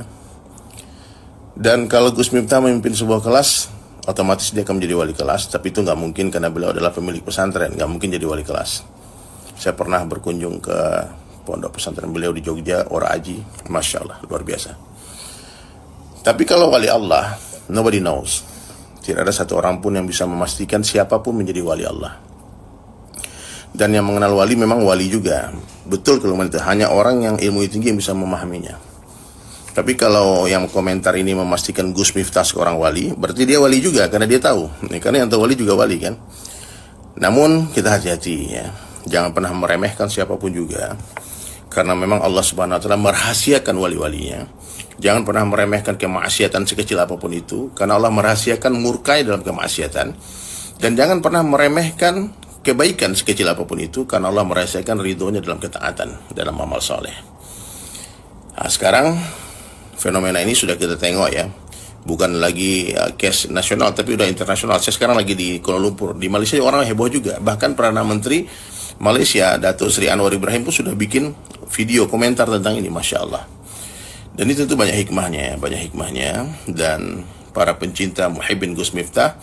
Dan kalau Gus Miftah memimpin sebuah kelas, otomatis dia akan menjadi wali kelas, tapi itu nggak mungkin karena beliau adalah pemilik pesantren, nggak mungkin jadi wali kelas. Saya pernah berkunjung ke pondok pesantren beliau di Jogja, Ora Aji, Masya Allah, luar biasa. Tapi kalau wali Allah, nobody knows. Tidak ada satu orang pun yang bisa memastikan siapapun menjadi wali Allah. Dan yang mengenal wali memang wali juga. Betul kalau itu hanya orang yang ilmu tinggi yang bisa memahaminya. Tapi kalau yang komentar ini memastikan Gus Miftah seorang wali, berarti dia wali juga karena dia tahu. Karena yang tahu wali juga wali kan. Namun kita hati-hati ya. Jangan pernah meremehkan siapapun juga. Karena memang Allah Subhanahu wa taala merahasiakan wali-walinya. Jangan pernah meremehkan kemaksiatan sekecil apapun itu, karena Allah merahasiakan murkai dalam kemaksiatan. Dan jangan pernah meremehkan kebaikan sekecil apapun itu, karena Allah merahasiakan ridhonya dalam ketaatan, dalam amal soleh. Nah, sekarang fenomena ini sudah kita tengok ya, bukan lagi case nasional tapi udah internasional. Saya sekarang lagi di Kuala Lumpur, di Malaysia orang heboh juga. Bahkan Perdana Menteri Malaysia Datuk Seri Anwar Ibrahim pun sudah bikin video komentar tentang ini, Masya Allah. Dan itu tentu banyak hikmahnya, dan para pencinta muhibbin Gus Miftah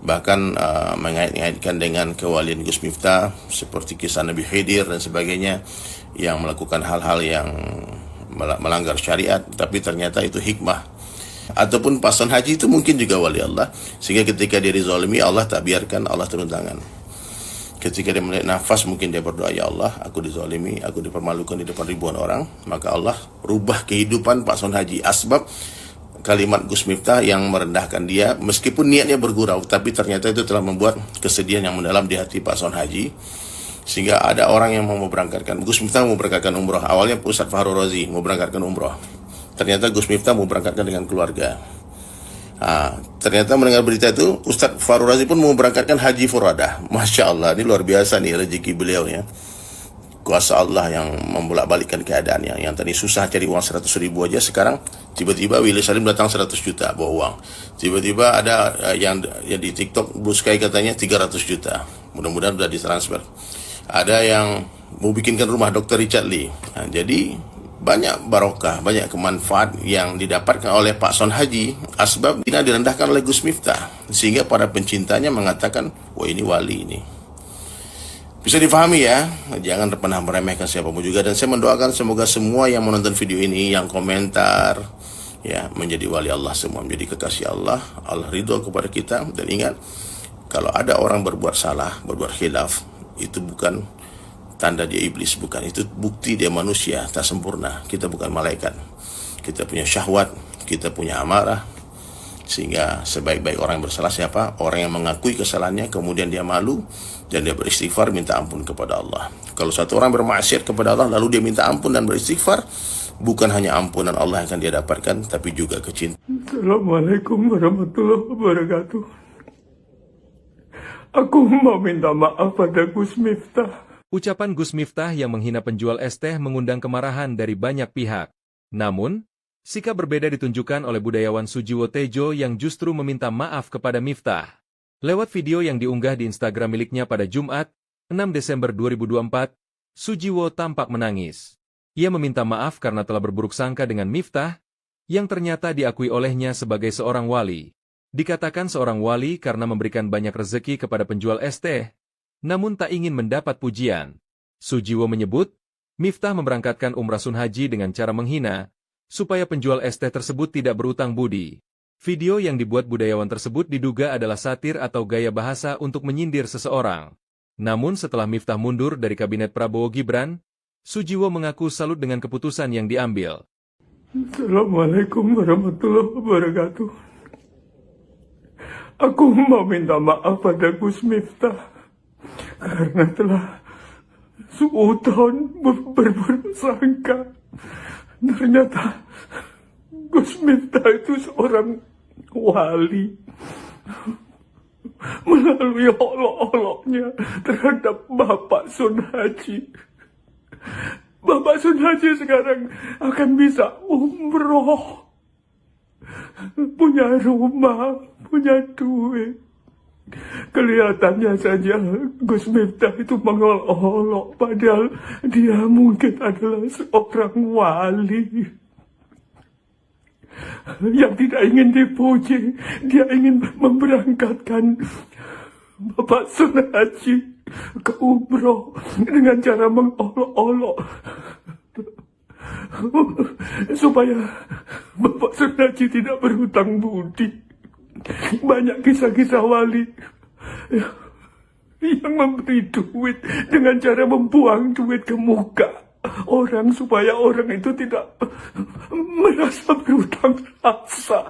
bahkan mengait-ngaitkan dengan kewalian Gus Miftah seperti kisah Nabi Khidir dan sebagainya yang melakukan hal-hal yang melanggar syariat, tapi ternyata itu hikmah. Ataupun paslon haji itu mungkin juga wali Allah, sehingga ketika dia dizalimi Allah tak biarkan, Allah turun tangan. Ketika dia melihat nafas, mungkin dia berdoa, ya Allah, aku dizalimi, aku dipermalukan di depan ribuan orang, maka Allah rubah kehidupan paslon haji. Asbab kalimat Gus Miftah yang merendahkan dia, meskipun niatnya bergurau, tapi ternyata itu telah membuat kesedihan yang mendalam di hati paslon haji. Sehingga ada orang yang mau berangkatkan, Gus Miftah mau berangkatkan umroh. Awalnya Ustadz Fahru Razi mau berangkatkan umroh. Ternyata Gus Miftah mau berangkatkan dengan keluarga. Ternyata mendengar berita itu, Ustadz Farul Razi pun mau berangkatkan haji furadah. Masya Allah, ini luar biasa nih rezeki beliau ya. Kuasa Allah yang membolak-balikkan keadaannya. Yang tadi susah cari uang 100 ribu aja, sekarang tiba-tiba Willy Salim datang 100 juta bawa uang. Tiba-tiba ada yang di TikTok Blue Sky katanya 300 juta. Mudah-mudahan sudah ditransfer. Ada yang mau bikinkan rumah Dr. Richard Lee. Jadi banyak barokah, banyak kemanfaat yang didapatkan oleh Pak Son Haji asbab ini direndahkan oleh Gus Miftah, sehingga para pencintanya mengatakan, wah ini wali ini. Bisa difahami ya, jangan pernah meremehkan siapapun juga. Dan saya mendoakan semoga semua yang menonton video ini, yang komentar, ya menjadi wali Allah semua, menjadi kekasih Allah. Allah ridho kepada kita. Dan ingat, kalau ada orang berbuat salah, berbuat khilaf, itu bukan tanda dia iblis, bukan. Itu bukti dia manusia, tak sempurna. Kita bukan malaikat. Kita punya syahwat, kita punya amarah. Sehingga sebaik-baik orang yang bersalah siapa? Orang yang mengakui kesalahannya, kemudian dia malu, dan dia beristighfar, minta ampun kepada Allah. Kalau satu orang bermaksiat kepada Allah, lalu dia minta ampun dan beristighfar, bukan hanya ampunan Allah yang akan dia dapatkan, tapi juga kecintaan. Assalamualaikum warahmatullahi wabarakatuh. Aku mau minta maaf pada Gus Miftah. Ucapan Gus Miftah yang menghina penjual es teh mengundang kemarahan dari banyak pihak. Namun, sikap berbeda ditunjukkan oleh budayawan Sujiwo Tejo yang justru meminta maaf kepada Miftah. Lewat video yang diunggah di Instagram miliknya pada Jumat, 6 Desember 2024, Sujiwo tampak menangis. Ia meminta maaf karena telah berburuk sangka dengan Miftah, yang ternyata diakui olehnya sebagai seorang wali. Dikatakan seorang wali karena memberikan banyak rezeki kepada penjual es teh, namun tak ingin mendapat pujian. Sujiwo menyebut, Miftah memberangkatkan umrah sun haji dengan cara menghina, supaya penjual es teh tersebut tidak berutang budi. Video yang dibuat budayawan tersebut diduga adalah satir atau gaya bahasa untuk menyindir seseorang. Namun setelah Miftah mundur dari kabinet Prabowo Gibran, Sujiwo mengaku salut dengan keputusan yang diambil. Assalamualaikum warahmatullahi wabarakatuh. Aku mau minta maaf pada Gus Miftah karena telah suudzon berburuk sangka. Ternyata Gus Miftah itu seorang wali. Melalui olok-oloknya terhadap Bapak Sun Haji. Bapak Sun Haji sekarang akan bisa umroh. Punya rumah, punya duit. Kelihatannya saja Gus Miftah itu mengolok-olok, padahal dia mungkin adalah seorang wali. Yang tidak ingin dipuji, dia ingin memberangkatkan Bapak Sun Haji ke umroh dengan cara mengolok-olok. Supaya Bapak Sun Haji tidak berhutang budi. Banyak kisah-kisah wali yang memberi duit dengan cara membuang duit ke muka orang supaya orang itu tidak merasa berhutang rasa.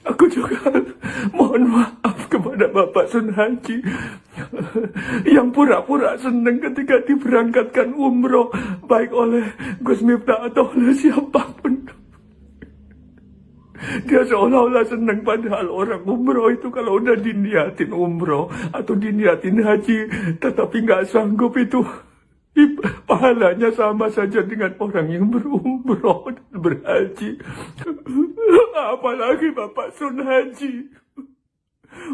Aku juga mohon maaf kepada Bapak Sun Haji yang pura-pura senang ketika diberangkatkan umroh baik oleh Gus Miftah atau oleh siapapun. Dia seolah-olah senang, padahal orang umroh itu kalau udah diniatin umroh atau diniatin haji tetapi nggak sanggup itu pahalanya sama saja dengan orang yang berumroh dan berhaji. Apalagi Bapak Sun Haji,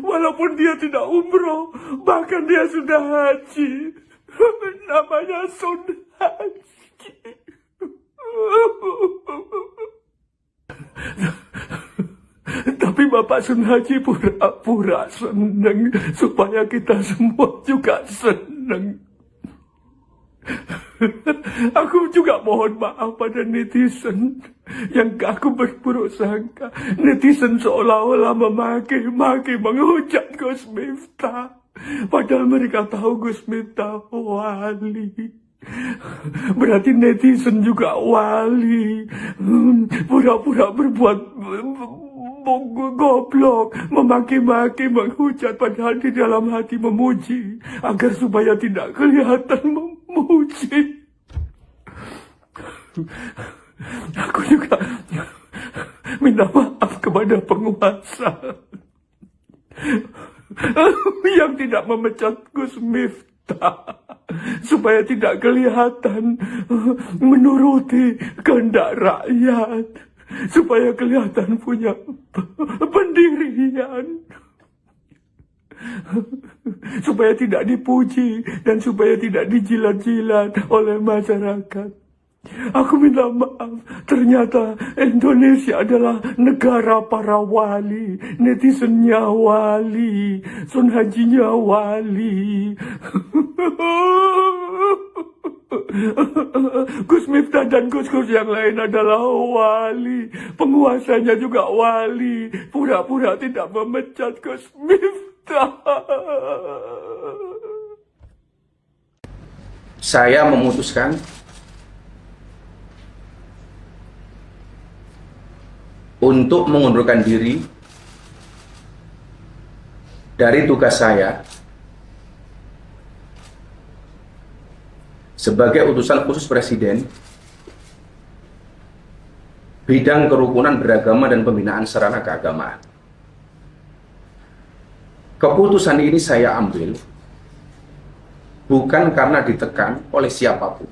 walaupun dia tidak umroh, bahkan dia sudah haji, namanya Sun Haji. Tapi Bapak Sun Haji pura-pura senang supaya kita semua juga senang. Aku juga mohon maaf pada netizen yang aku berburuk sangka. Netizen seolah-olah memaki-maki, menghujat Gus Miftah, padahal mereka tahu Gus Miftah wali. Berarti netizen juga wali. Pura-pura berbuat goblok, memaki-maki, menghujat, padahal di dalam hati memuji agar supaya tidak kelihatan memuji. Aku juga minta maaf kepada penguasa yang tidak memecat Gus Miftah supaya tidak kelihatan menuruti kehendak rakyat, supaya kelihatan punya pendirian, supaya tidak dipuji dan supaya tidak dijilat-jilat oleh masyarakat. Aku minta maaf, ternyata Indonesia adalah negara para wali, netizennya wali, Sun Hajinya wali. Gus Miftah dan Gus-Gus yang lain adalah wali, penguasanya juga wali, pura-pura tidak memecat Gus Miftah. Saya memutuskan untuk mengundurkan diri dari tugas saya sebagai utusan khusus Presiden bidang kerukunan beragama dan pembinaan sarana keagamaan. Keputusan ini saya ambil bukan karena ditekan oleh siapapun,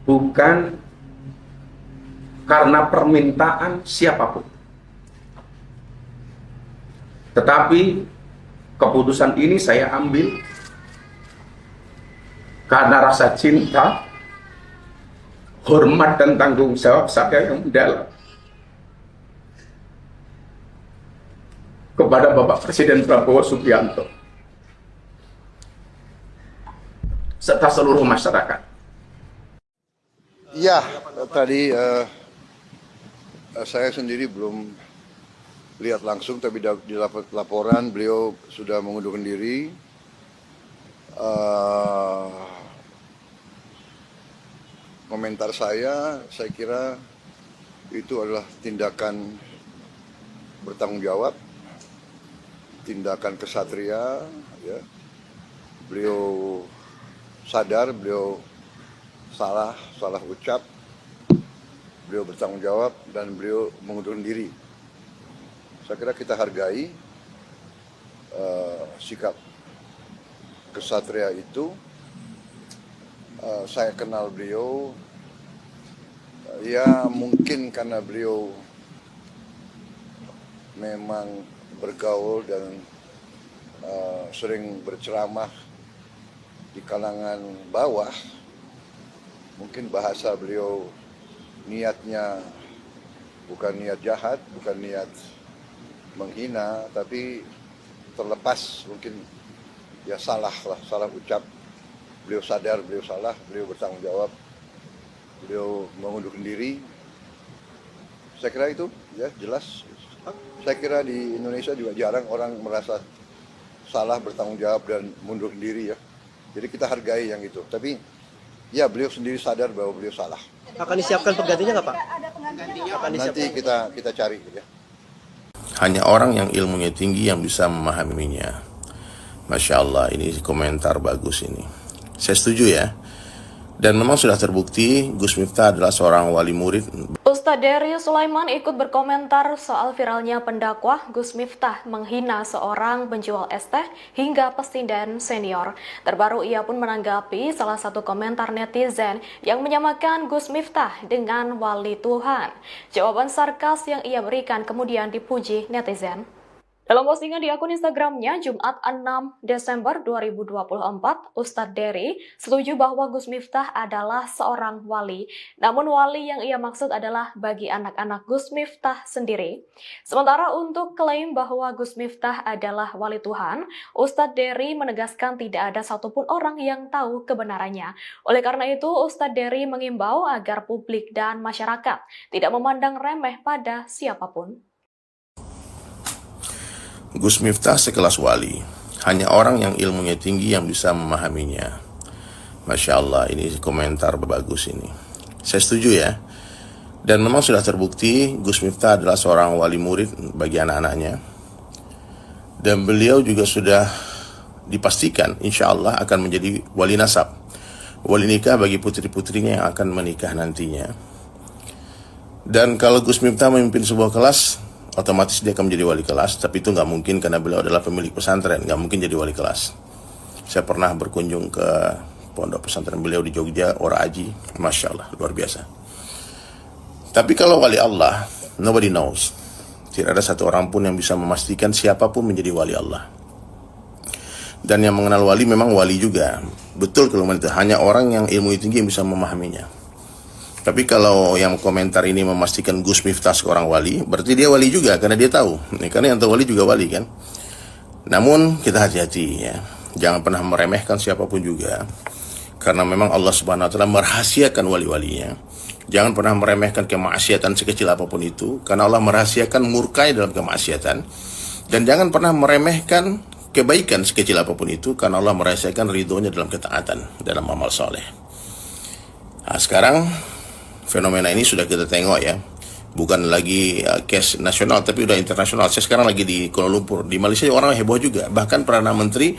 bukan karena permintaan siapapun, tetapi keputusan ini saya ambil karena rasa cinta, hormat dan tanggung jawab saya yang mendalam kepada Bapak Presiden Prabowo Subianto serta seluruh masyarakat. Ya, tadi saya sendiri belum lihat langsung, tapi di laporan beliau sudah mengundurkan diri. Komentar saya kira itu adalah tindakan bertanggung jawab, tindakan kesatria. Ya. Beliau sadar, beliau salah ucap, beliau bertanggung jawab dan beliau mengundurkan diri. Saya kira kita hargai sikap kesatria itu. Saya kenal beliau, ya mungkin karena beliau memang bergaul dan sering berceramah di kalangan bawah. Mungkin bahasa beliau niatnya bukan niat jahat, bukan niat menghina, tapi terlepas mungkin ya salah ucap. Beliau sadar, beliau salah, beliau bertanggung jawab, beliau mengundurkan diri. Saya kira itu ya jelas. Saya kira di Indonesia juga jarang orang merasa salah, bertanggung jawab dan mundurkan diri ya. Jadi kita hargai yang itu. Tapi ya beliau sendiri sadar bahwa beliau salah. Akan disiapkan penggantinya nggak Pak? Nanti kita cari ya. Hanya orang yang ilmunya tinggi yang bisa memahaminya. Masya Allah, ini komentar bagus ini. Saya setuju ya. Dan memang sudah terbukti Gus Miftah adalah seorang wali murid. Ustadz Dery Sulaiman ikut berkomentar soal viralnya pendakwah Gus Miftah menghina seorang penjual es teh hingga pesindaan senior. Terbaru ia pun menanggapi salah satu komentar netizen yang menyamakan Gus Miftah dengan wali Tuhan. Jawaban sarkas yang ia berikan kemudian dipuji netizen. Dalam postingan di akun Instagramnya Jumat 6 Desember 2024, Ustadz Dery setuju bahwa Gus Miftah adalah seorang wali. Namun wali yang ia maksud adalah bagi anak-anak Gus Miftah sendiri. Sementara untuk klaim bahwa Gus Miftah adalah wali Tuhan, Ustadz Dery menegaskan tidak ada satupun orang yang tahu kebenarannya. Oleh karena itu, Ustadz Dery mengimbau agar publik dan masyarakat tidak memandang remeh pada siapapun. Gus Miftah sekelas wali. Hanya orang yang ilmunya tinggi yang bisa memahaminya. Masya Allah, ini komentar bagus ini. Saya setuju ya. Dan memang sudah terbukti Gus Miftah adalah seorang wali murid bagi anak-anaknya. Dan beliau juga sudah dipastikan insya Allah akan menjadi wali nasab, wali nikah bagi putri-putrinya yang akan menikah nantinya. Dan kalau Gus Miftah memimpin sebuah kelas, otomatis dia akan menjadi wali kelas. Tapi itu nggak mungkin karena beliau adalah pemilik pesantren, nggak mungkin jadi wali kelas. Saya pernah berkunjung ke pondok pesantren beliau di Jogja, Ora Aji, Masya Allah, luar biasa. Tapi kalau wali Allah, nobody knows. Tidak ada satu orang pun yang bisa memastikan siapapun menjadi wali Allah. Dan yang mengenal wali memang wali juga. Betul kalau itu hanya orang yang ilmu tinggi yang bisa memahaminya. Tapi kalau yang komentar ini memastikan Gus Miftah seorang wali, berarti dia wali juga karena dia tahu. Karena yang tahu wali juga wali kan. Namun kita hati-hati ya. Jangan pernah meremehkan siapapun juga. Karena memang Allah Subhanahu wa taala merahasiakan wali-walinya. Jangan pernah meremehkan kemaksiatan sekecil apapun itu, karena Allah merahasiakan murkai dalam kemaksiatan. Dan jangan pernah meremehkan kebaikan sekecil apapun itu, karena Allah merahasiakan ridhonya dalam ketaatan, dalam amal soleh. Nah, sekarang fenomena ini sudah kita tengok ya. Bukan lagi case nasional, tapi udah internasional. Saya sekarang lagi di Kuala Lumpur. Di Malaysia orang heboh juga. Bahkan Perdana Menteri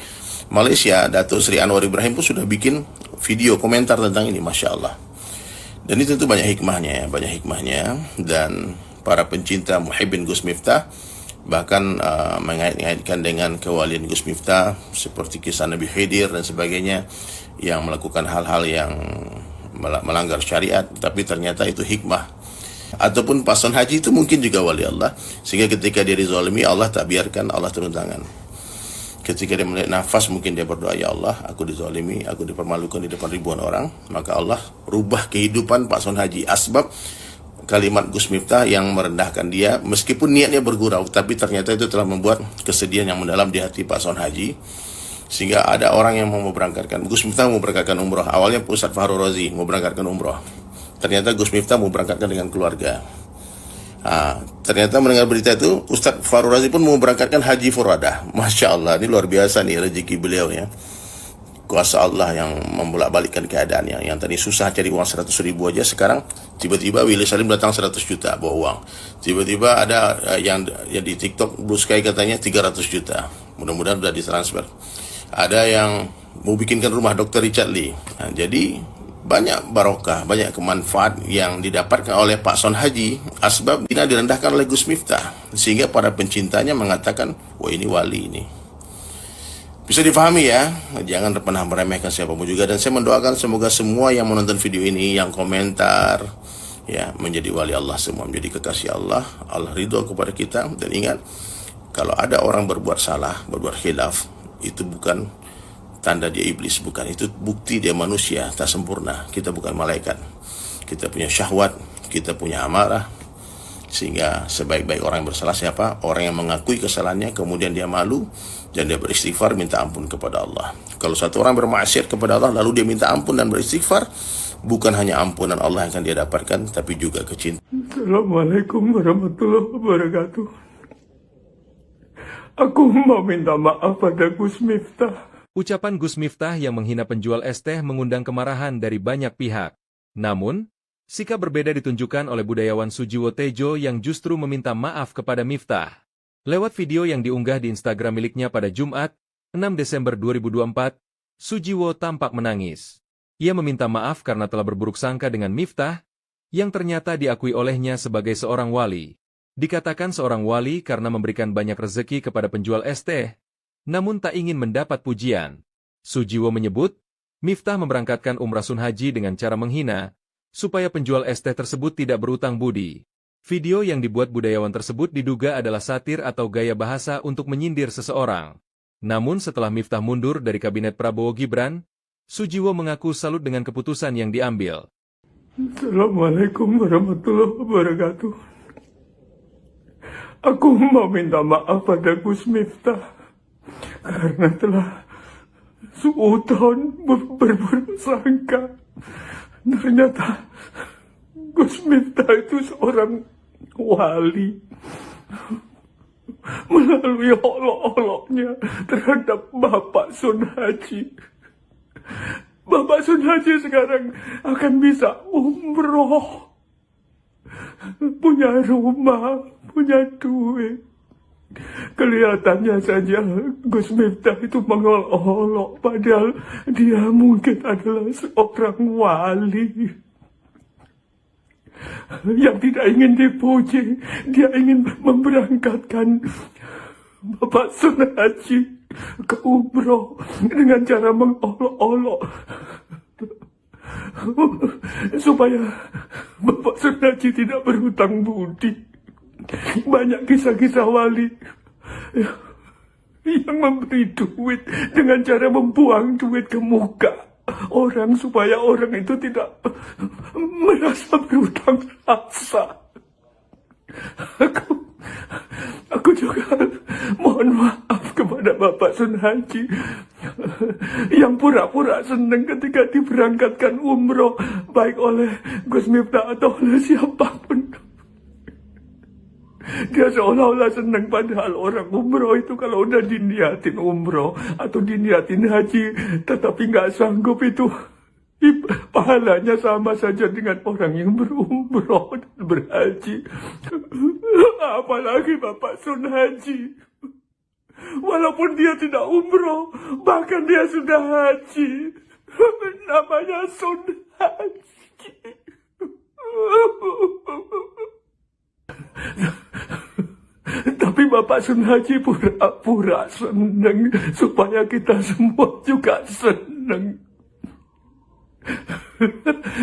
Malaysia, Datuk Seri Anwar Ibrahim pun sudah bikin video komentar tentang ini, Masya Allah. Dan itu tentu banyak hikmahnya. Dan para pencinta muhibbin Gus Miftah bahkan mengait-ngaitkan dengan kewalian Gus Miftah seperti kisah Nabi Khidir dan sebagainya yang melakukan hal-hal yang melanggar syariat, tapi ternyata itu hikmah. Ataupun pason haji itu mungkin juga wali Allah, sehingga ketika dia dizalimi Allah tak biarkan, Allah turun tangan. Ketika dia melihat nafas, mungkin dia berdoa, ya Allah, aku dizalimi, aku dipermalukan di depan ribuan orang, maka Allah rubah kehidupan pason haji. Asbab kalimat Gus Miftah yang merendahkan dia, meskipun niatnya bergurau, tapi ternyata itu telah membuat kesedihan yang mendalam di hati pason haji. Sehingga ada orang yang mau berangkatkan, Gus Miftah mau berangkatkan umroh. Awalnya Ustadz Fahru Razi mau berangkatkan umroh. Ternyata Gus Miftah mau berangkatkan dengan keluarga. Ternyata mendengar berita itu, Ustadz Fahru Razi pun mau berangkatkan haji furadah. Masya Allah, ini luar biasa nih rezeki beliau ya. Kuasa Allah yang membolak-balikkan keadaannya. Yang tadi susah cari uang 100 ribu aja, sekarang tiba-tiba Willy Salim datang 100 juta bawa uang. Tiba-tiba ada yang di TikTok Blue Sky katanya 300 juta. Mudah-mudahan sudah ditransfer. Ada yang mau bikinkan rumah Dr. Richard Lee. Jadi banyak barokah, banyak kemanfaat yang didapatkan oleh Pak Son Haji. Asbab tidak direndahkan oleh Gus Miftah, sehingga para pencintanya mengatakan, wah ini wali ini. Bisa difahami ya, jangan pernah meremehkan siapapun juga. Dan saya mendoakan semoga semua yang menonton video ini, yang komentar, ya menjadi wali Allah semua, menjadi kekasih Allah. Allah ridho kepada kita. Dan ingat, kalau ada orang berbuat salah, berbuat khilaf, itu bukan tanda dia iblis, bukan. Itu bukti dia manusia, tak sempurna. Kita bukan malaikat. Kita punya syahwat, kita punya amarah. Sehingga sebaik-baik orang yang bersalah siapa? Orang yang mengakui kesalahannya, kemudian dia malu, dan dia beristighfar, minta ampun kepada Allah. Kalau satu orang bermaksiat kepada Allah, lalu dia minta ampun dan beristighfar, bukan hanya ampunan Allah yang akan dia dapatkan, tapi juga kecintaan. Assalamualaikum warahmatullahi wabarakatuh. Aku mau minta maaf pada Gus Miftah. Ucapan Gus Miftah yang menghina penjual es teh mengundang kemarahan dari banyak pihak. Namun, sikap berbeda ditunjukkan oleh budayawan Sujiwo Tejo yang justru meminta maaf kepada Miftah. Lewat video yang diunggah di Instagram miliknya pada Jumat, 6 Desember 2024, Sujiwo tampak menangis. Ia meminta maaf karena telah berburuk sangka dengan Miftah, yang ternyata diakui olehnya sebagai seorang wali. Dikatakan seorang wali karena memberikan banyak rezeki kepada penjual es teh, namun tak ingin mendapat pujian. Sujiwo menyebut, Miftah memberangkatkan umrah sun haji dengan cara menghina, supaya penjual es teh tersebut tidak berutang budi. Video yang dibuat budayawan tersebut diduga adalah satir atau gaya bahasa untuk menyindir seseorang. Namun setelah Miftah mundur dari kabinet Prabowo Gibran, Sujiwo mengaku salut dengan keputusan yang diambil. Assalamualaikum warahmatullahi wabarakatuh. Aku mau minta maaf pada Gus Miftah karena telah suudzon berburuk sangka. Ternyata Gus Miftah itu seorang wali. Melalui olok-oloknya terhadap Bapak Sun Haji. Bapak Sun Haji sekarang akan bisa umroh. Punya rumah, punya duit. Kelihatannya saja Gus Miftah itu mengolok-olok, padahal dia mungkin adalah seorang wali. yang tidak ingin dipuji. Dia ingin memberangkatkan Bapak Sun Haji ke umroh dengan cara mengolok-olok supaya Bapak Sun Haji tidak berhutang budi. Banyak kisah-kisah wali yang memberi duit dengan cara membuang duit ke muka orang supaya orang itu tidak merasa berhutang rasa. Aku juga mohon maaf kepada Bapak Sun Haji yang pura-pura senang ketika diberangkatkan umroh baik oleh Gus Miftah atau oleh siapapun. Dia seolah-olah senang, padahal orang umroh itu kalau udah diniatin umroh atau diniatin haji tetapi nggak sanggup itu pahalanya sama saja dengan orang yang berumroh dan berhaji. Apalagi Bapak Sun Haji, walaupun dia tidak umroh, bahkan dia sudah haji, namanya Sun Haji. Tapi Bapak Sun Haji pura-pura senang supaya kita semua juga senang.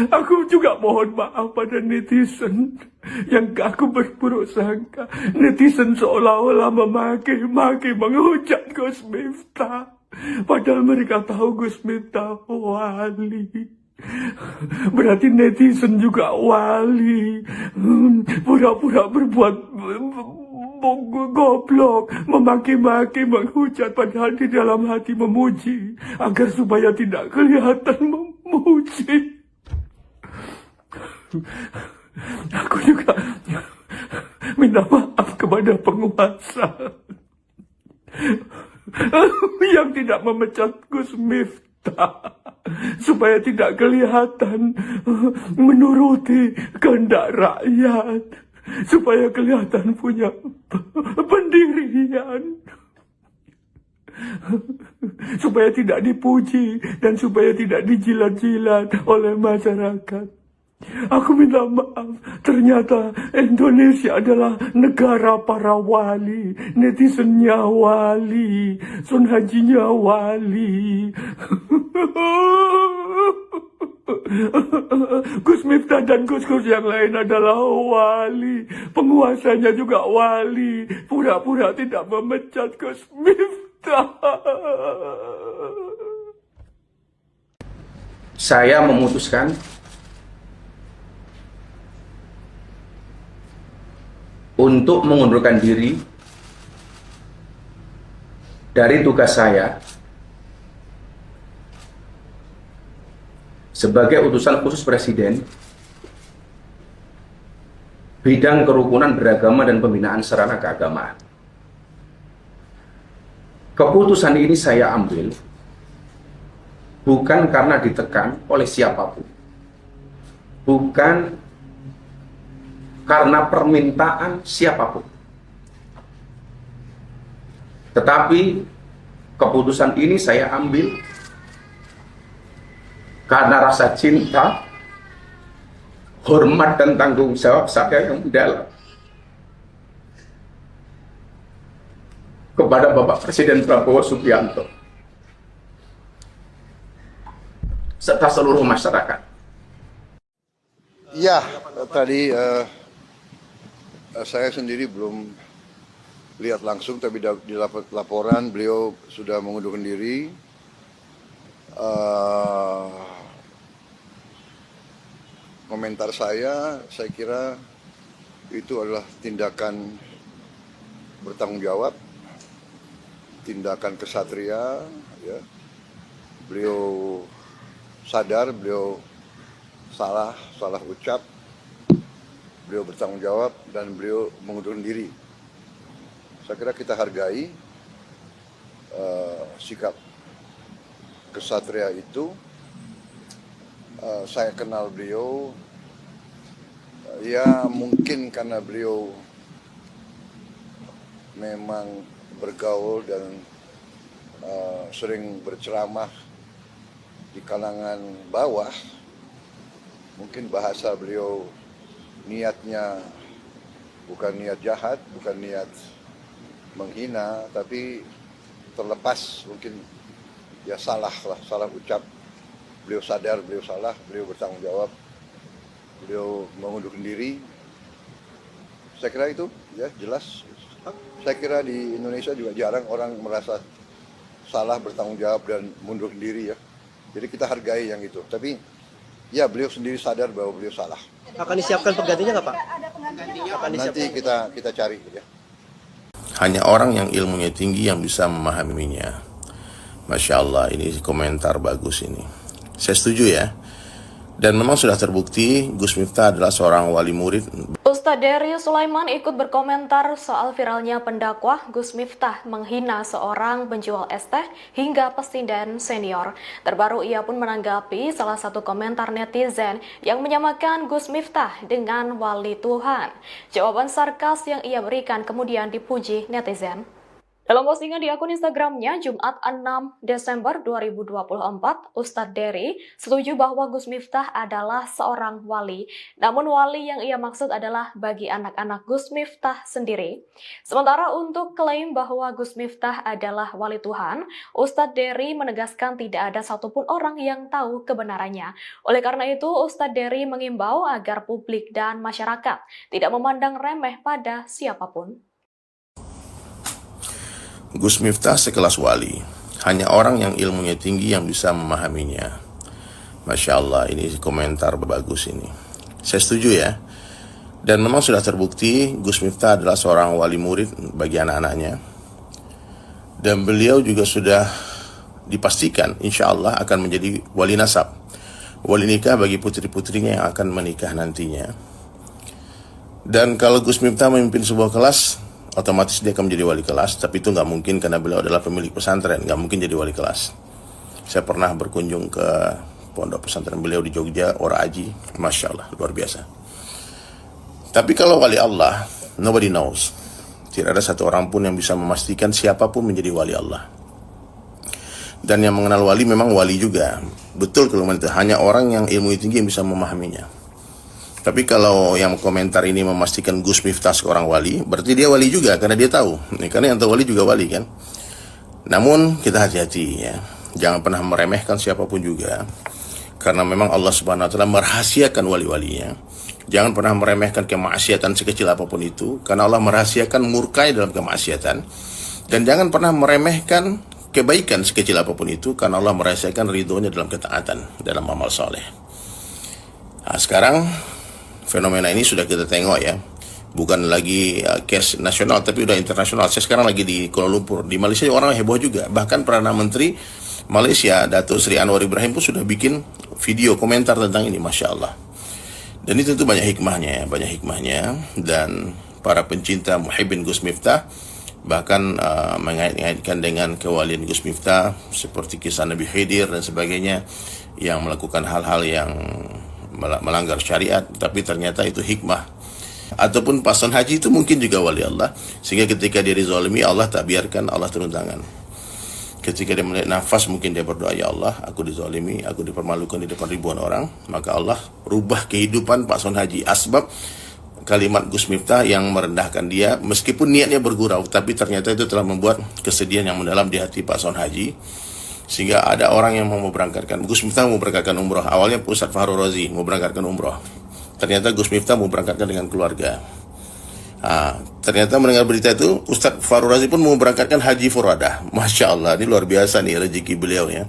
Aku juga mohon maaf pada netizen yang aku berburuk sangka. Netizen seolah-olah memaki-maki, menghujat Gus Miftah, padahal mereka tahu Gus Miftah wali. Berarti netizen juga wali. Pura-pura berbuat goblok, memaki-maki, menghujat, padahal di dalam hati memuji agar supaya tidak kelihatan memuji. Aku juga minta maaf kepada penguasa yang tidak memecat Gus Miftah supaya tidak kelihatan menuruti kehendak rakyat, supaya kelihatan punya pendirian, supaya tidak dipuji dan supaya tidak dijilat-jilat oleh masyarakat. Aku minta maaf, ternyata Indonesia adalah negara para wali, netizennya wali, Sun Hajinya wali. Gus Miftah dan Gus-Gus yang lain adalah wali, penguasanya juga wali, pura-pura tidak memecat Gus Miftah. Saya memutuskan untuk mengundurkan diri dari tugas saya sebagai utusan khusus Presiden bidang kerukunan beragama dan pembinaan sarana keagamaan. Keputusan ini saya ambil bukan karena ditekan oleh siapapun, bukan karena permintaan siapapun, tetapi keputusan ini saya ambil karena rasa cinta, hormat dan tanggung jawab saya yang mendalam kepada Bapak Presiden Prabowo Subianto serta seluruh masyarakat. Ya, tadi saya sendiri belum lihat langsung, tapi di laporan beliau sudah mengundurkan diri. Komentar saya kira itu adalah tindakan bertanggung jawab, tindakan kesatria. Ya. Beliau sadar, beliau salah ucap, beliau bertanggung jawab dan beliau mengundurkan diri. Saya kira kita hargai sikap kesatria itu. Saya kenal beliau, ya mungkin karena beliau memang bergaul dan sering berceramah di kalangan bawah. Mungkin bahasa beliau niatnya bukan niat jahat, bukan niat menghina, tapi terlepas mungkin ya salah ucap. Beliau sadar, beliau salah, beliau bertanggung jawab, beliau mengundurkan diri. Saya kira itu ya jelas. Saya kira di Indonesia juga jarang orang merasa salah, bertanggung jawab dan mundurkan diri ya. Jadi kita hargai yang itu. Tapi ya beliau sendiri sadar bahwa beliau salah. Akan disiapkan penggantinya nggak Pak? Nanti kita cari ya. Hanya orang yang ilmunya tinggi yang bisa memahaminya. Masya Allah, ini komentar bagus ini. Saya setuju ya. Dan memang sudah terbukti Gus Miftah adalah seorang wali murid. Ustadz Dery Sulaiman ikut berkomentar soal viralnya pendakwah Gus Miftah menghina seorang penjual es teh hingga pesindan senior. Terbaru ia pun menanggapi salah satu komentar netizen yang menyamakan Gus Miftah dengan wali Tuhan. Jawaban sarkas yang ia berikan kemudian dipuji netizen. Dalam postingan di akun Instagramnya Jumat 6 Desember 2024, Ustadz Dery setuju bahwa Gus Miftah adalah seorang wali. Namun wali yang ia maksud adalah bagi anak-anak Gus Miftah sendiri. Sementara untuk klaim bahwa Gus Miftah adalah wali Tuhan, Ustadz Dery menegaskan tidak ada satupun orang yang tahu kebenarannya. Oleh karena itu, Ustadz Dery mengimbau agar publik dan masyarakat tidak memandang remeh pada siapapun. Gus Miftah sekelas wali. Hanya orang yang ilmunya tinggi yang bisa memahaminya. Masya Allah, ini komentar bagus ini. Saya setuju ya. Dan memang sudah terbukti Gus Miftah adalah seorang wali murid bagi anak-anaknya. Dan beliau juga sudah dipastikan insya Allah akan menjadi wali nasab, wali nikah bagi putri-putrinya yang akan menikah nantinya. Dan kalau Gus Miftah memimpin sebuah kelas, otomatis dia akan menjadi wali kelas, tapi itu nggak mungkin karena beliau adalah pemilik pesantren, nggak mungkin jadi wali kelas. Saya pernah berkunjung ke pondok pesantren beliau di Jogja, Ora Aji, Masya Allah, luar biasa. Tapi kalau wali Allah, nobody knows. Tidak ada satu orang pun yang bisa memastikan siapapun menjadi wali Allah. Dan yang mengenal wali memang wali juga. Betul kalau hanya orang yang ilmu tinggi yang bisa memahaminya. Tapi kalau yang komentar ini memastikan Gus Miftah seorang wali, berarti dia wali juga karena dia tahu. Karena yang tahu wali juga wali kan. Namun kita hati-hati ya. Jangan pernah meremehkan siapapun juga. Karena memang Allah Subhanahu wa taala merahasiakan wali-walinya. Jangan pernah meremehkan kemaksiatan sekecil apapun itu, karena Allah merahasiakan murkai dalam kemaksiatan. Dan jangan pernah meremehkan kebaikan sekecil apapun itu, karena Allah merahasiakan ridhonya dalam ketaatan, dalam amal soleh. Nah, sekarang fenomena ini sudah kita tengok ya, bukan lagi case nasional tapi udah internasional. Saya sekarang lagi di Kuala Lumpur, di Malaysia orang heboh juga. Bahkan Perdana Menteri Malaysia Datuk Seri Anwar Ibrahim pun sudah bikin video komentar tentang ini, Masya Allah. Dan itu tentu banyak hikmahnya, dan para pencinta muhibbin Gus Miftah bahkan mengait-ngaitkan dengan kewalian Gus Miftah seperti kisah Nabi Khidir dan sebagainya yang melakukan hal-hal yang melanggar syariat, tapi ternyata itu hikmah. Ataupun pason haji itu mungkin juga wali Allah, sehingga ketika dia dizalimi Allah tak biarkan, Allah turun tangan. Ketika dia melihat nafas, mungkin dia berdoa, ya Allah, aku dizalimi, aku dipermalukan di depan ribuan orang, maka Allah rubah kehidupan pason haji. Asbab kalimat Gus Miftah yang merendahkan dia, meskipun niatnya bergurau, tapi ternyata itu telah membuat kesedihan yang mendalam di hati pason haji. Sehingga ada orang yang mau berangkatkan, Gus Miftah mau berangkatkan umroh. Awalnya Ustadz Fahru Razi mau berangkatkan umroh. Ternyata Gus Miftah mau berangkatkan dengan keluarga. Ternyata mendengar berita itu, Ustadz Fahru Razi pun mau berangkatkan haji furadah. Masya Allah, ini luar biasa nih rezeki beliau ya.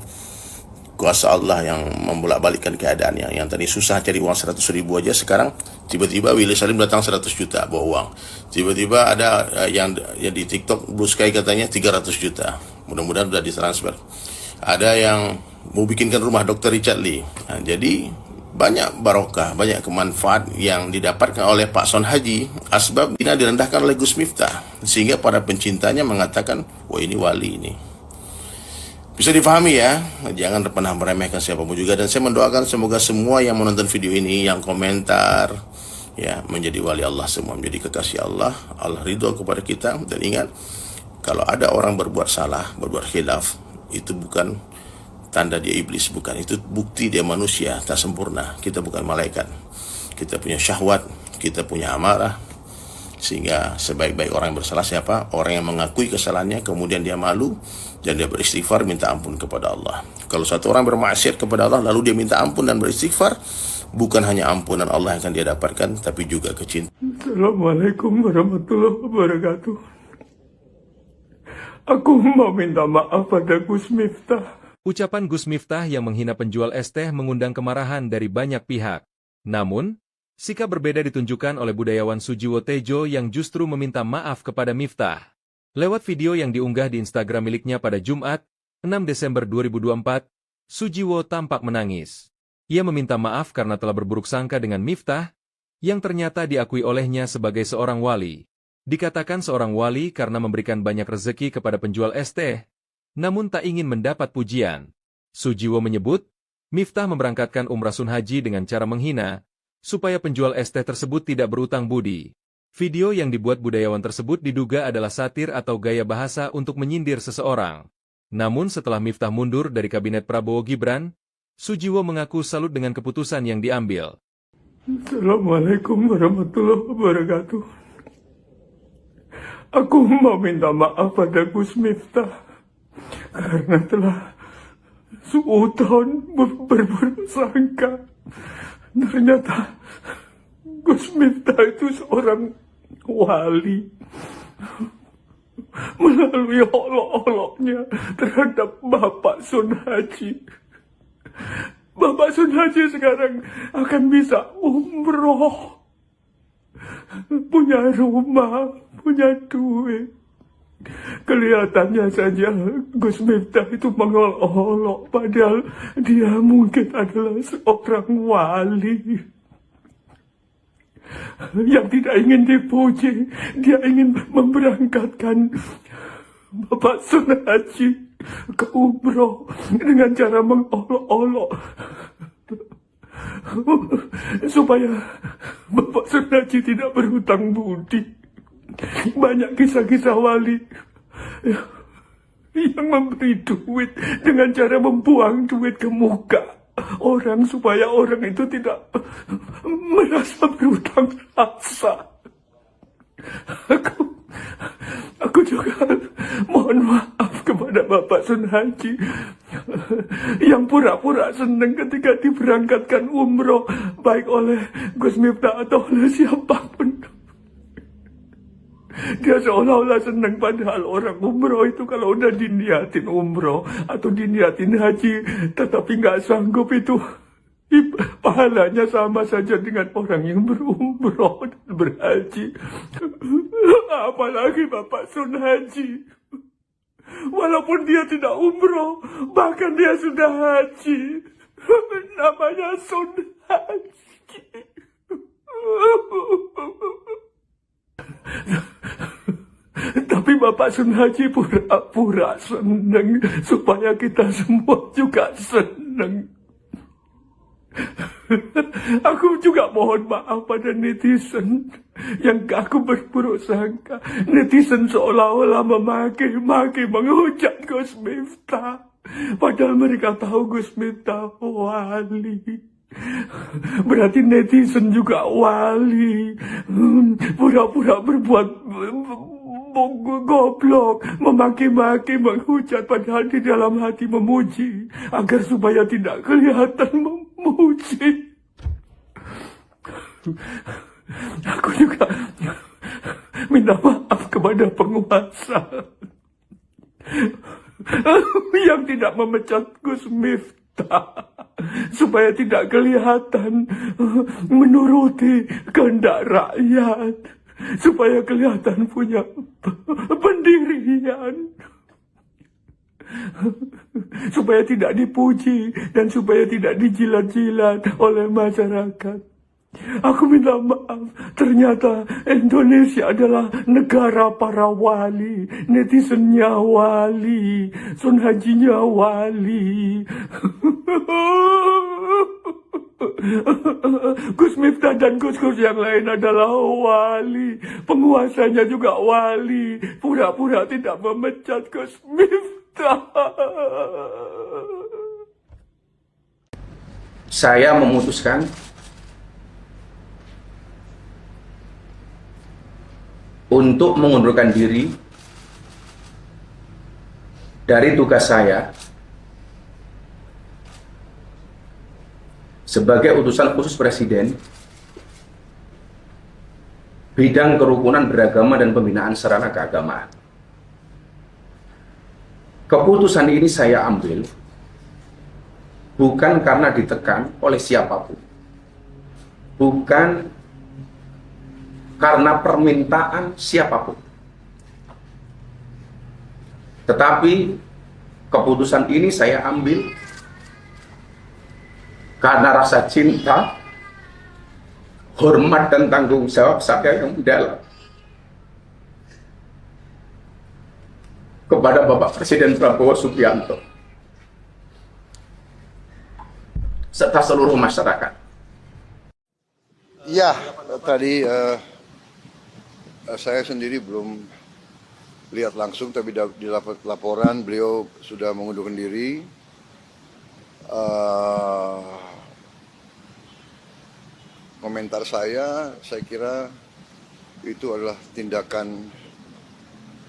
Kuasa Allah yang membolak-balikkan keadaannya. Yang tadi susah cari uang 100 ribu aja, sekarang tiba-tiba Willy Salim datang 100 juta bawa uang. Tiba-tiba ada yang di TikTok Blue Sky katanya 300 juta. Mudah-mudahan sudah ditransfer. Ada yang mau bikinkan rumah Dr. Richard Lee. Jadi banyak barokah, banyak kemanfaat yang didapatkan oleh Pak Son Haji. Asbab ini direndahkan oleh Gus Miftah, sehingga para pencintanya mengatakan, wah ini wali ini. Bisa difahami ya, jangan pernah meremehkan siapapun juga. Dan saya mendoakan semoga semua yang menonton video ini, yang komentar, ya menjadi wali Allah semua, menjadi kekasih Allah. Allah ridho kepada kita. Dan ingat, kalau ada orang berbuat salah, berbuat khilaf, itu bukan tanda dia iblis, bukan. Itu bukti dia manusia, tak sempurna. Kita bukan malaikat. Kita punya syahwat, kita punya amarah. Sehingga sebaik-baik orang yang bersalah siapa? Orang yang mengakui kesalahannya, kemudian dia malu, dan dia beristighfar, minta ampun kepada Allah. Kalau satu orang bermaksiat kepada Allah, lalu dia minta ampun dan beristighfar, bukan hanya ampunan Allah yang akan dia dapatkan, tapi juga kecintaan. Assalamualaikum warahmatullahi wabarakatuh. Aku mau minta maaf pada Gus Miftah. Ucapan Gus Miftah yang menghina penjual es teh mengundang kemarahan dari banyak pihak. Namun, sikap berbeda ditunjukkan oleh budayawan Sujiwo Tejo yang justru meminta maaf kepada Miftah. Lewat video yang diunggah di Instagram miliknya pada Jumat, 6 Desember 2024, Sujiwo tampak menangis. Ia meminta maaf karena telah berburuk sangka dengan Miftah, yang ternyata diakui olehnya sebagai seorang wali. Dikatakan seorang wali karena memberikan banyak rezeki kepada penjual es teh, namun tak ingin mendapat pujian. Sujiwo menyebut, Miftah memberangkatkan umrah sun haji dengan cara menghina, supaya penjual es teh tersebut tidak berutang budi. Video yang dibuat budayawan tersebut diduga adalah satir atau gaya bahasa untuk menyindir seseorang. Namun setelah Miftah mundur dari kabinet Prabowo Gibran, Sujiwo mengaku salut dengan keputusan yang diambil. Assalamualaikum warahmatullahi wabarakatuh. Aku mau minta maaf pada Gus Miftah karena telah suudzon berburuk sangka. Ternyata Gus Miftah itu seorang wali. Melalui olok-oloknya terhadap Bapak Sun Haji. Bapak Sun Haji sekarang akan bisa umroh. Punya rumah, punya duit. Kelihatannya saja Gus Miftah itu mengolok-olok, padahal dia mungkin adalah seorang wali yang tidak ingin dipuji. Dia ingin memberangkatkan Bapak Sun Haji ke umroh dengan cara mengolok-olok supaya Bapak Sun Haji tidak berhutang budi. Banyak kisah-kisah wali yang memberi duit dengan cara membuang duit ke muka orang supaya orang itu tidak merasa berhutang rasa. Aku juga mohon maaf kepada Bapak Sun Haji yang pura-pura senang ketika diberangkatkan umroh, baik oleh Gus Miftah atau oleh siapapun. Dia seolah-olah senang, padahal orang umroh itu kalau udah diniatin umroh atau diniatin haji tetapi nggak sanggup, itu pahalanya sama saja dengan orang yang berumroh dan berhaji. Apalagi Bapak Sun Haji, walaupun dia tidak umroh, bahkan dia sudah haji, namanya Sun Haji. Tapi Bapak Sun Haji pura-pura senang supaya kita semua juga senang. Aku juga mohon maaf pada netizen yang aku berburuk sangka. Netizen seolah-olah memaki-maki, menghujat Gus Miftah, padahal mereka tahu Gus Miftah wali. Berarti netizen juga wali. Pura-pura berbuat goblok, memaki-maki, menghujat, padahal di dalam hati memuji agar supaya tidak kelihatan memuji. Aku juga minta maaf kepada penguasa yang tidak memecat Gus Miftah supaya tidak kelihatan menuruti kehendak rakyat, supaya kelihatan punya pendirian, supaya tidak dipuji dan supaya tidak dijilat-jilat oleh masyarakat. Aku minta maaf, ternyata Indonesia adalah negara para wali, netizennya wali, Sun Hajinya wali. Gus Miftah dan Gus-Gus yang lain adalah wali, penguasanya juga wali, pura-pura tidak memecat Gus Miftah. Saya memutuskan untuk mengundurkan diri dari tugas saya sebagai utusan khusus Presiden bidang kerukunan beragama dan pembinaan sarana keagamaan. Keputusan ini saya ambil bukan karena ditekan oleh siapapun, bukan karena permintaan siapapun, tetapi keputusan ini saya ambil karena rasa cinta, hormat dan tanggung jawab saya yang mendalam kepada Bapak Presiden Prabowo Subianto serta seluruh masyarakat. Ya, tadi saya sendiri belum lihat langsung, tapi di laporan beliau sudah mengundurkan diri. Komentar saya kira itu adalah tindakan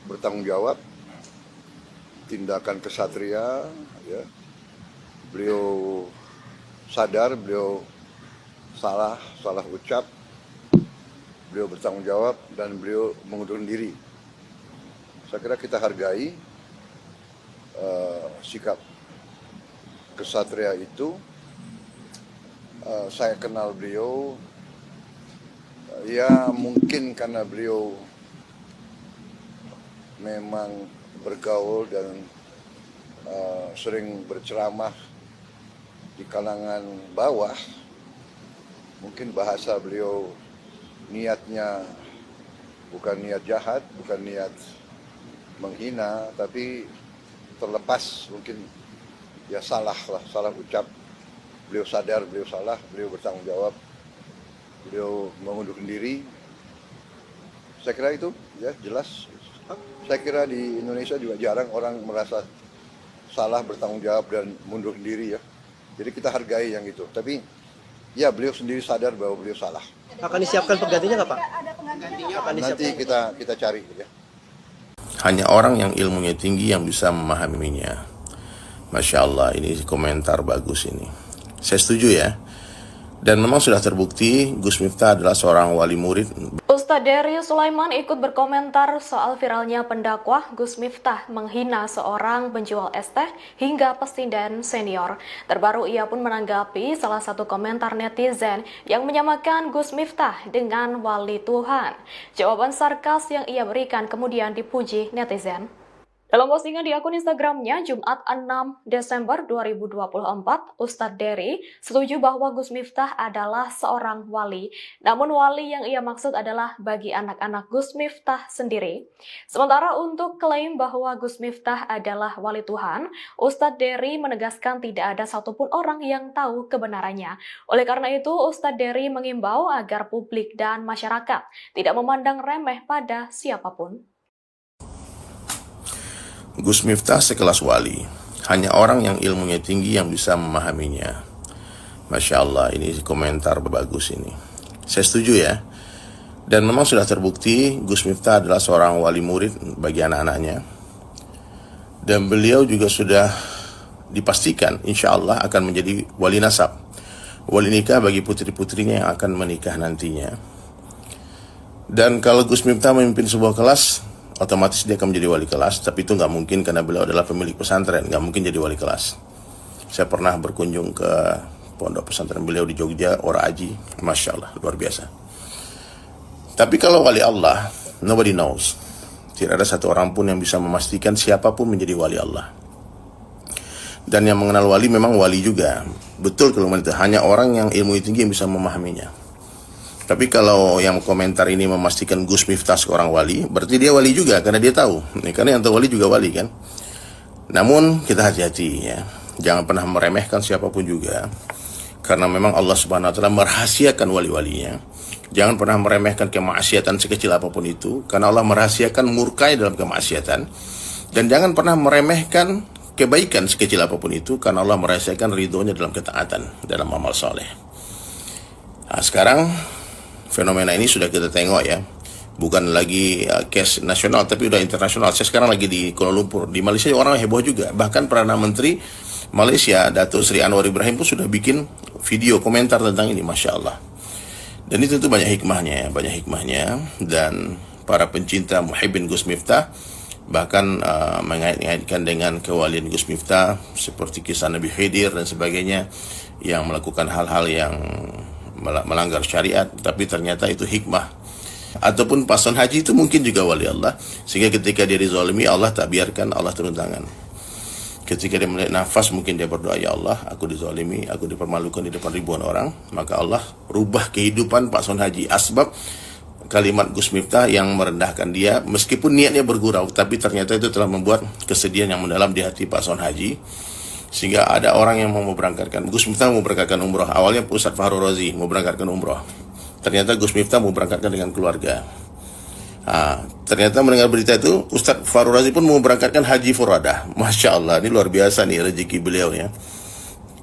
bertanggung jawab, tindakan kesatria. Ya. Beliau sadar, beliau salah ucap, beliau bertanggung jawab, dan beliau mengundurkan diri. Saya kira kita hargai sikap kesatria itu. Saya kenal beliau, ya mungkin karena beliau memang bergaul dan sering berceramah di kalangan bawah. Mungkin bahasa beliau niatnya bukan niat jahat, bukan niat menghina, tapi terlepas mungkin ya salah ucap. Beliau sadar, beliau salah, beliau bertanggung jawab, beliau mengundurkan diri. Saya kira itu ya jelas. Saya kira di Indonesia juga jarang orang merasa salah, bertanggung jawab, dan mundurkan diri ya. Jadi kita hargai yang itu. Tapi ya beliau sendiri sadar bahwa beliau salah. Akan disiapkan penggantinya nggak Pak? Nanti kita cari ya. Hanya orang yang ilmunya tinggi yang bisa memahaminya. Masya Allah, ini komentar bagus ini. Saya setuju ya. Dan memang sudah terbukti Gus Miftah adalah seorang wali murid. Ustadz Dery Sulaiman ikut berkomentar soal viralnya pendakwah Gus Miftah menghina seorang penjual es teh hingga pesindan senior. Terbaru ia pun menanggapi salah satu komentar netizen yang menyamakan Gus Miftah dengan wali Tuhan. Jawaban sarkas yang ia berikan kemudian dipuji netizen. Dalam postingan di akun Instagramnya Jumat 6 Desember 2024, Ustadz Dery setuju bahwa Gus Miftah adalah seorang wali. Namun wali yang ia maksud adalah bagi anak-anak Gus Miftah sendiri. Sementara untuk klaim bahwa Gus Miftah adalah wali Tuhan, Ustadz Dery menegaskan tidak ada satupun orang yang tahu kebenarannya. Oleh karena itu, Ustadz Dery mengimbau agar publik dan masyarakat tidak memandang remeh pada siapapun. Gus Miftah sekelas wali. Hanya orang yang ilmunya tinggi yang bisa memahaminya. Masya Allah, ini komentar bagus ini. Saya setuju ya. Dan memang sudah terbukti Gus Miftah adalah seorang wali murid bagi anak-anaknya. Dan beliau juga sudah dipastikan insya Allah akan menjadi wali nasab, wali nikah bagi putri-putrinya yang akan menikah nantinya. Dan kalau Gus Miftah memimpin sebuah kelas, otomatis dia akan menjadi wali kelas, tapi itu nggak mungkin karena beliau adalah pemilik pesantren, nggak mungkin jadi wali kelas. Saya pernah berkunjung ke pondok pesantren beliau di Jogja, Ora Aji, Masya Allah, luar biasa. Tapi kalau wali Allah, nobody knows. Tidak ada satu orang pun yang bisa memastikan siapapun menjadi wali Allah. Dan yang mengenal wali memang wali juga. Betul kalau itu hanya orang yang ilmu tinggi yang bisa memahaminya. Tapi kalau yang komentar ini memastikan Gus Miftah seorang wali, berarti dia wali juga karena dia tahu. Karena yang tahu wali juga wali kan. Namun kita hati-hati ya. Jangan pernah meremehkan siapapun juga. Karena memang Allah Subhanahu wa taala merahasiakan wali-walinya. Jangan pernah meremehkan kemaksiatan sekecil apapun itu, karena Allah merahasiakan murkai dalam kemaksiatan. Dan jangan pernah meremehkan kebaikan sekecil apapun itu, karena Allah merahasiakan ridhonya dalam ketaatan, dalam amal soleh. Nah, sekarang fenomena ini sudah kita tengok ya. Bukan lagi case nasional, tapi udah internasional. Saya sekarang lagi di Kuala Lumpur. Di Malaysia orang heboh juga. Bahkan Perdana Menteri Malaysia, Datuk Seri Anwar Ibrahim pun sudah bikin video komentar tentang ini, Masya Allah. Dan itu tentu banyak hikmahnya, dan para pencinta muhibbin Gus Miftah bahkan mengait-ngaitkan dengan kewalian Gus Miftah seperti kisah Nabi Khidir dan sebagainya yang melakukan hal-hal yang melanggar syariat, tapi ternyata itu hikmah. Ataupun pason haji itu mungkin juga wali Allah, sehingga ketika dia dizalimi Allah tak biarkan, Allah turun tangan. Ketika dia melihat nafas, mungkin dia berdoa, ya Allah, aku dizalimi, aku dipermalukan di depan ribuan orang, maka Allah rubah kehidupan Pak Son Haji. Asbab kalimat Gus Miftah yang merendahkan dia, meskipun niatnya bergurau, tapi ternyata itu telah membuat kesedihan yang mendalam di hati Pak Son Haji, sehingga ada orang yang mau berangkatkan. Gus Miftah mau berangkatkan umroh. Awalnya Ustadz Fahru Razi mau berangkatkan umroh. Ternyata Gus Miftah mau berangkatkan dengan keluarga. Ternyata mendengar berita itu, Ustadz Fahru Razi pun mau berangkatkan haji furadah. Masya Allah, ini luar biasa nih rezeki beliau ya.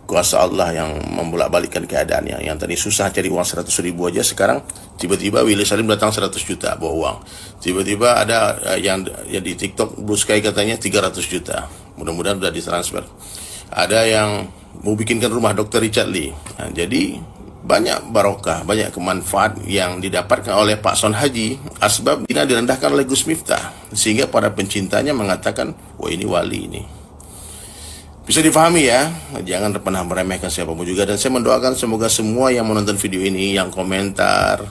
Kuasa Allah yang membolak-balikkan keadaannya. Yang tadi susah cari uang 100 ribu aja, sekarang tiba-tiba Willy Salim datang 100 juta bawa uang. Tiba-tiba ada yang di TikTok Blue Sky katanya 300 juta. Mudah-mudahan sudah ditransfer. Ada yang mau bikinkan rumah Dr. Richard Lee. Jadi banyak barokah, banyak kemanfaat yang didapatkan oleh Pak Son Haji, asbab ini direndahkan oleh Gus Miftah, sehingga para pencintanya mengatakan, wah ini wali ini. Bisa difahami ya, jangan pernah meremehkan siapapun juga. Dan saya mendoakan semoga semua yang menonton video ini, yang komentar,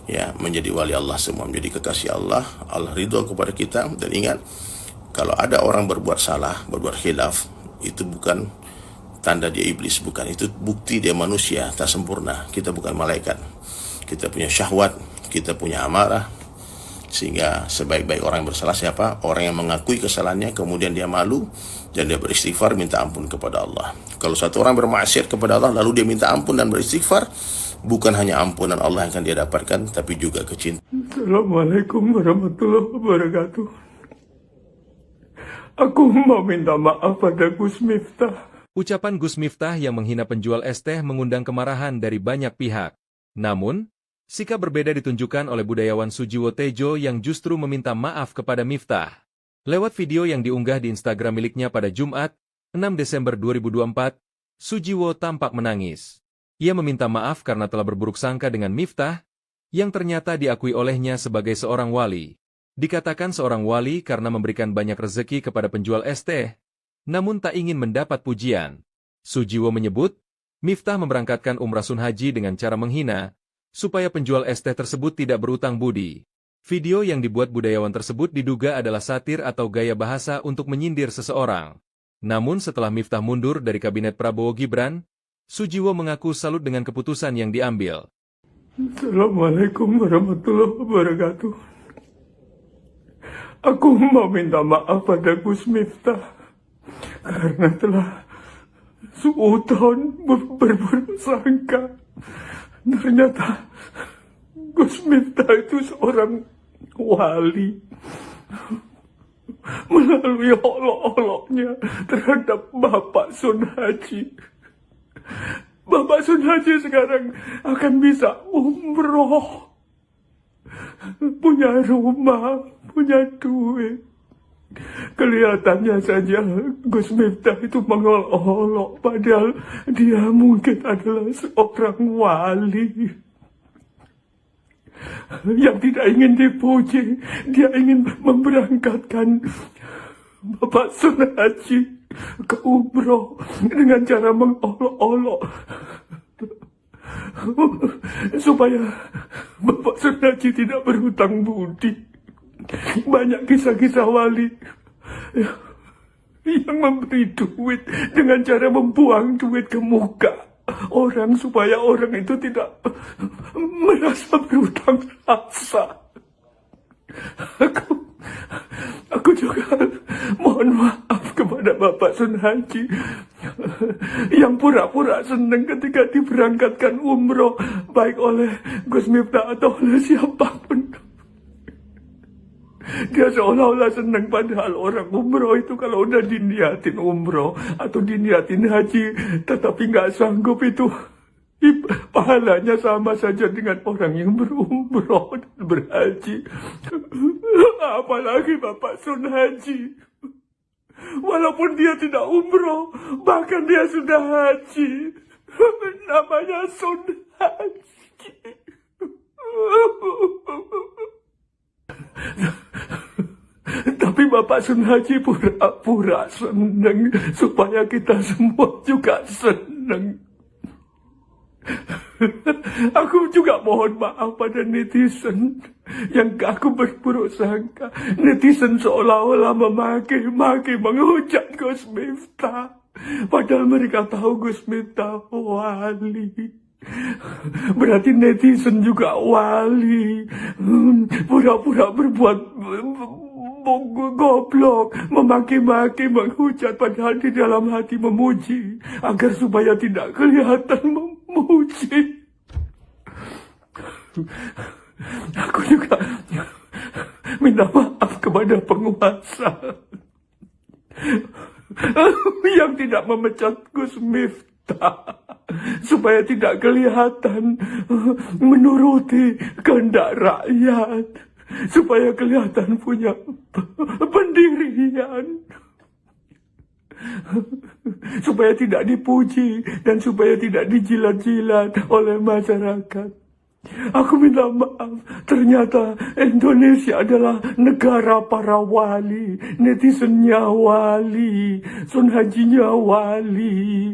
ya menjadi wali Allah semua, menjadi kekasih Allah, Allah ridho kepada kita. Dan ingat, kalau ada orang berbuat salah, berbuat khilaf, itu bukan tanda dia iblis, bukan. Itu bukti dia manusia, tak sempurna. Kita bukan malaikat. Kita punya syahwat, kita punya amarah. Sehingga sebaik-baik orang yang bersalah siapa? Orang yang mengakui kesalahannya, kemudian dia malu, dan dia beristighfar, minta ampun kepada Allah. Kalau satu orang bermaksiat kepada Allah, lalu dia minta ampun dan beristighfar, bukan hanya ampunan Allah yang akan dia dapatkan, tapi juga kecintaan. Assalamualaikum warahmatullahi wabarakatuh. Aku mau minta maaf pada Gus Miftah. Ucapan Gus Miftah yang menghina penjual es teh mengundang kemarahan dari banyak pihak. Namun, sikap berbeda ditunjukkan oleh budayawan Sujiwo Tejo yang justru meminta maaf kepada Miftah. Lewat video yang diunggah di Instagram miliknya pada Jumat, 6 Desember 2024, Sujiwo tampak menangis. Ia meminta maaf karena telah berburuk sangka dengan Miftah, yang ternyata diakui olehnya sebagai seorang wali. Dikatakan seorang wali karena memberikan banyak rezeki kepada penjual es teh, namun tak ingin mendapat pujian. Sujiwo menyebut, Miftah memberangkatkan umrah Sun Haji dengan cara menghina, supaya penjual es teh tersebut tidak berutang budi. Video yang dibuat budayawan tersebut diduga adalah satir atau gaya bahasa untuk menyindir seseorang. Namun setelah Miftah mundur dari kabinet Prabowo Gibran, Sujiwo mengaku salut dengan keputusan yang diambil. Assalamualaikum warahmatullahi wabarakatuh. Aku mau minta maaf pada Gus Miftah karena telah suudon berburuk sangka. Ternyata Gus Miftah itu seorang wali. Melalui olok-oloknya terhadap Bapak Sun Haji. Bapak Sun Haji sekarang akan bisa umroh. Punya rumah, punya duit. Kelihatannya saja Gus Miftah itu mengolok-olok, padahal dia mungkin adalah seorang wali yang tidak ingin dipuji. Dia ingin memberangkatkan Bapak Sun Haji ke umroh dengan cara mengolok-olok supaya Bapak Sun Haji tidak berhutang budi. Banyak kisah-kisah wali yang memberi duit dengan cara membuang duit ke muka orang supaya orang itu tidak merasa berhutang rasa. Aku juga mohon maaf kepada Bapak Sun Haji yang pura-pura senang ketika diberangkatkan umroh, baik oleh Gus Miftah atau oleh siapapun. Dia seolah-olah senang, padahal orang umroh itu kalau udah diniatin umroh atau diniatin haji tetapi nggak sanggup, itu Pahalanya sama saja dengan orang yang berumroh dan berhaji. Apalagi Bapak Sun Haji. Walaupun dia tidak umroh, bahkan dia sudah haji. Namanya Sun Haji. Tapi Bapak Sun Haji pura-pura senang supaya kita semua juga senang. Aku juga mohon maaf pada netizen yang aku berburuk sangka. Netizen seolah-olah memaki-maki, menghujat Gus Miftah. Padahal mereka tahu Gus Miftah wali. Berarti netizen juga wali. Pura-pura berbuat goblok, memaki-maki, menghujat, padahal di dalam hati memuji, agar supaya tidak kelihatan memuji. Aku juga minta maaf kepada penguasa yang tidak memecat Gus Miftah, supaya tidak kelihatan menuruti kehendak rakyat, supaya kelihatan punya pendirian, supaya tidak dipuji dan supaya tidak dijilat-jilat oleh masyarakat. Aku minta maaf, ternyata Indonesia adalah negara para wali, netizennya wali, Sun Hajinya wali.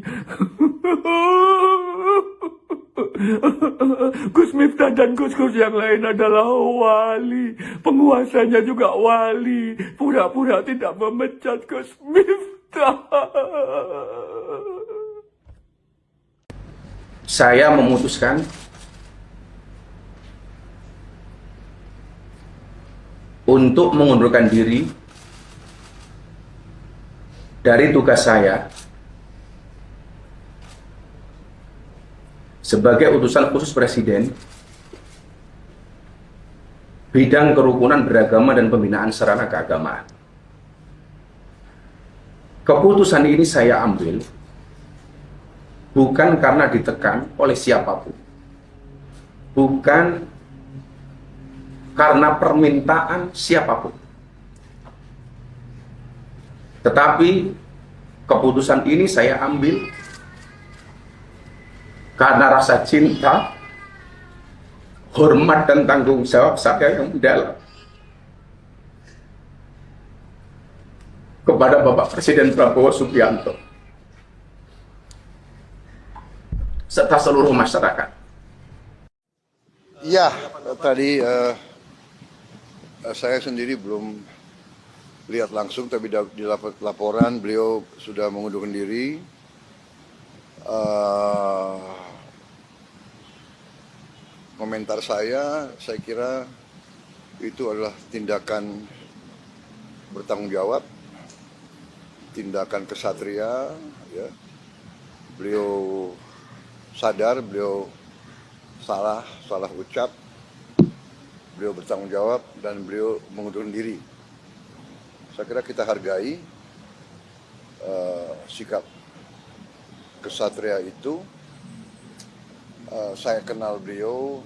Gus Miftah dan Gus-Gus yang lain adalah wali, penguasanya juga wali, pura-pura tidak memecat Gus Miftah. Saya memutuskan untuk mengundurkan diri dari tugas saya sebagai utusan khusus Presiden bidang kerukunan beragama dan pembinaan sarana keagamaan. Keputusan ini saya ambil bukan karena ditekan oleh siapapun, bukan karena permintaan siapapun, tetapi keputusan ini saya ambil karena rasa cinta, hormat, dan tanggung jawab saya yang mendalam kepada Bapak Presiden Prabowo Subianto serta seluruh masyarakat. Ya, tadi saya sendiri belum lihat langsung, tapi di laporan beliau sudah mengundurkan diri. Komentar saya kira itu adalah tindakan bertanggung jawab, tindakan kesatria. Ya. Beliau sadar, beliau salah ucap, beliau bertanggung jawab, dan beliau mengundurkan diri. Saya kira kita hargai sikap kesatria itu. Saya kenal beliau,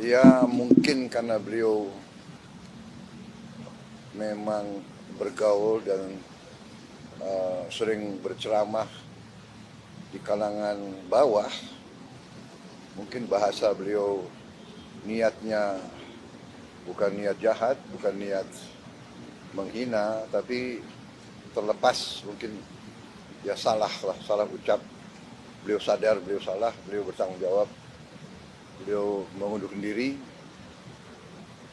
ya mungkin karena beliau memang bergaul dan sering berceramah di kalangan bawah. Mungkin bahasa beliau niatnya bukan niat jahat, bukan niat menghina, tapi terlepas mungkin ya salah ucap. Beliau sadar, beliau salah, beliau bertanggung jawab, beliau mengundurkan diri.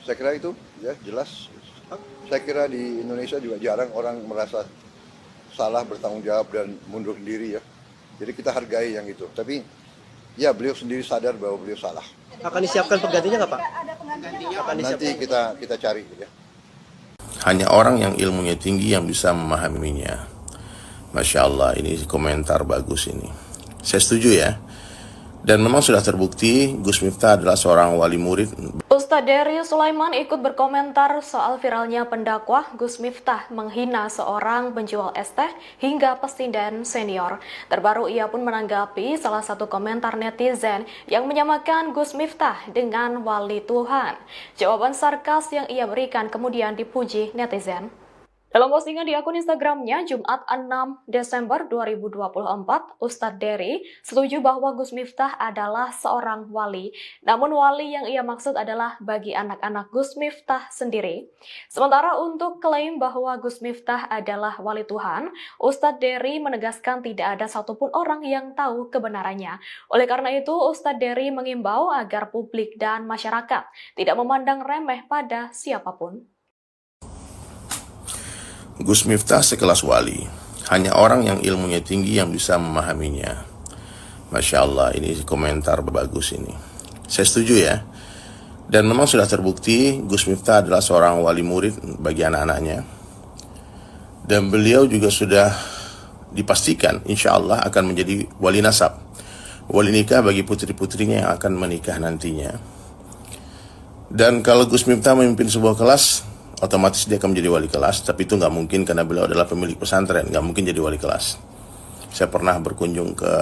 Saya kira itu ya jelas. Saya kira di Indonesia juga jarang orang merasa salah, bertanggung jawab, dan mundurkan diri ya. Jadi kita hargai yang itu. Tapi ya beliau sendiri sadar bahwa beliau salah. Akan disiapkan penggantinya nggak Pak? Nanti kita cari ya. Hanya orang yang ilmunya tinggi yang bisa memahaminya. Masya Allah, ini komentar bagus ini. Saya setuju ya. Dan memang sudah terbukti Gus Miftah adalah seorang wali murid Ustadz Dery Sulaiman ikut berkomentar soal viralnya pendakwah Gus Miftah menghina seorang penjual es teh hingga pesindaan senior. Terbaru ia pun menanggapi salah satu komentar netizen yang menyamakan Gus Miftah dengan wali Tuhan. Jawaban sarkas yang ia berikan kemudian dipuji netizen. Dalam postingan di akun Instagramnya Jumat 6 Desember 2024, Ustadz Dery setuju bahwa Gus Miftah adalah seorang wali. Namun wali yang ia maksud adalah bagi anak-anak Gus Miftah sendiri. Sementara untuk klaim bahwa Gus Miftah adalah wali Tuhan, Ustadz Dery menegaskan tidak ada satupun orang yang tahu kebenarannya. Oleh karena itu, Ustadz Dery mengimbau agar publik dan masyarakat tidak memandang remeh pada siapapun. Gus Miftah sekelas wali. Hanya orang yang ilmunya tinggi yang bisa memahaminya. Masya Allah, ini komentar bagus ini. Saya setuju ya. Dan memang sudah terbukti Gus Miftah adalah seorang wali murid bagi anak-anaknya. Dan beliau juga sudah dipastikan insya Allah akan menjadi wali nasab. Wali nikah bagi putri-putrinya yang akan menikah nantinya. Dan kalau Gus Miftah memimpin sebuah kelas, otomatis dia akan menjadi wali kelas, tapi itu nggak mungkin karena beliau adalah pemilik pesantren, nggak mungkin jadi wali kelas. Saya pernah berkunjung ke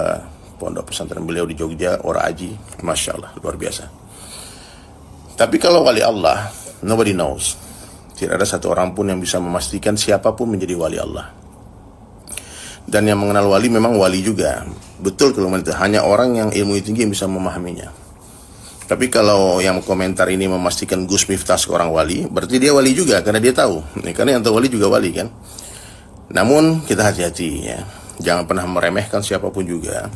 pondok pesantren beliau di Jogja, Ora Aji, Masya Allah, luar biasa. Tapi kalau wali Allah, nobody knows. Tidak ada satu orang pun yang bisa memastikan siapapun menjadi wali Allah. Dan yang mengenal wali memang wali juga. Betul kalau itu hanya orang yang ilmu tinggi yang bisa memahaminya. Tapi kalau yang komentar ini memastikan Gus Miftah seorang wali, berarti dia wali juga karena dia tahu. Karena yang tahu wali juga wali kan. Namun kita hati-hati ya. Jangan pernah meremehkan siapapun juga.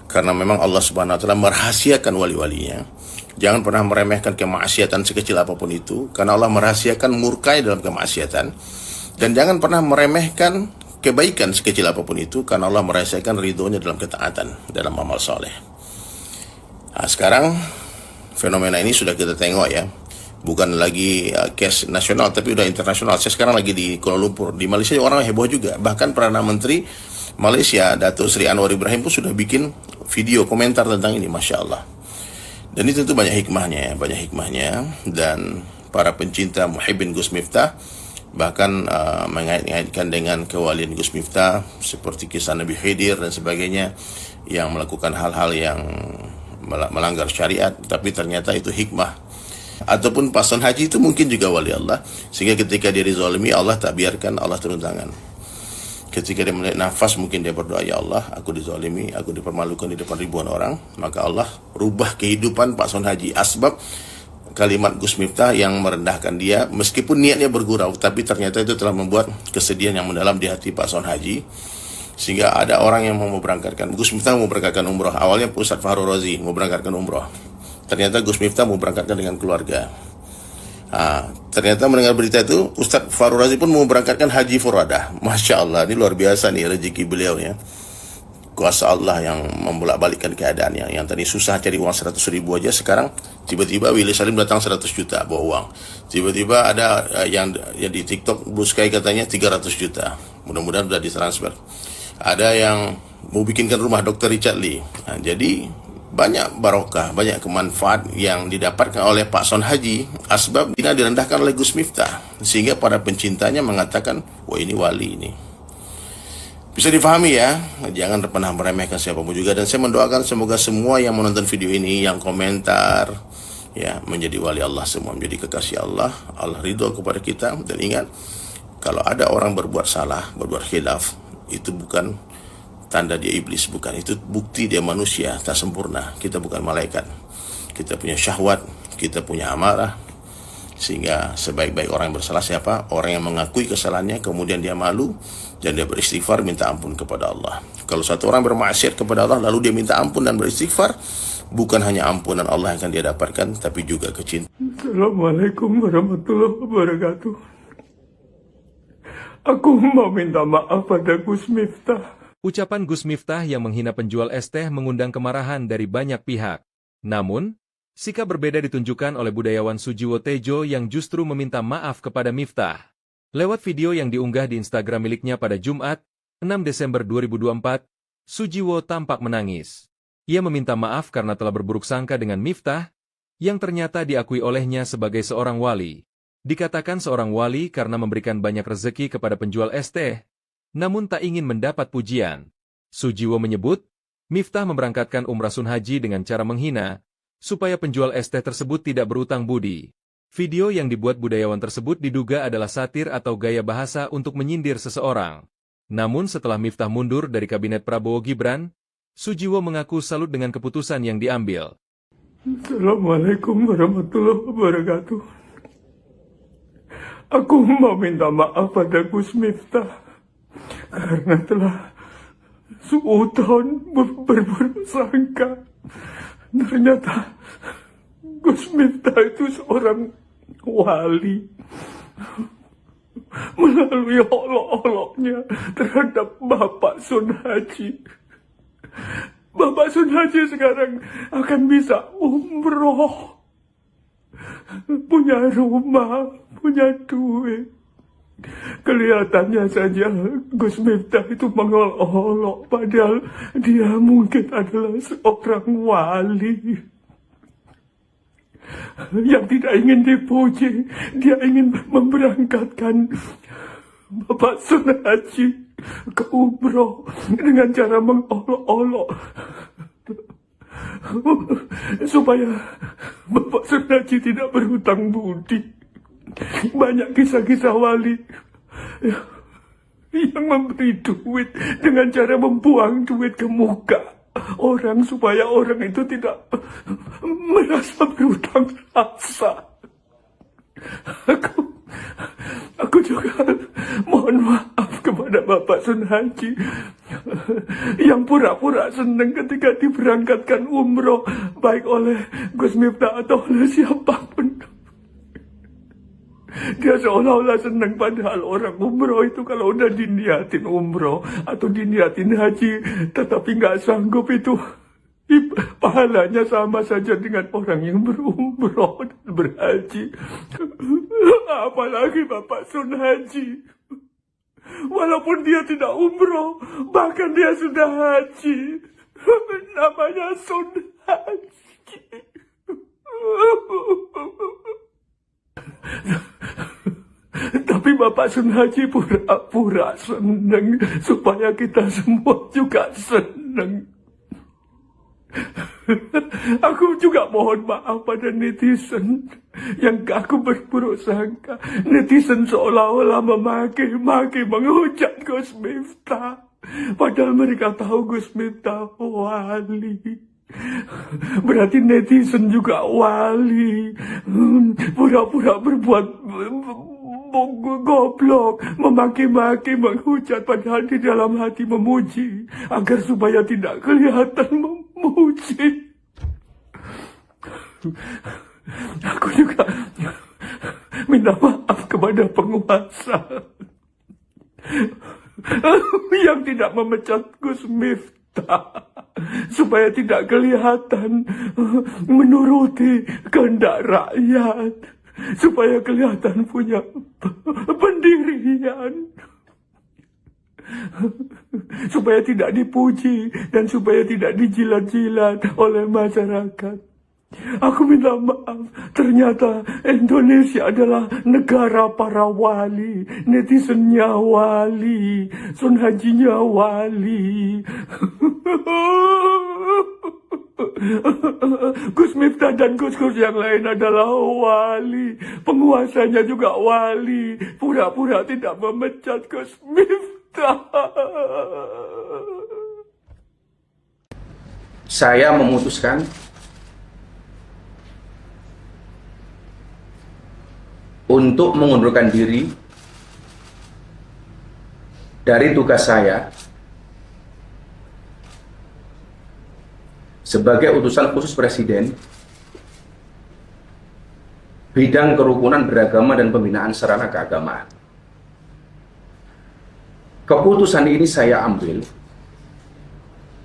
Karena memang Allah Subhanahu wa taala merahasiakan wali-walinya. Jangan pernah meremehkan kemaksiatan sekecil apapun itu, karena Allah merahasiakan murkai dalam kemaksiatan. Dan jangan pernah meremehkan kebaikan sekecil apapun itu, karena Allah merahasiakan ridhonya dalam ketaatan, dalam amal soleh. Nah, sekarang fenomena ini sudah kita tengok ya, bukan lagi case nasional tapi udah internasional. Saya sekarang lagi di Kuala Lumpur, di Malaysia orang heboh juga. Bahkan Perdana Menteri Malaysia Datuk Seri Anwar Ibrahim pun sudah bikin video komentar tentang ini, Masya Allah. Dan itu tentu banyak hikmahnya, dan para pencinta muhibbin Gus Miftah bahkan mengait-ngaitkan dengan kewalian Gus Miftah seperti kisah Nabi Khidir dan sebagainya yang melakukan hal-hal yang melanggar syariat, tapi ternyata itu hikmah. Ataupun pason haji itu mungkin juga wali Allah, sehingga ketika dia dizalimi Allah tak biarkan, Allah turun tangan. Ketika dia melihat nafas, mungkin dia berdoa, ya Allah, aku dizalimi, aku dipermalukan di depan ribuan orang, maka Allah rubah kehidupan pason haji. Asbab kalimat Gus Miftah yang merendahkan dia, meskipun niatnya bergurau, tapi ternyata itu telah membuat kesedihan yang mendalam di hati pason haji. Sehingga ada orang yang mau berangkatkan, Gus Miftah mau berangkatkan umroh. Awalnya Ustadz Fahru Razi mau berangkatkan umroh. Ternyata Gus Miftah mau berangkatkan dengan keluarga. Ternyata mendengar berita itu, Ustadz Fahru Razi pun mau berangkatkan haji furadah. Masya Allah, ini luar biasa nih rezeki beliau ya. Kuasa Allah yang membolak-balikkan keadaannya. Yang tadi susah cari uang 100 ribu aja, sekarang tiba-tiba Willy Salim datang 100 juta bawa uang. Tiba-tiba ada yang di TikTok Blue Sky katanya 300 juta. Mudah-mudahan sudah ditransfer. Ada yang mau bikinkan rumah Dr. Richard Lee. Nah, jadi banyak barokah, banyak kemanfaat yang didapatkan oleh Pak Son Haji. Asbab dia direndahkan oleh Gus Miftah, sehingga para pencintanya mengatakan, wah ini wali ini. Bisa difahami ya, jangan pernah meremehkan siapapun juga. Dan saya mendoakan semoga semua yang menonton video ini, yang komentar, ya menjadi wali Allah semua, menjadi kekasih Allah. Allah ridho kepada kita. Dan ingat, kalau ada orang berbuat salah, berbuat khilaf, itu bukan tanda dia iblis, bukan. Itu bukti dia manusia, tak sempurna. Kita bukan malaikat. Kita punya syahwat, kita punya amarah. Sehingga sebaik-baik orang yang bersalah siapa? Orang yang mengakui kesalahannya, kemudian dia malu, dan dia beristighfar, minta ampun kepada Allah. Kalau satu orang bermaksiat kepada Allah, lalu dia minta ampun dan beristighfar, bukan hanya ampunan Allah yang akan dia dapatkan, tapi juga kecintaan. Assalamualaikum warahmatullahi wabarakatuh. Aku mau minta maaf pada Gus Miftah. Ucapan Gus Miftah yang menghina penjual es teh mengundang kemarahan dari banyak pihak. Namun, sikap berbeda ditunjukkan oleh budayawan Sujiwo Tejo yang justru meminta maaf kepada Miftah. Lewat video yang diunggah di Instagram miliknya pada Jumat, 6 Desember 2024, Sujiwo tampak menangis. Ia meminta maaf karena telah berburuk sangka dengan Miftah yang ternyata diakui olehnya sebagai seorang wali. Dikatakan seorang wali karena memberikan banyak rezeki kepada penjual es teh, namun tak ingin mendapat pujian. Sujiwo menyebut, Miftah memberangkatkan umrah Sun Haji dengan cara menghina, supaya penjual es teh tersebut tidak berutang budi. Video yang dibuat budayawan tersebut diduga adalah satir atau gaya bahasa untuk menyindir seseorang. Namun setelah Miftah mundur dari kabinet Prabowo Gibran, Sujiwo mengaku salut dengan keputusan yang diambil. Assalamualaikum warahmatullahi wabarakatuh. Aku mau minta maaf pada Gus Miftah karena telah suudzon berburuk sangka. Ternyata Gus Miftah itu seorang wali. Melalui olok-oloknya terhadap Bapak Sun Haji. Bapak Sun Haji sekarang akan bisa umroh. Punya rumah, punya duit. Kelihatannya saja Gus Miftah itu mengolok-olok, padahal dia mungkin adalah seorang wali. Yang tidak ingin dipuji, dia ingin memberangkatkan Bapak Sun Haji ke umroh dengan cara mengolok-olok supaya Bapak Sun Haji tidak berhutang budi. Banyak kisah-kisah wali yang memberi duit dengan cara membuang duit ke muka orang supaya orang itu tidak merasa berhutang rasa. Aku juga mohon maaf kepada Bapak Sun Haji yang pura-pura senang ketika diberangkatkan umroh baik oleh Gus Miftah atau oleh siapapun. Dia seolah-olah senang, padahal orang umroh itu kalau udah diniatin umroh atau diniatin haji tetapi nggak sanggup itu pahalanya sama saja dengan orang yang berumroh dan berhaji. Apalagi Bapak Sun Haji, walaupun dia tidak umroh, bahkan dia sudah haji, namanya Sun Haji. Tapi Bapak Sun Haji pura-pura senang supaya kita semua juga senang. Aku juga mohon maaf pada netizen yang aku berburuk sangka. Netizen seolah-olah memaki-maki, menghujat Gus Miftah, padahal mereka tahu Gus Miftah wali. Berarti netizen juga wali, pura-pura berbuat goblok, memaki-maki, menghujat, padahal di dalam hati memuji agar supaya tidak kelihatan memuji. Aku juga minta maaf kepada penguasa yang tidak memecat Gus Miftah supaya tidak kelihatan menuruti kehendak rakyat, supaya kelihatan punya pendirian, supaya tidak dipuji dan supaya tidak dijilat-jilat oleh masyarakat. Aku minta maaf, ternyata Indonesia adalah negara para wali, netizennya wali, Sun Hajinya wali. Gus Miftah dan Gus-Gus yang lain adalah wali, penguasanya juga wali, pura-pura tidak memecat Gus Miftah. Saya memutuskan untuk mengundurkan diri dari tugas saya sebagai utusan khusus Presiden bidang kerukunan beragama dan pembinaan sarana keagamaan. Keputusan ini saya ambil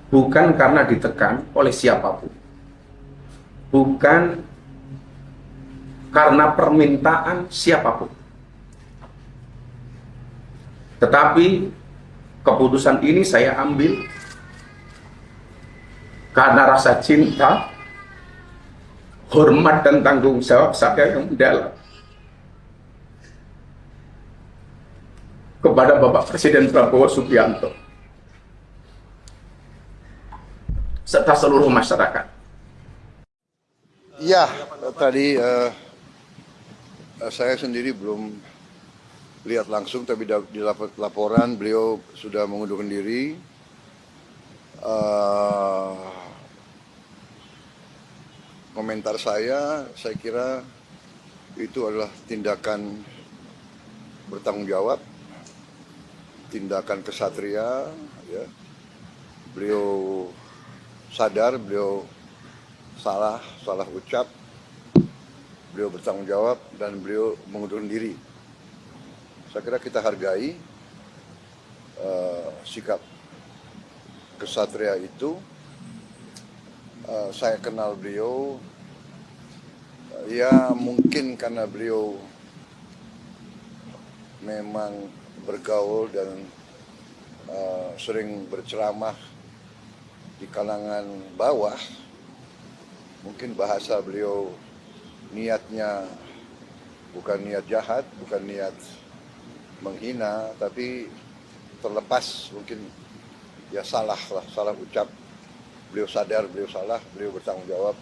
bukan karena ditekan oleh siapapun, bukan karena permintaan siapapun, tetapi keputusan ini saya ambil karena rasa cinta, hormat dan tanggung jawab saya yang mendalam kepada Bapak Presiden Prabowo Subianto serta seluruh masyarakat. Ya, tadi saya sendiri belum lihat langsung, tapi di laporan beliau sudah mengundurkan diri. Komentar saya kira itu adalah tindakan bertanggung jawab, tindakan kesatria. Ya. Beliau sadar, beliau salah ucap, beliau bertanggung jawab, dan beliau mengundurkan diri. Saya kira kita hargai sikap kesatria itu. Saya kenal beliau, ya mungkin karena beliau memang bergaul dan sering berceramah di kalangan bawah. Mungkin bahasa beliau niatnya bukan niat jahat, bukan niat menghina, tapi terlepas mungkin ya salah ucap. Beliau sadar, beliau salah, beliau bertanggung jawab,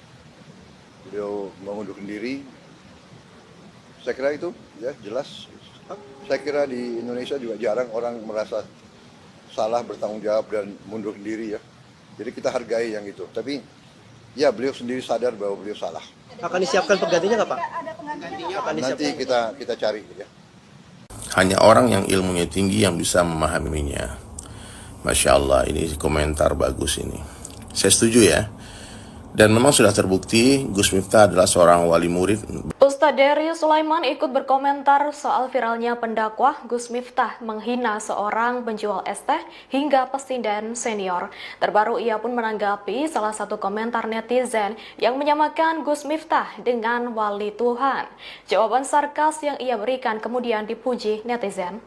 beliau mengundurkan diri. Saya kira itu ya jelas. Saya kira di Indonesia juga jarang orang merasa salah, bertanggung jawab, dan mundurkan diri ya. Jadi kita hargai yang itu. Tapi ya beliau sendiri sadar bahwa beliau salah. Akan disiapkan penggantinya nggak Pak? Nanti kita cari ya. Hanya orang yang ilmunya tinggi yang bisa memahaminya. Masya Allah, ini komentar bagus ini. Saya setuju ya. Dan memang sudah terbukti Gus Miftah adalah seorang wali murid. Ustadz Dery Sulaiman ikut berkomentar soal viralnya pendakwah Gus Miftah menghina seorang penjual es teh hingga pesindaan senior. Terbaru ia pun menanggapi salah satu komentar netizen yang menyamakan Gus Miftah dengan wali Tuhan. Jawaban sarkas yang ia berikan kemudian dipuji netizen.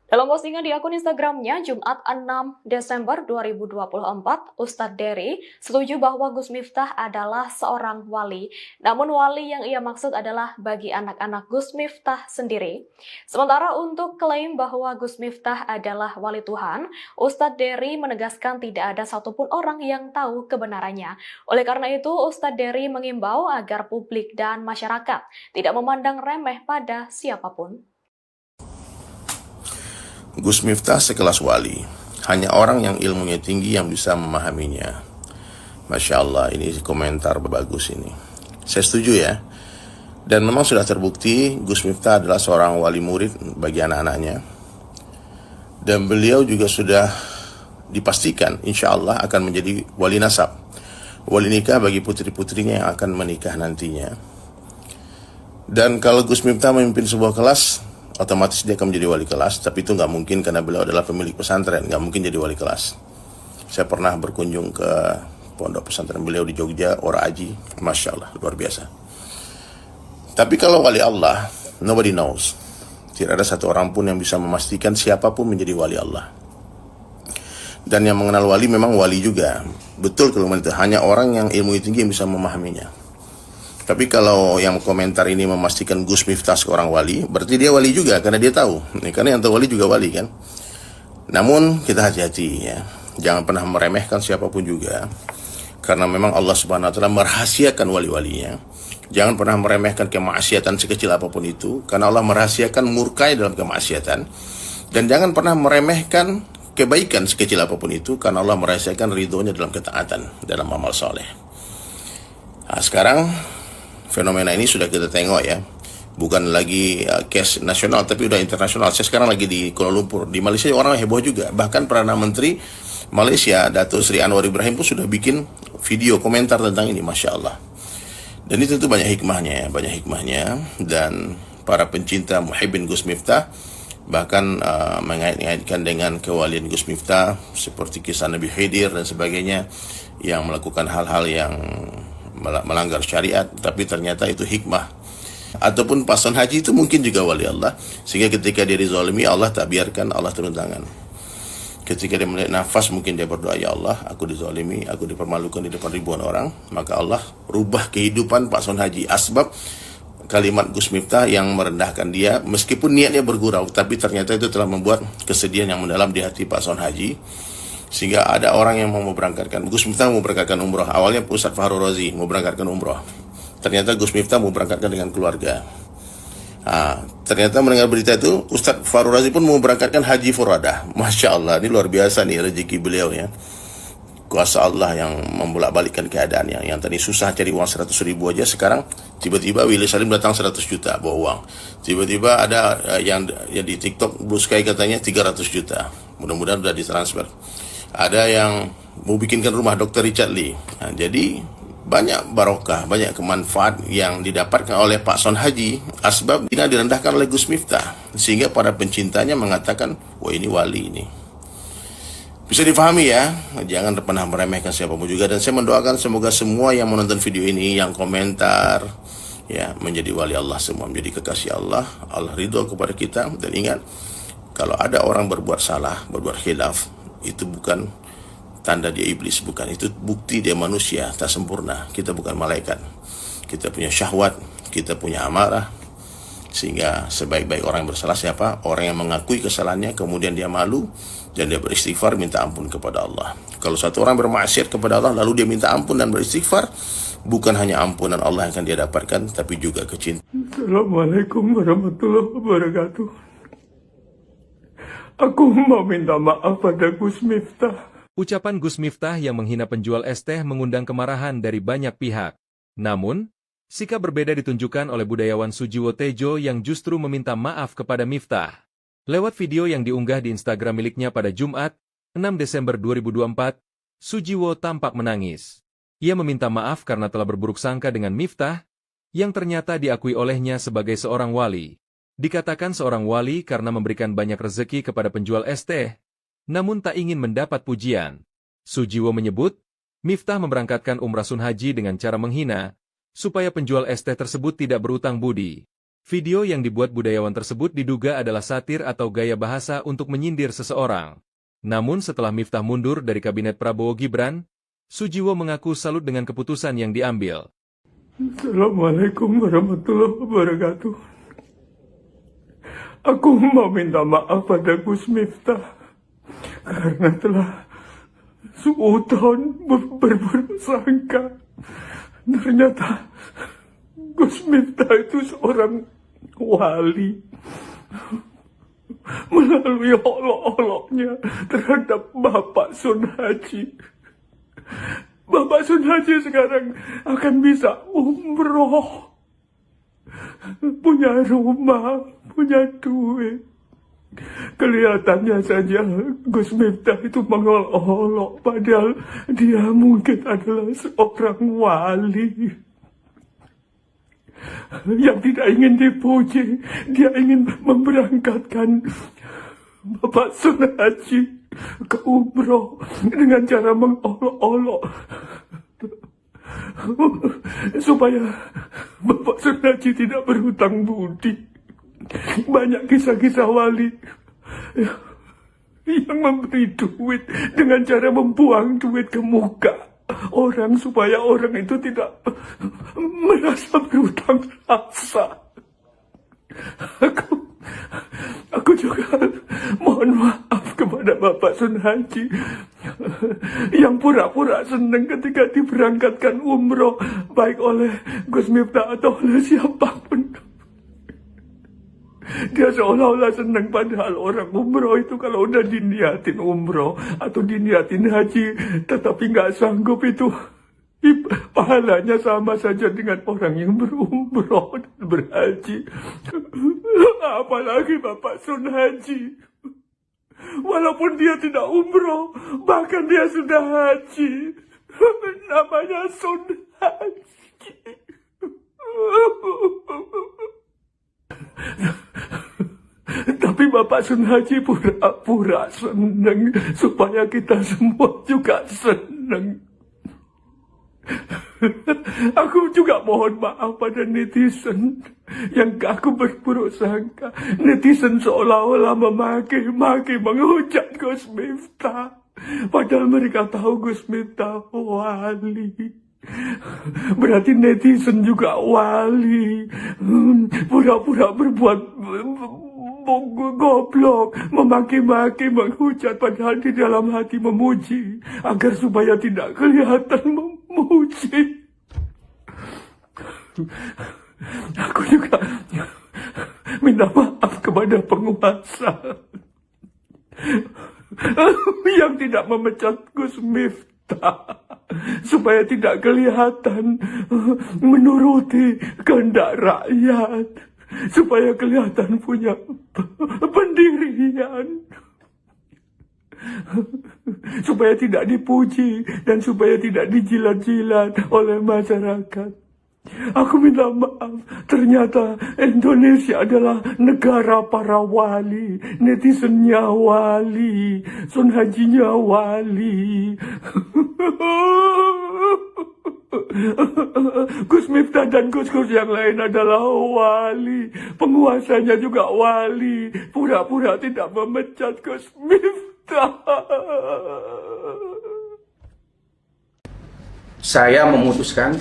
Dalam postingan di akun Instagramnya Jumat 6 Desember 2024, Ustadz Dery setuju bahwa Gus Miftah adalah seorang wali. Namun wali yang ia maksud adalah bagi anak-anak Gus Miftah sendiri. Sementara untuk klaim bahwa Gus Miftah adalah wali Tuhan, Ustadz Dery menegaskan tidak ada satupun orang yang tahu kebenarannya. Oleh karena itu, Ustadz Dery mengimbau agar publik dan masyarakat tidak memandang remeh pada siapapun. Gus Miftah sekelas wali. Hanya orang yang ilmunya tinggi yang bisa memahaminya. Masya Allah, ini komentar bagus ini. Saya setuju ya. Dan memang sudah terbukti Gus Miftah adalah seorang wali murid bagi anak-anaknya. Dan beliau juga sudah dipastikan insya Allah akan menjadi wali nasab, wali nikah bagi putri-putrinya yang akan menikah nantinya. Dan kalau Gus Miftah memimpin sebuah kelas, otomatis dia akan menjadi wali kelas, tapi itu nggak mungkin karena beliau adalah pemilik pesantren, nggak mungkin jadi wali kelas. Saya pernah berkunjung ke pondok pesantren beliau di Jogja, Ora Aji, Masya Allah, luar biasa. Tapi kalau wali Allah, nobody knows. Tidak ada satu orang pun yang bisa memastikan siapapun menjadi wali Allah. Dan yang mengenal wali memang wali juga. Betul kalau itu hanya orang yang ilmu tinggi yang bisa memahaminya. Tapi kalau yang komentar ini memastikan Gus Miftah seorang wali, berarti dia wali juga karena dia tahu. Karena yang tahu wali juga wali kan. Namun kita hati-hati ya. Jangan pernah meremehkan siapapun juga. Karena memang Allah Subhanahu wa taala merahasiakan wali-walinya. Jangan pernah meremehkan kemaksiatan sekecil apapun itu, karena Allah merahasiakan murkai dalam kemaksiatan. Dan jangan pernah meremehkan kebaikan sekecil apapun itu, karena Allah merahasiakan ridhonya dalam ketaatan, dalam amal soleh. Nah, sekarang fenomena ini sudah kita tengok ya, bukan lagi case nasional tapi udah internasional. Saya sekarang lagi di Kuala Lumpur, di Malaysia orang heboh juga. Bahkan Perdana Menteri Malaysia Datuk Seri Anwar Ibrahim pun sudah bikin video komentar tentang ini, Masya Allah. Dan itu tentu banyak hikmahnya, dan para pencinta muhibbin Gus Miftah bahkan mengait-ngaitkan dengan kewalian Gus Miftah seperti kisah Nabi Khidir dan sebagainya yang melakukan hal-hal yang melanggar syariat, tapi ternyata itu hikmah. Ataupun paslon haji itu mungkin juga wali Allah, sehingga ketika dia dizalimi Allah tak biarkan, Allah turun tangan. Ketika dia melihat nafas, mungkin dia berdoa, ya Allah, aku dizalimi, aku dipermalukan di depan ribuan orang. Maka Allah rubah kehidupan Pak Son Haji. Asbab kalimat Gus Miftah yang merendahkan dia, meskipun niatnya bergurau, tapi ternyata itu telah membuat kesedihan yang mendalam di hati Pak Son Haji. Sehingga ada orang yang mau berangkatkan, Gus Miftah mau berangkatkan umroh. Awalnya Ustadz Fahru Razi mau berangkatkan umroh. Ternyata Gus Miftah mau berangkatkan dengan keluarga. Ternyata mendengar berita itu, Ustadz Fahru Razi pun mau berangkatkan haji furadah. Masya Allah, ini luar biasa nih rezeki beliau ya. Kuasa Allah yang membolak-balikkan keadaannya. Yang tadi susah cari uang 100 ribu aja, sekarang tiba-tiba Willy Salim datang 100 juta bawa uang. Tiba-tiba ada yang di TikTok Blue Sky katanya 300 juta. Mudah-mudahan sudah ditransfer. Ada yang mau bikinkan rumah Dr. Richard Lee. Jadi banyak barokah, banyak kemanfaat yang didapatkan oleh Pak Son Haji. Asbab ini direndahkan oleh Gus Miftah, sehingga para pencintanya mengatakan, wah ini wali ini. Bisa difahami ya, jangan pernah meremehkan siapapun juga. Dan saya mendoakan semoga semua yang menonton video ini, yang komentar, ya menjadi wali Allah semua, menjadi kekasih Allah. Allah ridho kepada kita. Dan ingat, kalau ada orang berbuat salah, berbuat khilaf, itu bukan tanda dia iblis, bukan. Itu bukti dia manusia, tak sempurna. Kita bukan malaikat. Kita punya syahwat, kita punya amarah. Sehingga sebaik-baik orang yang bersalah siapa? Orang yang mengakui kesalahannya, kemudian dia malu, dan dia beristighfar, minta ampun kepada Allah. Kalau satu orang bermaksiat kepada Allah, lalu dia minta ampun dan beristighfar, bukan hanya ampunan Allah yang akan dia dapatkan, tapi juga kecintaan. Assalamualaikum warahmatullahi wabarakatuh. Aku mau minta maaf pada Gus Miftah. Ucapan Gus Miftah yang menghina penjual es teh mengundang kemarahan dari banyak pihak. Namun, sikap berbeda ditunjukkan oleh budayawan Sujiwo Tejo yang justru meminta maaf kepada Miftah. Lewat video yang diunggah di Instagram miliknya pada Jumat, 6 Desember 2024, Sujiwo tampak menangis. Ia meminta maaf karena telah berburuk sangka dengan Miftah, yang ternyata diakui olehnya sebagai seorang wali. Dikatakan seorang wali karena memberikan banyak rezeki kepada penjual es teh, namun tak ingin mendapat pujian. Sujiwo menyebut, Miftah memberangkatkan umrah Sun Haji dengan cara menghina, supaya penjual es teh tersebut tidak berutang budi. Video yang dibuat budayawan tersebut diduga adalah satir atau gaya bahasa untuk menyindir seseorang. Namun setelah Miftah mundur dari kabinet Prabowo Gibran, Sujiwo mengaku salut dengan keputusan yang diambil. Assalamualaikum warahmatullahi wabarakatuh. Aku mau minta maaf pada Gus Miftah karena telah suudzon berburuk sangka. Ternyata Gus Miftah itu seorang wali melalui olok-oloknya terhadap Bapak Sun Haji. Bapak Sun Haji sekarang akan bisa umroh, punya rumah, punya duit. Kelihatannya saja Gus Miftah itu mengolok-olok, padahal dia mungkin adalah seorang wali yang tidak ingin dipuji. Dia ingin memberangkatkan Bapak Sun Haji ke umroh dengan cara mengolok-olok supaya Bapak Sun Haji tidak berhutang budi. Banyak kisah-kisah wali yang memberi duit dengan cara membuang duit ke muka orang supaya orang itu tidak merasa berhutang rasa. Aku juga mohon maaf kepada Bapak Sun Haji yang pura-pura senang ketika diberangkatkan umroh, baik oleh Gus Miftah atau oleh siapapun. Dia seolah-olah senang, padahal orang umroh itu kalau udah diniatin umroh atau diniatin haji tetapi nggak sanggup, itu pahalanya sama saja dengan orang yang berumroh dan berhaji. Apalagi Bapak Sun Haji, walaupun dia tidak umroh, bahkan dia sudah haji, namanya Sun Haji. Tapi Bapak Sun Haji pura-pura senang supaya kita semua juga senang. Aku juga mohon maaf pada netizen yang aku berburuk sangka. Netizen seolah-olah memaki-maki, menghujat Gus Miftah. Padahal mereka tahu Gus Miftah wali. Berarti netizen juga wali. Pura-pura berbuat goblok, memaki-maki, menghujat, padahal di dalam hati memuji, agar supaya tidak kelihatan memuji. Aku juga minta maaf kepada penguasa yang tidak memecat Gus Miftah, supaya tidak kelihatan menuruti kehendak rakyat, supaya kelihatan punya pendirian, supaya tidak dipuji dan supaya tidak dijilat-jilat oleh masyarakat. Aku minta maaf, ternyata Indonesia adalah negara para wali, netizennya wali, Sun Hajinya wali. Gus Miftah dan Gus-Gus yang lain adalah wali, penguasanya juga wali, pura-pura tidak memecat Gus Miftah. Saya memutuskan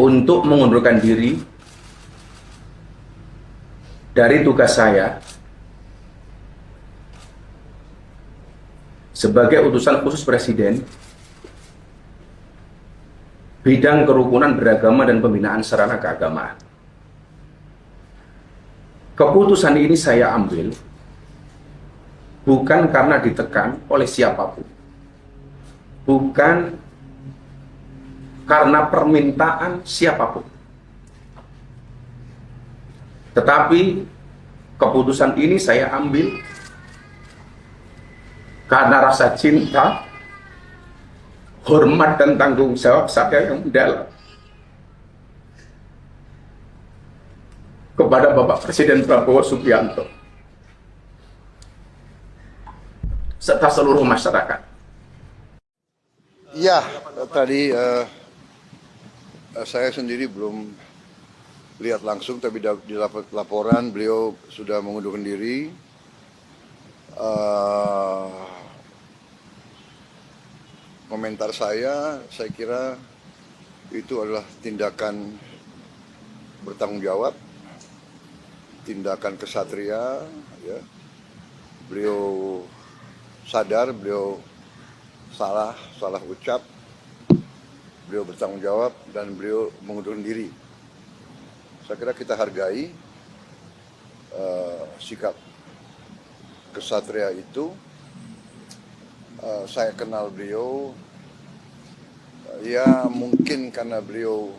untuk mengundurkan diri dari tugas saya sebagai utusan khusus Presiden bidang kerukunan beragama dan pembinaan sarana keagamaan. Keputusan ini saya ambil bukan karena ditekan oleh siapapun, bukan karena permintaan siapapun, tetapi keputusan ini saya ambil karena rasa cinta, hormat dan tanggung jawab saya yang mendalam kepada Bapak Presiden Prabowo Subianto serta seluruh masyarakat. Ya, tadi saya sendiri belum lihat langsung, tapi di laporan beliau sudah mengundurkan diri. Komentar saya kira itu adalah tindakan bertanggung jawab, tindakan kesatria. Ya. Beliau sadar, beliau salah ucap, beliau bertanggung jawab, dan beliau mengundurkan diri. Saya kira kita hargai sikap kesatria itu. Saya kenal beliau, ya mungkin karena beliau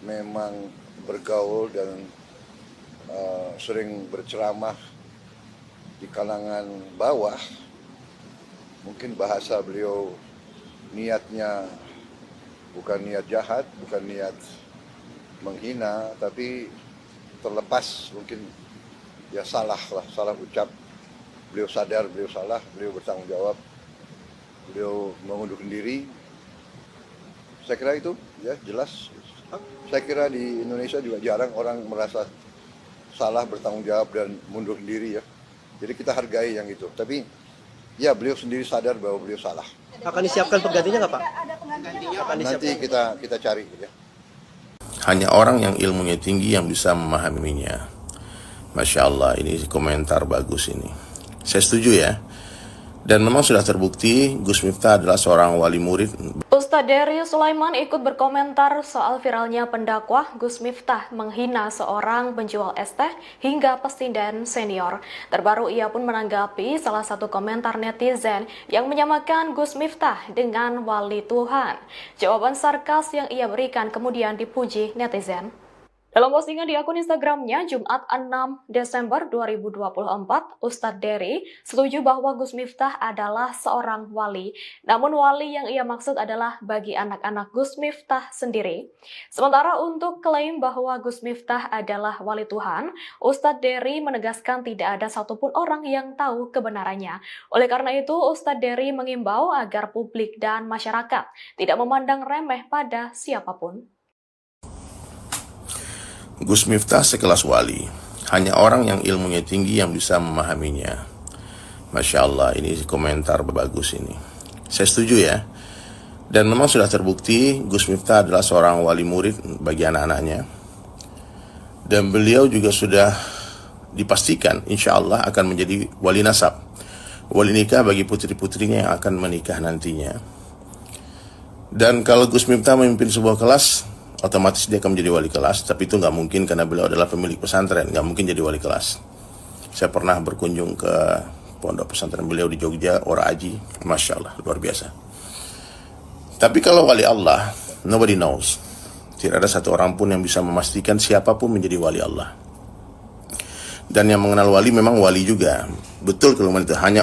memang bergaul dan sering berceramah di kalangan bawah. Mungkin bahasa beliau niatnya bukan niat jahat, bukan niat menghina, tapi terlepas mungkin ya salah ucap. Beliau sadar, beliau salah, beliau bertanggung jawab, beliau mengundurkan diri. Saya kira itu ya jelas. Saya kira di Indonesia juga jarang orang merasa salah, bertanggung jawab, dan mundurkan diri ya. Jadi kita hargai yang itu. Tapi ya beliau sendiri sadar bahwa beliau salah. Akan disiapkan penggantinya nggak Pak? Nanti kita cari ya. Hanya orang yang ilmunya tinggi yang bisa memahaminya. Masya Allah, ini komentar bagus ini. Saya setuju ya. Dan memang sudah terbukti Gus Miftah adalah seorang wali murid. Ustadz Darius Sulaiman ikut berkomentar soal viralnya pendakwah Gus Miftah menghina seorang penjual es teh hingga pesinden senior. Terbaru ia pun menanggapi salah satu komentar netizen yang menyamakan Gus Miftah dengan wali Tuhan. Jawaban sarkas yang ia berikan kemudian dipuji netizen. Dalam postingan di akun Instagramnya Jumat 6 Desember 2024, Ustadz Dery setuju bahwa Gus Miftah adalah seorang wali. Namun wali yang ia maksud adalah bagi anak-anak Gus Miftah sendiri. Sementara untuk klaim bahwa Gus Miftah adalah wali Tuhan, Ustadz Dery menegaskan tidak ada satupun orang yang tahu kebenarannya. Oleh karena itu, Ustadz Dery mengimbau agar publik dan masyarakat tidak memandang remeh pada siapapun. Gus Miftah sekelas wali, hanya orang yang ilmunya tinggi yang bisa memahaminya. Masya Allah, ini komentar bagus ini. Saya setuju ya. Dan memang sudah terbukti Gus Miftah adalah seorang wali murid bagi anak-anaknya. Dan beliau juga sudah dipastikan insya Allah akan menjadi wali nasab, wali nikah bagi putri-putrinya yang akan menikah nantinya. Dan kalau Gus Miftah memimpin sebuah kelas, otomatis dia akan menjadi wali kelas, tapi itu nggak mungkin karena beliau adalah pemilik pesantren, nggak mungkin jadi wali kelas. Saya pernah berkunjung ke pondok pesantren beliau di Jogja, Ora Aji, Masya Allah, luar biasa. Tapi kalau wali Allah, nobody knows. Tidak ada satu orang pun yang bisa memastikan siapapun menjadi wali Allah. Dan yang mengenal wali memang wali juga. Betul kalau itu hanya